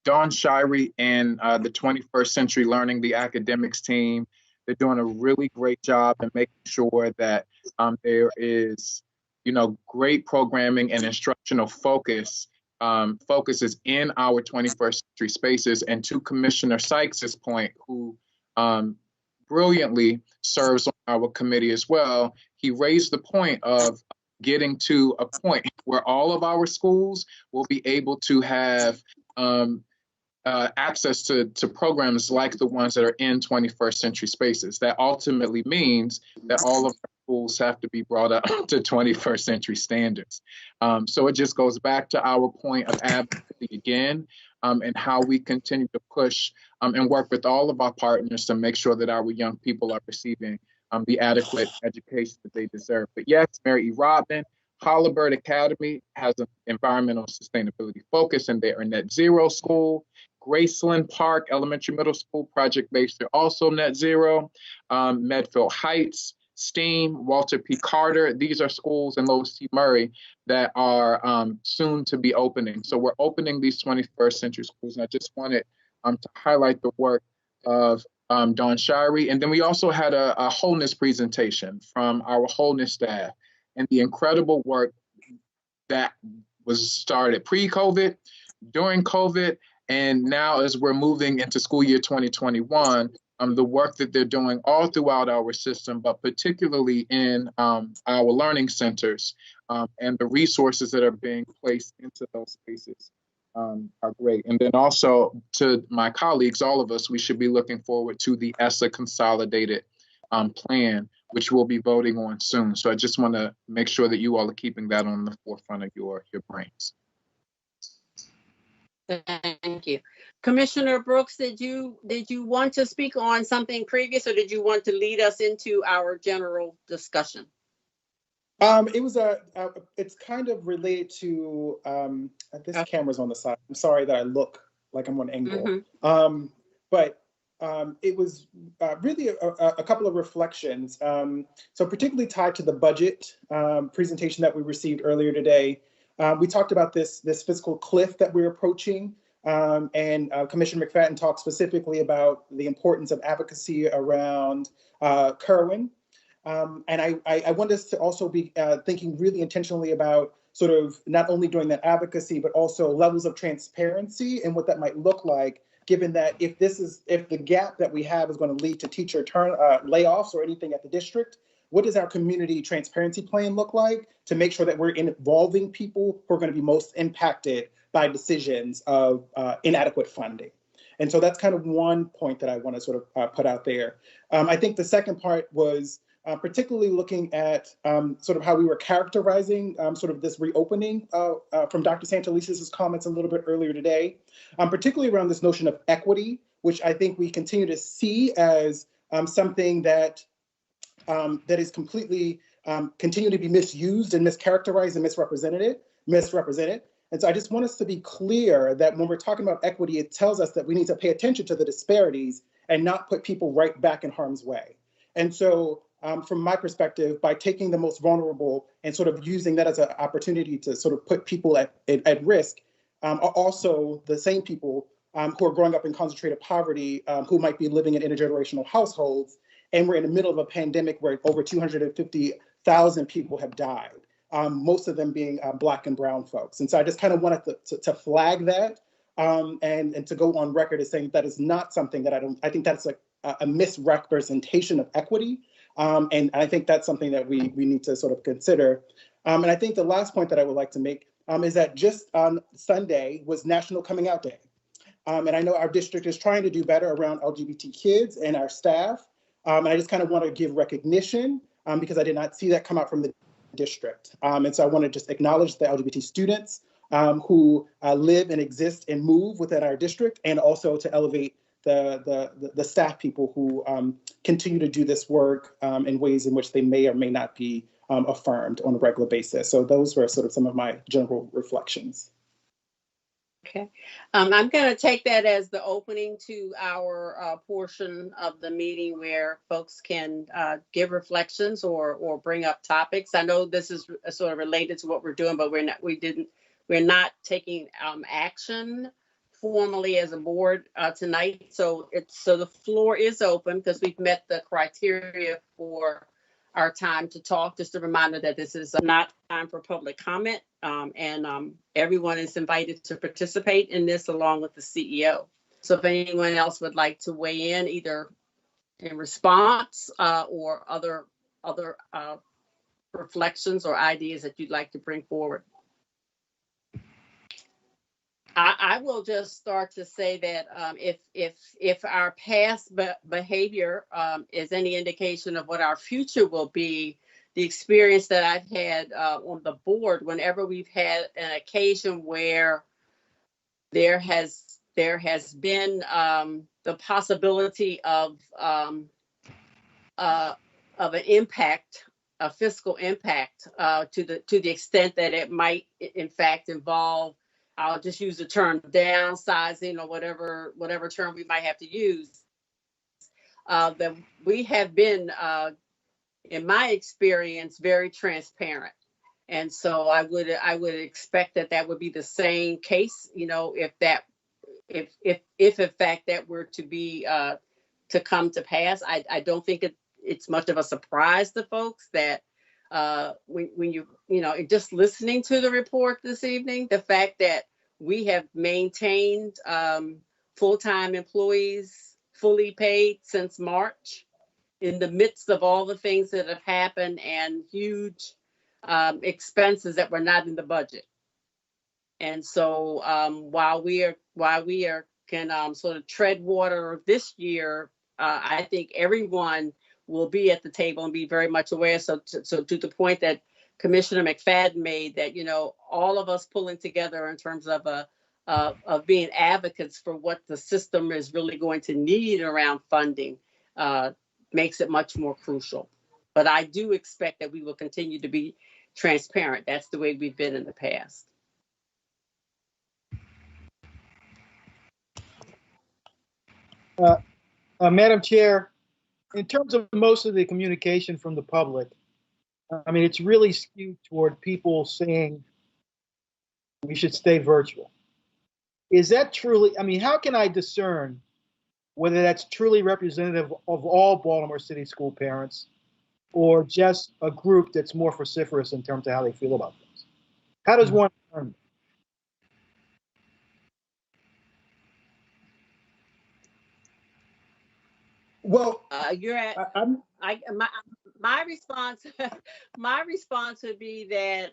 Dawn Shirey and the 21st Century Learning, the academics team, they're doing a really great job in making sure that there is, great programming and instructional focuses in our 21st century spaces. And to Commissioner Sykes's point, who brilliantly serves on our committee as well, he raised the point of getting to a point where all of our schools will be able to have access to programs like the ones that are in 21st century spaces. That ultimately means that all of our schools have to be brought up to 21st century standards. So it just goes back to our point of advocacy again, and how we continue to push and work with all of our partners to make sure that our young people are receiving the adequate education that they deserve. But yes, Mary E. Robin, Holabird Academy has an environmental sustainability focus, and they are net zero school. Graceland Park Elementary Middle School, project-based, they're also net zero. Medfield Heights, STEAM, Walter P. Carter, these are schools in Lois T. Murray that are soon to be opening. So we're opening these 21st century schools, and I just wanted to highlight the work of Dawn Shirey. And then we also had a wholeness presentation from our wholeness staff and the incredible work that was started pre-COVID, during COVID, and now as we're moving into school year 2021, the work that they're doing all throughout our system, but particularly in our learning centers, and the resources that are being placed into those spaces are great. And then also to my colleagues, all of us, we should be looking forward to the ESSA consolidated plan, which we'll be voting on soon. So I just want to make sure that you all are keeping that on the forefront of your brains. Thank you. Commissioner Brooks, did you want to speak on something previous, or did you want to lead us into our general discussion? It was it's kind of related to, this camera's on the side. I'm sorry that I look like I'm on angle. But it was really a couple of reflections. So particularly tied to the budget presentation that we received earlier today. We talked about this fiscal cliff that we're approaching. And Commissioner McFadden talked specifically about the importance of advocacy around Kerwin. And I want us to also be thinking really intentionally about sort of not only doing that advocacy, but also levels of transparency and what that might look like, given that if the gap that we have is going to lead to teacher layoffs or anything at the district, what does our community transparency plan look like to make sure that we're involving people who are going to be most impacted by decisions of inadequate funding? And so that's kind of one point that I want to sort of put out there. I think the second part was particularly looking at sort of how we were characterizing sort of this reopening from Dr. Santelises' comments a little bit earlier today, particularly around this notion of equity, which I think we continue to see as something that is completely continue to be misused and mischaracterized and misrepresented. And so I just want us to be clear that when we're talking about equity, it tells us that we need to pay attention to the disparities and not put people right back in harm's way. And so from my perspective, by taking the most vulnerable and sort of using that as an opportunity to sort of put people at risk, are also the same people who are growing up in concentrated poverty, who might be living in intergenerational households. And we're in the middle of a pandemic where over 250,000 people have died, most of them being Black and brown folks. And so I just kind of wanted to flag that and to go on record as saying that is not something that I think that's a misrepresentation of equity. And I think that's something that we need to sort of consider. And I think the last point that I would like to make is that just on Sunday was National Coming Out Day. And I know our district is trying to do better around LGBT kids and our staff. And I just kind of want to give recognition because I did not see that come out from the district. And so I want to just acknowledge the LGBT students who live and exist and move within our district, and also to elevate the staff people who continue to do this work in ways in which they may or may not be affirmed on a regular basis. So those were sort of some of my general reflections. Okay, I'm going to take that as the opening to our portion of the meeting where folks can give reflections or bring up topics. I know this is sort of related to what we're doing, but we're not taking action formally as a board tonight. So the floor is open because we've met the criteria for our time to talk. Just a reminder that this is not time for public comment, and everyone is invited to participate in this along with the CEO. So if anyone else would like to weigh in, either in response or other reflections or ideas that you'd like to bring forward. I will just start to say that if our past behavior is any indication of what our future will be, the experience that I've had on the board, whenever we've had an occasion where there has been the possibility of an impact, a fiscal impact, to the extent that it might in fact involve, I'll just use the term downsizing or whatever term we might have to use, that we have been, in my experience, very transparent. And so I would expect that would be the same case, if in fact that were to be to come to pass. I don't think it's much of a surprise to folks that when you just listening to the report this evening, the fact that we have maintained full-time employees fully paid since March in the midst of all the things that have happened and huge expenses that were not in the budget. And so while we can sort of tread water this year, I think everyone will be at the table and be very much aware. So to the point that Commissioner McFadden made, that, you know, all of us pulling together in terms of of being advocates for what the system is really going to need around funding makes it much more crucial. But I do expect that we will continue to be transparent. That's the way we've been in the past. Madam Chair, in terms of most of the communication from the public, I mean, it's really skewed toward people saying we should stay virtual. Is that truly, I mean, how can I discern whether that's truly representative of all Baltimore City school parents or just a group that's more vociferous in terms of how they feel about things? How does one learn? Well, you're at. My response, my response would be that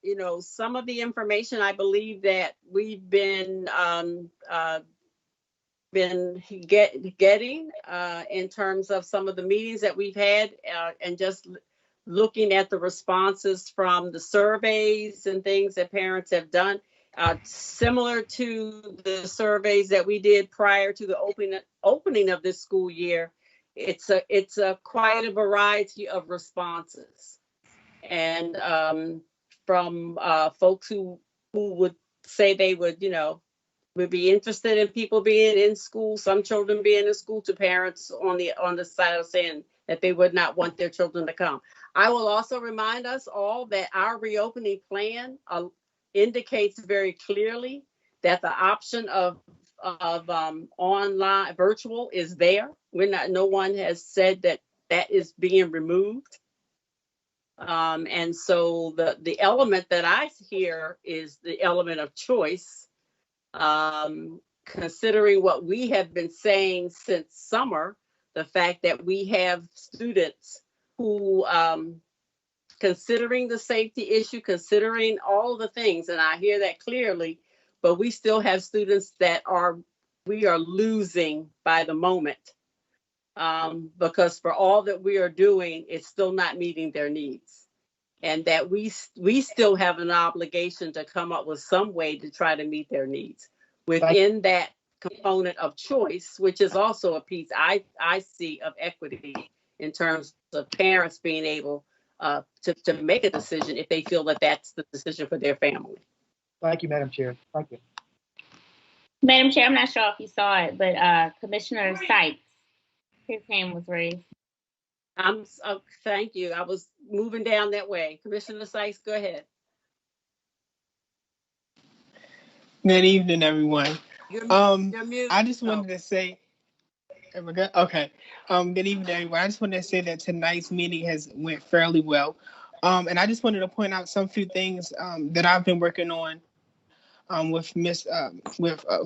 you know, some of the information I believe that we've been getting in terms of some of the meetings that we've had, and just looking at the responses from the surveys and things that parents have done, similar to the surveys that we did prior to the opening of this school year. It's a quite a variety of responses, and from folks who would say they would, you know, would be interested in people being in school, some children being in school, to parents on the side of saying that they would not want their children to come. I will also remind us all that our reopening plan indicates very clearly that the option of online virtual is there. No one has said that is being removed. And so the element that I hear is the element of choice. Considering what we have been saying since summer, the fact that we have students who, considering the safety issue, considering all the things, and I hear that clearly, but we still have students that we are losing by the moment, because for all that we are doing, it's still not meeting their needs. And that we still have an obligation to come up with some way to try to meet their needs within that component of choice, which is also a piece I see of equity in terms of parents being able to make a decision if they feel that that's the decision for their family. Thank you, Madam Chair. Thank you. Madam Chair, I'm not sure if you saw it, but Commissioner Sykes, his hand was raised. Thank you. I was moving down that way. Commissioner Sykes, go ahead. Good evening, everyone. You're muted. I just wanted to say, okay. Good evening, everyone. I just wanted to say that tonight's meeting has went fairly well. And I just wanted to point out some few things that I've been working on with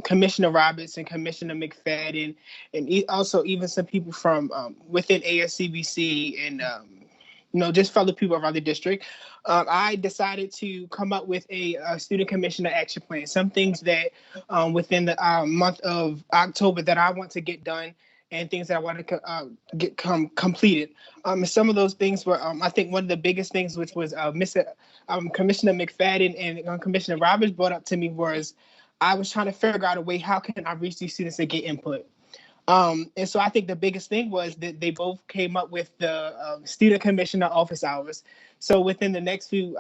Commissioner Roberts and Commissioner McFadden, and also even some people from within ASCBC and just fellow people around the district. I decided to come up with a student commissioner action plan. Some things that within the month of October that I want to get done, and things that I want to get completed. Some of those things were, I think one of the biggest things, which was Commissioner McFadden and Commissioner Roberts brought up to me, was I was trying to figure out a way, how can I reach these students and get input? And so I think the biggest thing was that they both came up with the student commissioner office hours. So within the next few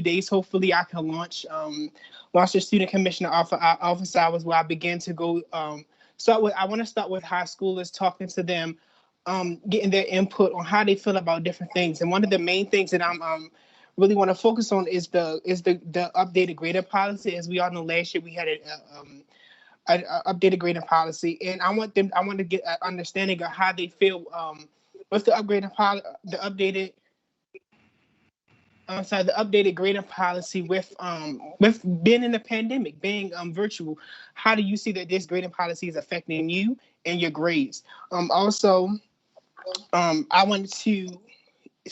days, hopefully I can launch the student commissioner office hours, where I begin to go I want to start with high schoolers, talking to them, getting their input on how they feel about different things. And one of the main things that I'm really want to focus on is the updated grading policy. As we all know, last year we had an updated grading policy, and I want to get an understanding of how they feel with the updated grading policy with being in the pandemic, being virtual. How do you see that this grading policy is affecting you and your grades? Also, I wanted to,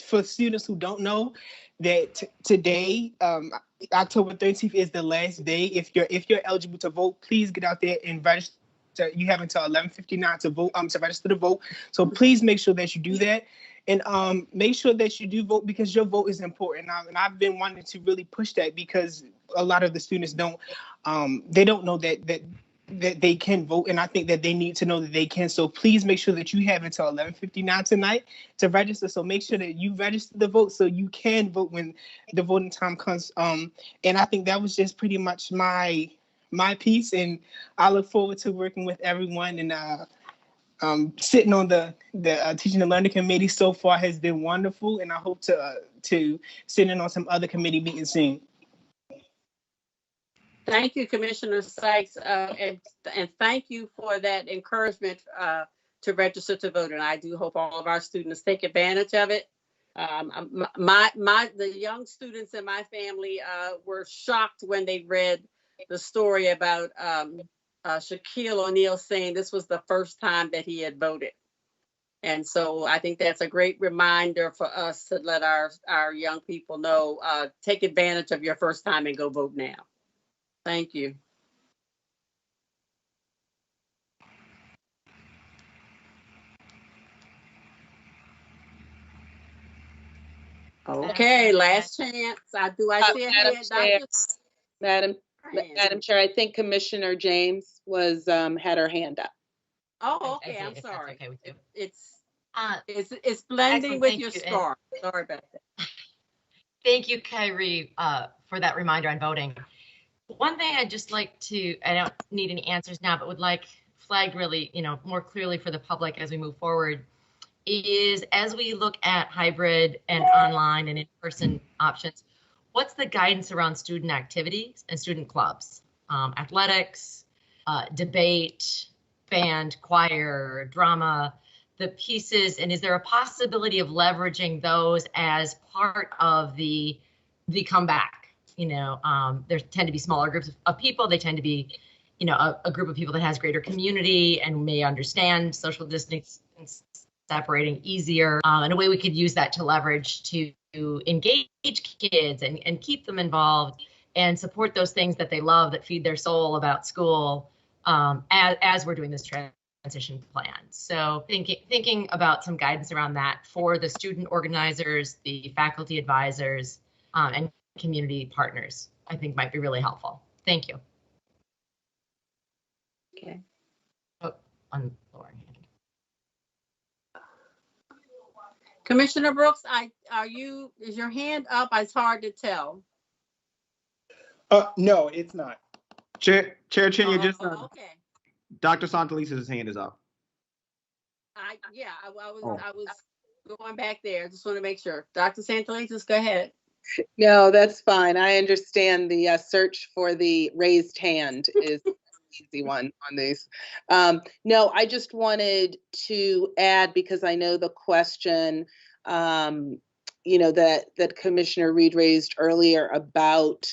for students who don't know, that today, October 13th, is the last day. If you're eligible to vote, please get out there and register you have until 11:59 to vote, to register to vote. So please make sure that you do that. And make sure that you do vote, because your vote is important. And I've been wanting to really push that, because a lot of the students don't know that they can vote, and I think that they need to know that they can. So please make sure that you have until 11:59 tonight to register. So make sure that you register the vote so you can vote when the voting time comes. And I think that was just pretty much my piece, and I look forward to working with everyone. And sitting on the teaching and learning committee so far has been wonderful, and I hope to sit in on some other committee meetings soon. Thank you, Commissioner Sykes, and thank you for that encouragement to register to vote. And I do hope all of our students take advantage of it. The young students in my family were shocked when they read the story about Shaquille O'Neal saying this was the first time that he had voted. And so I think that's a great reminder for us to let our young people know, take advantage of your first time and go vote now. Thank you. Okay, last chance. I see a hand. Madam Chair, I think Commissioner James was had her hand up. Oh, okay. I'm sorry. Okay with you. It's blending with your scar. Sorry about that. Thank you, Kyrie, for that reminder on voting. One thing I'd just like to, I don't need any answers now, but would like flagged really, more clearly for the public as we move forward, is as we look at hybrid and online and in-person options, what's the guidance around student activities and student clubs, athletics, debate, band, choir, drama, the pieces, and is there a possibility of leveraging those as part of the comeback? There tend to be smaller groups of people. They tend to be, a group of people that has greater community and may understand social distance separating easier. And a way we could use that to leverage to engage kids and keep them involved and support those things that they love, that feed their soul about school, as we're doing this transition plan. So thinking about some guidance around that for the student organizers, the faculty advisors, and community partners, I think might be really helpful. Thank you. Okay. Oh, on Lauren. Commissioner Brooks, is your hand up? It's hard to tell. No, it's not. Chair Chin, okay. Dr. Santelisa's hand is up. I was going back there. I just want to make sure. Dr. Santelisa's, go ahead. No, that's fine. I understand the search for the raised hand is an easy one on these. No, I just wanted to add, because I know the question, that Commissioner Reed raised earlier about,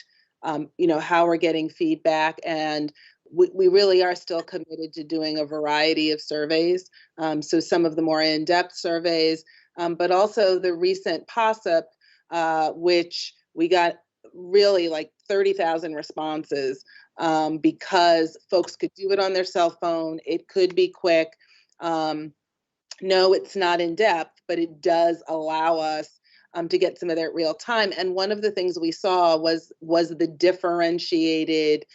how we're getting feedback, and we really are still committed to doing a variety of surveys. So some of the more in-depth surveys, but also the recent POSIP, which we got really like 30,000 responses, because folks could do it on their cell phone. It could be quick. No, it's not in depth, but it does allow us to get some of that real time. And one of the things we saw was the differentiated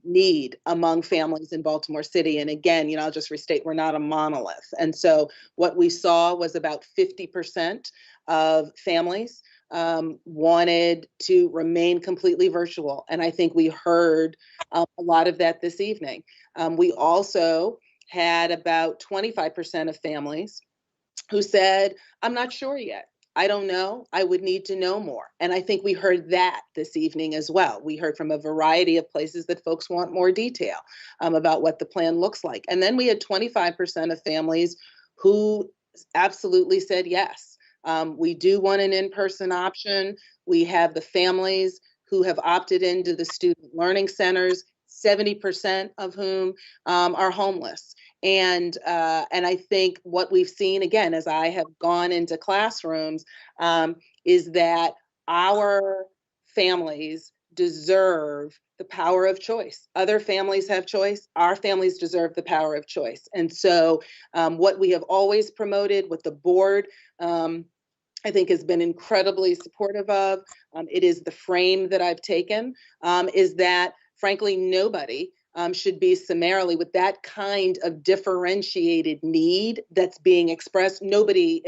need among families in Baltimore City. And again, I'll just restate, we're not a monolith. And so what we saw was about 50% of families wanted to remain completely virtual. And I think we heard a lot of that this evening. We also had about 25% of families who said, I'm not sure yet. I don't know. I would need to know more. And I think we heard that this evening as well. We heard from a variety of places that folks want more detail about what the plan looks like. And then we had 25% of families who absolutely said yes. We do want an in-person option. We have the families who have opted into the student learning centers, 70% of whom are homeless. And I think what we've seen, again, as I have gone into classrooms, is that our families deserve the power of choice. Other families have choice. Our families deserve the power of choice. And so what we have always promoted, what the board I think has been incredibly supportive of, it is the frame that I've taken, is that frankly, nobody should be summarily with that kind of differentiated need that's being expressed. Nobody,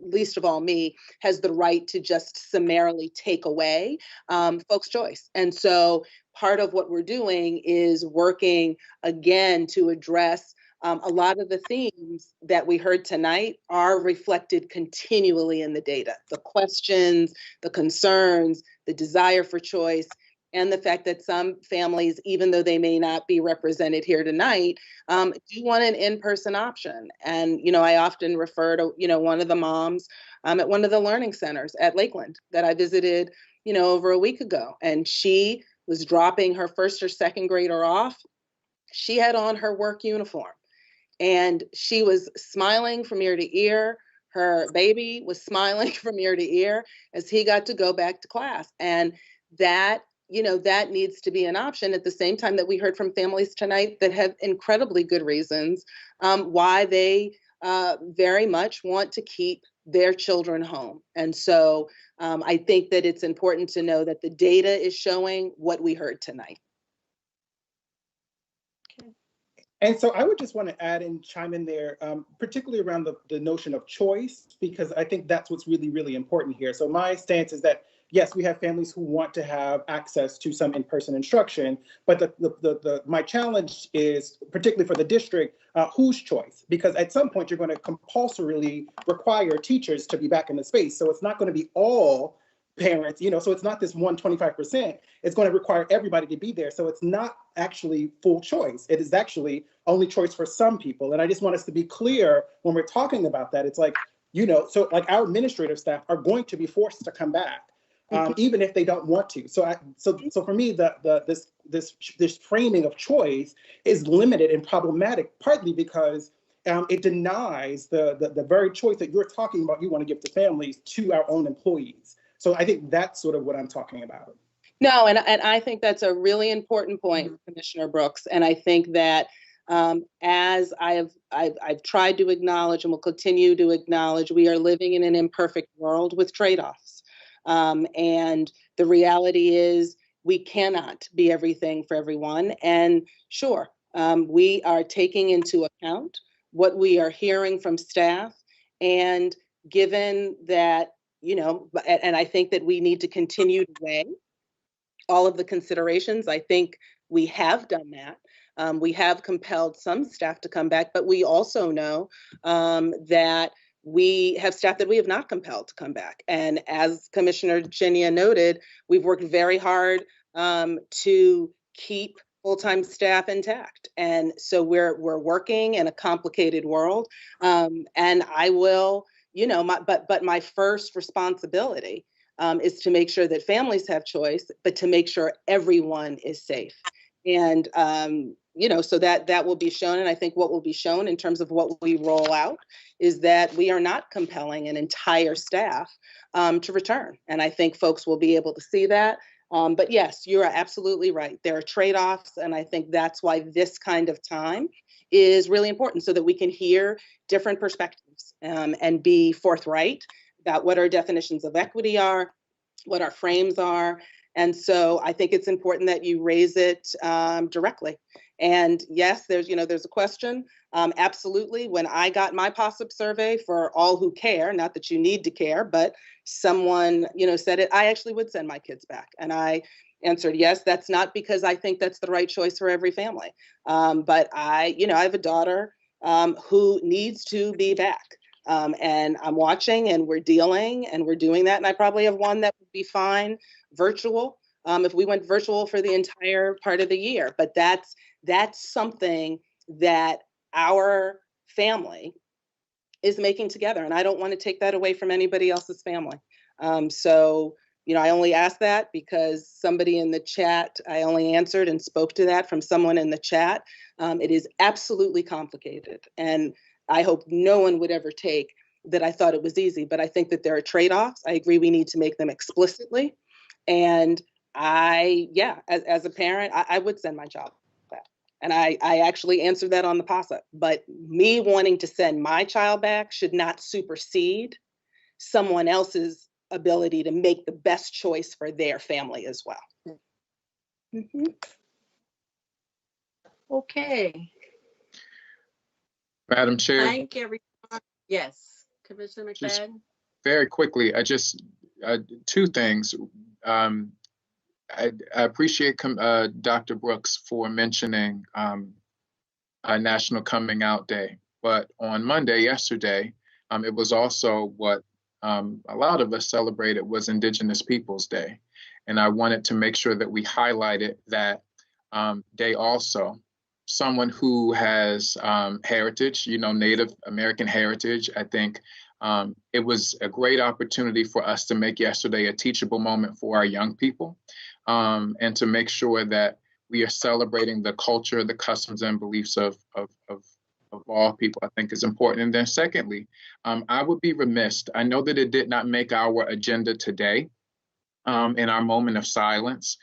least of all me, has the right to just summarily take away folks' choice. And so part of what we're doing is working again to address a lot of the themes that we heard tonight are reflected continually in the data. The questions, the concerns, the desire for choice, and the fact that some families, even though they may not be represented here tonight, do want an in-person option. And, you know, I often refer to, you know, one of the moms at one of the learning centers at Lakeland that I visited, you know, over a week ago. And she was dropping her first or second grader off. She had on her work uniform and she was smiling from ear to ear. Her baby was smiling from ear to ear as he got to go back to class. And that, you know, that needs to be an option at the same time that we heard from families tonight that have incredibly good reasons why they very much want to keep their children home. And so I think that it's important to know that the data is showing what we heard tonight. And so I would just want to add and chime in there, particularly around the notion of choice, because I think that's what's really, really important here. So my stance is that, yes, we have families who want to have access to some in-person instruction, but my challenge is, particularly for the district, whose choice? Because at some point you're going to compulsorily require teachers to be back in the space. So it's not going to be all parents, you know, so it's not this 125%, it's going to require everybody to be there. So it's not actually full choice. It is actually only choice for some people. And I just want us to be clear when we're talking about that. It's like, you know, so like our administrative staff are going to be forced to come back, even if they don't want to. So so for me, this framing of choice is limited and problematic, partly because it denies the very choice that you're talking about you want to give to families to our own employees. So I think that's sort of what I'm talking about. No, and I think that's a really important point, Commissioner Brooks. And I think that as I've tried to acknowledge and will continue to acknowledge, we are living in an imperfect world with trade-offs. And the reality is we cannot be everything for everyone. And sure, we are taking into account what we are hearing from staff. And given that, you know, and I think that we need to continue to weigh all of the considerations. I think we have done that. We have compelled some staff to come back, but we also know that we have staff that we have not compelled to come back. And as Commissioner Ginia noted, we've worked very hard to keep full-time staff intact. And so we're working in a complicated world. And I will, you know, but my first responsibility is to make sure that families have choice, but to make sure everyone is safe. And, you know, so that will be shown. And I think what will be shown in terms of what we roll out is that we are not compelling an entire staff to return. And I think folks will be able to see that. But yes, you're absolutely right. There are trade-offs. And I think that's why this kind of time is really important so that we can hear different perspectives and be forthright about what our definitions of equity are, what our frames are. And so I think it's important that you raise it directly. And yes, there's a question. Absolutely. When I got my POSIP survey for all who care, not that you need to care, but someone, you know, said it, I actually would send my kids back. And I answered yes. That's not because I think that's the right choice for every family. But I have a daughter who needs to be back. And I'm watching and we're dealing and we're doing that. And I probably have one that would be fine virtual if we went virtual for the entire part of the year. But that's something that our family is making together. And I don't want to take that away from anybody else's family. So, you know, I only asked that because somebody in the chat, I only answered and spoke to that from someone in the chat. It is absolutely complicated. And I hope no one would ever take that I thought it was easy, but I think that there are trade-offs. I agree we need to make them explicitly. And as a parent, I would send my child back. And I actually answered that on the PASA. But me wanting to send my child back should not supersede someone else's ability to make the best choice for their family as well. Mm-hmm. Okay. Madam Chair. Thank everyone. Yes, Commissioner Just McFadden. very quickly, I just two things. I appreciate Dr. Brooks for mentioning National Coming Out Day, but on Monday, yesterday, it was also what a lot of us celebrated was Indigenous Peoples Day. And I wanted to make sure that we highlighted that day also. Someone who has heritage, Native American heritage, I think it was a great opportunity for us to make yesterday a teachable moment for our young people, and to make sure that we are celebrating the culture, the customs and beliefs of all people, I think is important. And then secondly, I would be remiss, I know that it did not make our agenda today in our moment of silence,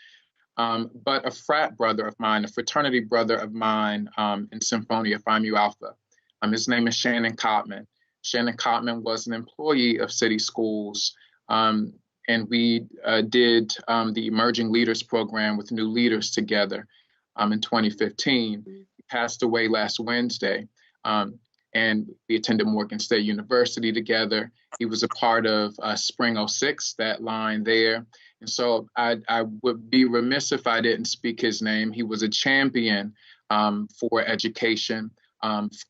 but a frat brother of mine, a fraternity brother of mine in Symphonia Phi Mu Alpha, his name is Shannon Cotman. Shannon Cotman was an employee of City Schools, and we did the Emerging Leaders Program with New Leaders together in 2015. He passed away last Wednesday, and we attended Morgan State University together. He was a part of Spring 06, that line there. And so I would be remiss if I didn't speak his name. He was a champion for education,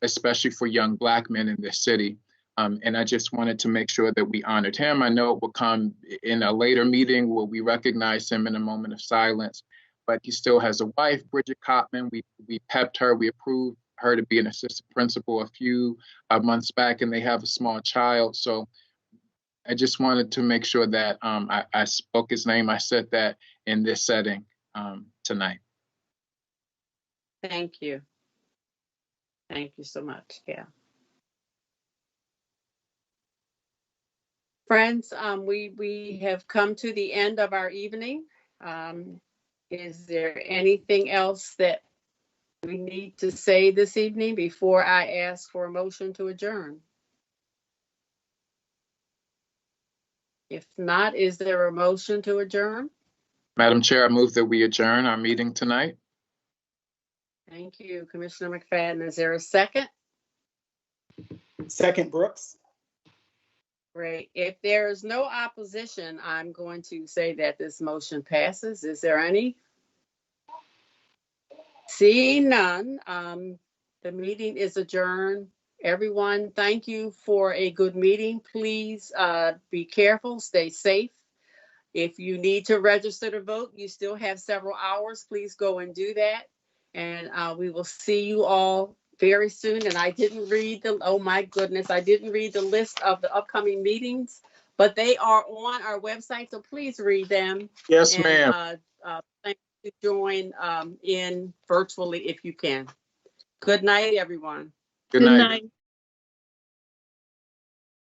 especially for young Black men in this city. And I just wanted to make sure that we honored him. I know it will come in a later meeting where we recognize him in a moment of silence, but he still has a wife, Bridget Cotman. We pepped her, we approved her to be an assistant principal a few months back, and they have a small child. So I just wanted to make sure that I spoke his name. I said that in this setting tonight. Thank you. Thank you so much. Yeah. Friends, we have come to the end of our evening. Is there anything else that we need to say this evening before I ask for a motion to adjourn? If not, is there a motion to adjourn? Madam Chair, I move that we adjourn our meeting tonight. Thank you, Commissioner McFadden. Is there a second? Second, Brooks. Great. If there is no opposition, I'm going to say that this motion passes. Is there any? Seeing none, the meeting is adjourned. Everyone, thank you for a good meeting. Please be careful, stay safe. If you need to register to vote, you still have several hours. Please go and do that. And we will see you all very soon. And I didn't read oh my goodness, I didn't read the list of the upcoming meetings, but they are on our website, so please read them. Yes, ma'am. Thank you to join in virtually if you can. Good night, everyone. Good night.